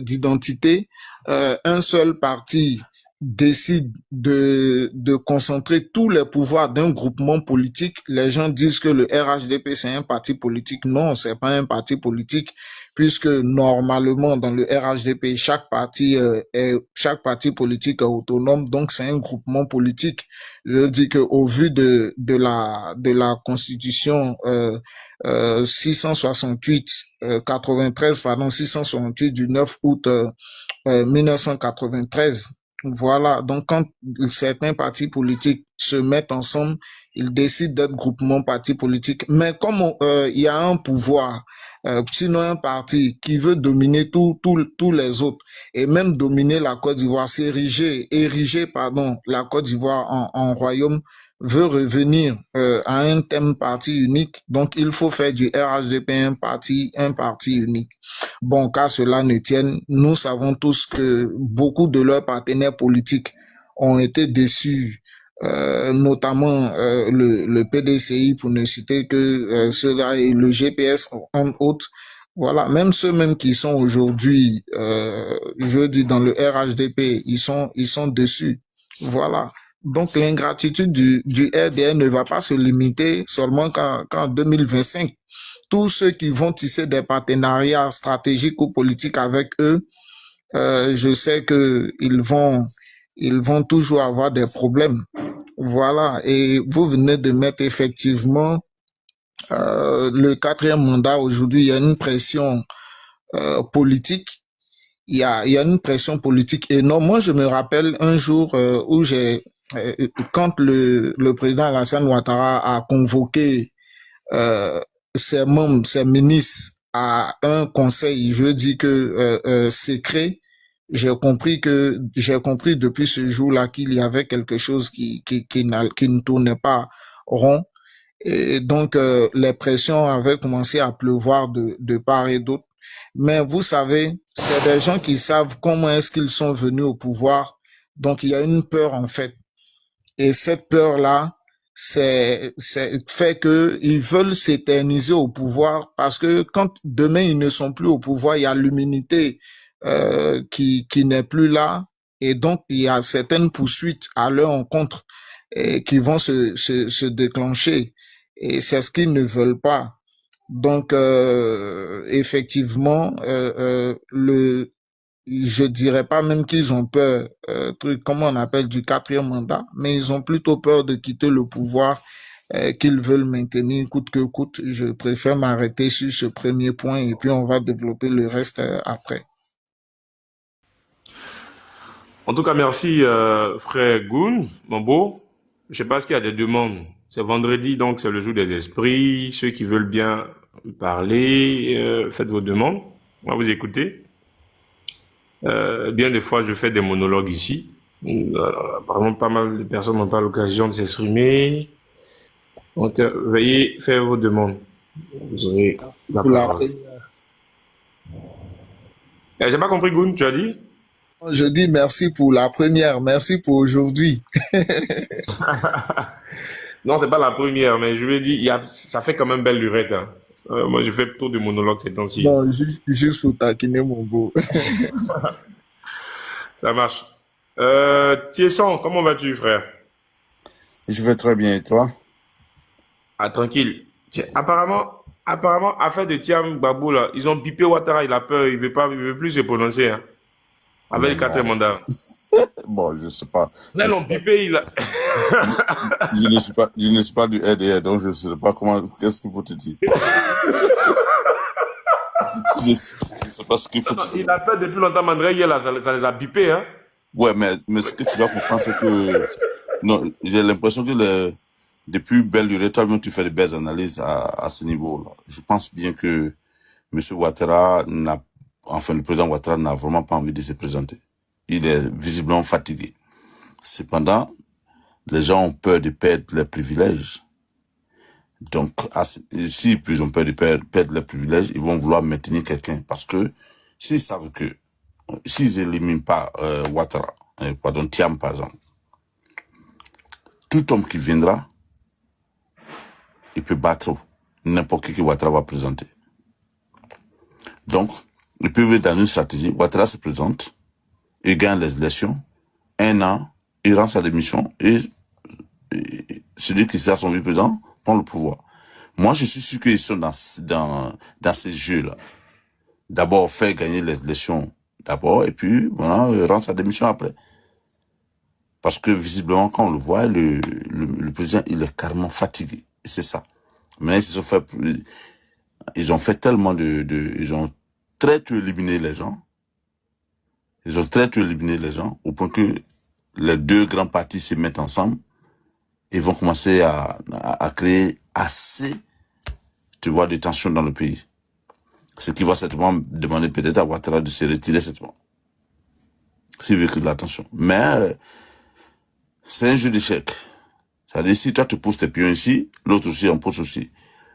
d'identité. Un seul parti décide de concentrer tous les pouvoirs d'un groupement politique. Les gens disent que le RHDP c'est un parti politique. Non, c'est pas un parti politique puisque normalement dans le RHDP chaque parti politique est autonome, donc c'est un groupement politique. Je dis que au vu de la Constitution 668 93 pardon 668 du 9 août 1993. Voilà, donc quand certains partis politiques se mettent ensemble, ils décident d'être groupement partis politiques. Mais comme il y a un pouvoir, sinon un parti qui veut dominer tous les autres et même dominer la Côte d'Ivoire, ériger la Côte d'Ivoire en royaume, veut revenir à un thème parti unique. Donc il faut faire du RHDP un parti unique. Bon, qu'à cela ne tienne, nous savons tous que beaucoup de leurs partenaires politiques ont été déçus, notamment le PDCI, pour ne citer que cela, et le GPS, en autres. Voilà, même ceux même qui sont aujourd'hui, je dis dans le RHDP, ils sont déçus. Voilà. Donc l'ingratitude du RDN ne va pas se limiter seulement qu'en 2025. Tous ceux qui vont tisser des partenariats stratégiques ou politiques avec eux, je sais que ils vont toujours avoir des problèmes. Voilà. Et vous venez de mettre effectivement le 4e mandat. Aujourd'hui, il y a une pression politique. Il y a une pression politique énorme. Moi, je me rappelle un jour où quand le président Alassane Ouattara a convoqué ses membres, ses ministres à un conseil, je dis que secret, j'ai compris depuis ce jour-là qu'il y avait quelque chose qui ne tournait pas rond. Et donc les pressions avaient commencé à pleuvoir de part et d'autre. Mais vous savez, c'est des gens qui savent comment est-ce qu'ils sont venus au pouvoir. Donc il y a une peur en fait. Et cette peur-là, fait que ils veulent s'éterniser au pouvoir parce que quand demain ils ne sont plus au pouvoir, il y a l'immunité qui n'est plus là et donc il y a certaines poursuites à leur encontre qui vont se déclencher et c'est ce qu'ils ne veulent pas. Donc effectivement je dirais pas même qu'ils ont peur, comment on appelle, du 4e mandat, mais ils ont plutôt peur de quitter le pouvoir qu'ils veulent maintenir coûte que coûte. Je préfère m'arrêter sur ce premier point et puis on va développer le reste après. En tout cas, merci, frère Goun, mon beau. Je sais pas qu'il y a des demandes. C'est vendredi, donc c'est le jour des esprits. Ceux qui veulent bien parler, faites vos demandes. On va vous écouter. Bien des fois, je fais des monologues ici. Apparemment, pas mal de personnes n'ont pas l'occasion de s'exprimer. Donc, veuillez faire vos demandes. Vous aurez la Pour la parole. première. J'ai pas compris, Goun, tu as dit? Je dis merci pour la première, merci pour aujourd'hui. Non, c'est pas la première, mais je veux dire, ça fait quand même belle lurette, hein. Moi, je fais plutôt de monologues ces temps-ci. Non, juste pour taquiner mon beau. Ça marche. Tiesson, comment vas-tu, frère? Je vais très bien, et toi? Ah, tranquille. Tiens, apparemment, affaire de Thiam Gbagbo, là, ils ont bipé Ouattara, il a peur, il veut plus se prononcer, hein, avec Mais le 4e bon, mandat. bon, je sais pas. Là, ils l'ont bipé, Je ne suis pas du RDR, donc je ne sais pas qu'est-ce qu'il faut te dire. Je sais pas ce qu'il faut Non, te dire. il a peur depuis longtemps, Mandré, hier, là, ça les a bipés, hein. Ouais, mais ce que tu dois comprendre, c'est que, non, j'ai l'impression que depuis belle durée, toi-même, tu fais de belles analyses à ce niveau-là. Je pense bien que M. Ouattara le président Ouattara n'a vraiment pas envie de se présenter. Il est visiblement fatigué. Cependant, les gens ont peur de perdre leurs privilèges. Donc, si ils ont peur de perdre leurs privilèges, ils vont vouloir maintenir quelqu'un. Parce que s'ils savent que, s'ils éliminent pas Ouattara, Thiam par exemple, tout homme qui viendra, il peut battre n'importe qui que Ouattara va présenter. Donc, ils peuvent être dans une stratégie. Ouattara se présente, il gagne les élections, 1 an, il rend sa démission et celui qui sert son vice-président prend le pouvoir. Moi, je suis sûr qu'ils sont dans ces jeux-là. D'abord, faire gagner les élections d'abord et puis, voilà, rendre sa démission après. Parce que visiblement, quand on le voit, le président, il est carrément fatigué. C'est ça. Mais ils ont fait tellement ils ont très tôt éliminé les gens. Ils ont très tôt éliminé les gens au point que les deux grands partis se mettent ensemble et vont commencer à créer assez, tu vois, de tensions dans le pays. Ce qui va certainement demander peut-être à Ouattara de se retirer certainement. S'il veut créer de la tension. Mais c'est un jeu d'échecs. C'est-à-dire, si toi tu pousses tes pions ici, l'autre aussi en pousse aussi.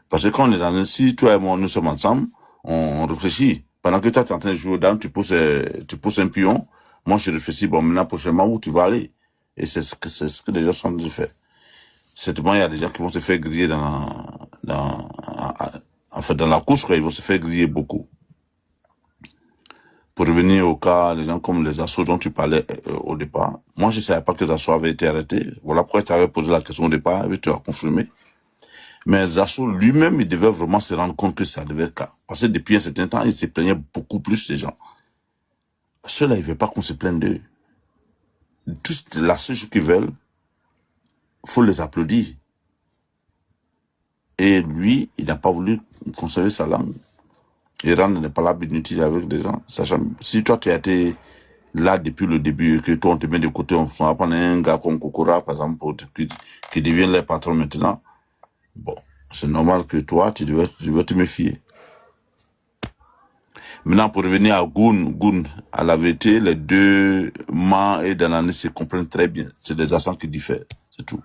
Parce que quand on est dans si toi et moi nous sommes ensemble, on réfléchit. Pendant que toi tu es en train de jouer aux dames, tu pousses un pion, moi je réfléchis, bon maintenant prochainement où tu vas aller. Et c'est ce que les gens sont en train de faire. Certainement, il y a des gens qui vont se faire griller dans la course, quoi, ils vont se faire griller beaucoup. Pour revenir au cas, les gens comme les assauts dont tu parlais au départ, moi je ne savais pas que les assauts avaient été arrêtés. Voilà pourquoi je t'avais posé la question au départ, et tu as confirmé. Mais Zasso lui-même, il devait vraiment se rendre compte que ça devait être le cas. Parce que depuis un certain temps, il se plaignait beaucoup plus des gens. Ceux-là, ils ne veulent pas qu'on se plaigne d'eux. La seule chose qu'ils veulent, faut les applaudir. Et lui, il n'a pas voulu conserver sa langue. Et rendre n'est pas là inutile avec des gens. Sachant, si toi, tu as été là depuis le début et que toi, on te met de côté, on va prendre un gars comme Kokora, par exemple, qui devient le patron maintenant. Bon, c'est normal que toi, tu devais te méfier. Maintenant, pour revenir à Goun, à la vérité, les deux Man et Danane se comprennent très bien. C'est des accents qui diffèrent, c'est tout.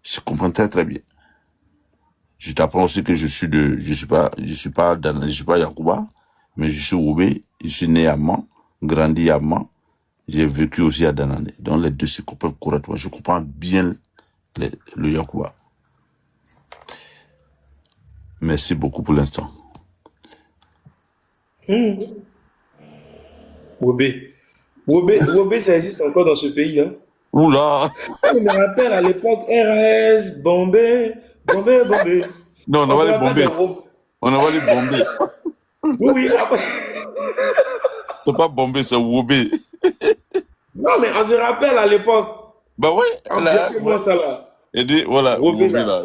Ils se comprennent très très bien. Je t'apprends aussi que je suis pas Yacouba, mais je suis Oubé, je suis né à Man, grandi à Man, j'ai vécu aussi à Danane. Donc les deux se comprennent correctement. Je comprends bien le Yacouba. Merci beaucoup pour l'instant. Wobé, ça existe encore dans ce pays, hein? Oula! Je me rappelle à l'époque, RAS, Bombay. Non, on On se va les rappelle de bomber. Wobé. On va les bomber. Oui, après. C'est pas bomber, c'est wobé. Non, mais on se rappelle à l'époque. Bah ouais, On là, disait comment ça là? et dit, voilà, Wobé wobé là. là.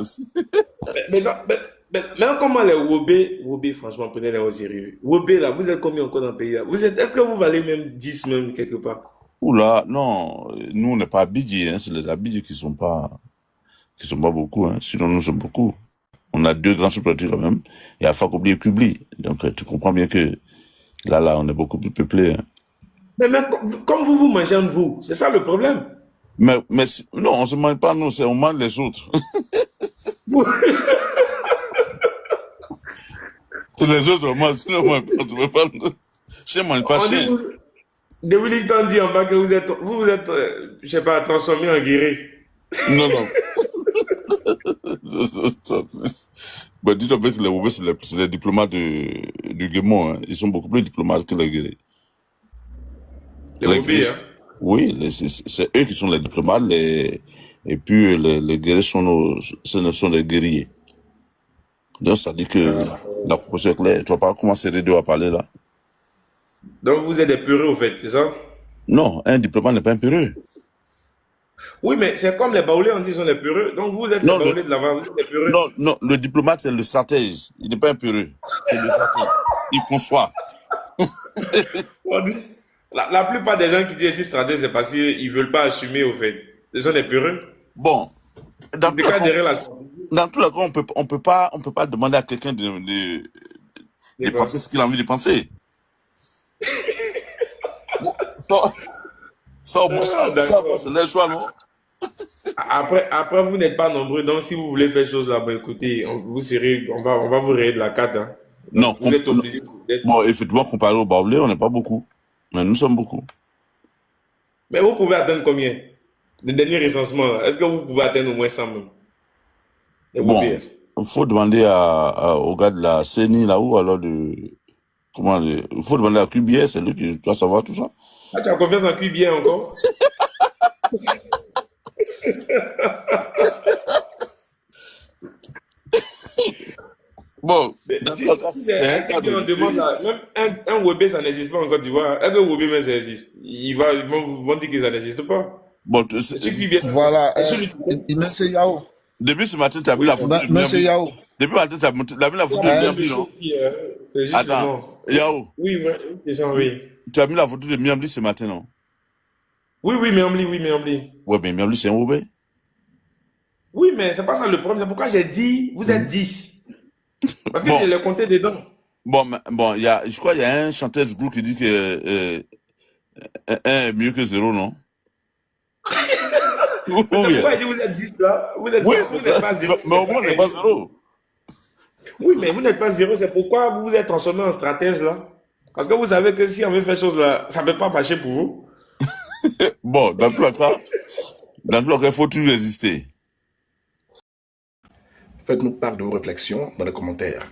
Mais comment les Wobé, franchement, prenez-les au sérieux. Wobé là, vous êtes combien encore dans le pays là? Est-ce que vous valez même 10 même quelque part? Oula, non, nous on n'est pas Abidji, hein, c'est les Abidji qui sont pas beaucoup, hein. Sinon nous sommes beaucoup. On a 2 grands sous-préfectures quand même. Il y a Fakobli et Kubli. Donc tu comprends bien que là, on est beaucoup plus peuplé, hein. Mais comme vous mangez entre vous, c'est ça le problème. Mais non, on se mange pas nous, on mange les autres. Vous- Les autres on mange, sinon on mange pas, tu veux pas. Si on mange pas On dit, chien. de Willington dit en bas que vous êtes, je sais pas, transformé en guéri. Non, non. Bah, dis-toi bien que les Wobé, c'est les diplomates du Guémon, hein. Ils sont beaucoup plus diplomates que les guéris. Les Les Wobé, guéris, hein. oui, c'est eux qui sont les diplomates, et puis les guéris sont les guerriers. Donc, ça dit que la proposition est claire. Tu vois pas comment ces deux à parler là? Donc vous êtes des peureux au fait, c'est ça? Non, un diplomate n'est pas un peureux. Oui, mais c'est comme les Baoulés, on dit qu'ils sont des peureux. Donc vous êtes les Non, Baoulés de l'avant, vous êtes des peureux. non, le diplomate, c'est le stratège. Il n'est pas un peureux. C'est le stratège. Il conçoit. On dit- La plupart des gens qui disent je suis stratège, c'est parce qu'ils veulent pas assumer au fait. Ce sont des peureux. Bon, dans Ils tous se cachent les derrière cas, la on peut pas demander à quelqu'un de penser ce qu'il a envie de penser. Non, c'est le choix, non? Après, vous n'êtes pas nombreux, donc si vous voulez faire chose là, bah, écoutez, on va vous rayer de la carte, hein. Non, Vous êtes obligés d'être. bon, effectivement, comparé au Baoulé, on n'est pas beaucoup. Mais nous sommes beaucoup. Mais vous pouvez atteindre combien? Le dernier recensement, là, est-ce que vous pouvez atteindre au moins 100 même? Les Bon, Wobé, hein. il faut demander au gars de la CENI là-haut, alors il faut demander à QBS, c'est lui qui doit savoir tout ça. Ah, tu as confiance en qui bien encore? Bon, Mais dans si, tout cas, si c'est un cas quelqu'un en demande, de... là, même un Wobé, ça n'existe pas en Côte d'Ivoire. Est-ce que Wobé, même ça existe? Ils vont dire que ça n'existe pas. Bon, Celui qui vient, Voilà, celui qui Monsieur Yao. depuis ce matin, tu as mis la photo de Monsieur Miambi. Yao. Depuis ce matin, tu as mis la photo de vient Miambi, non? c'est juste le nom. Attends, Yao, Oui, c'est ça, oui. tu as mis la photo de Miambi ce matin, non? Oui, mais Ambli. Ouais, mais Miambi, c'est un Wobé. Oui, mais c'est pas ça le problème. C'est pourquoi j'ai dit, vous êtes 10. Parce que Bon, je l'ai compté dedans. bon, je crois qu'il y a un chanteur du groupe qui dit que 1 est mieux que 0, non? Oui, Mais c'est pourquoi il dit vous êtes 10 là. Vous n'êtes pas 0. mais au moins, on n'est pas 0. Oui, mais vous n'êtes pas 0. C'est pourquoi vous vous êtes transformé en stratège là. Parce que vous savez que si on veut faire chose là, ça ne peut pas marcher pour vous. Bon, dans tous les cas, il faut toujours résister. Faites-nous part de vos réflexions dans les commentaires.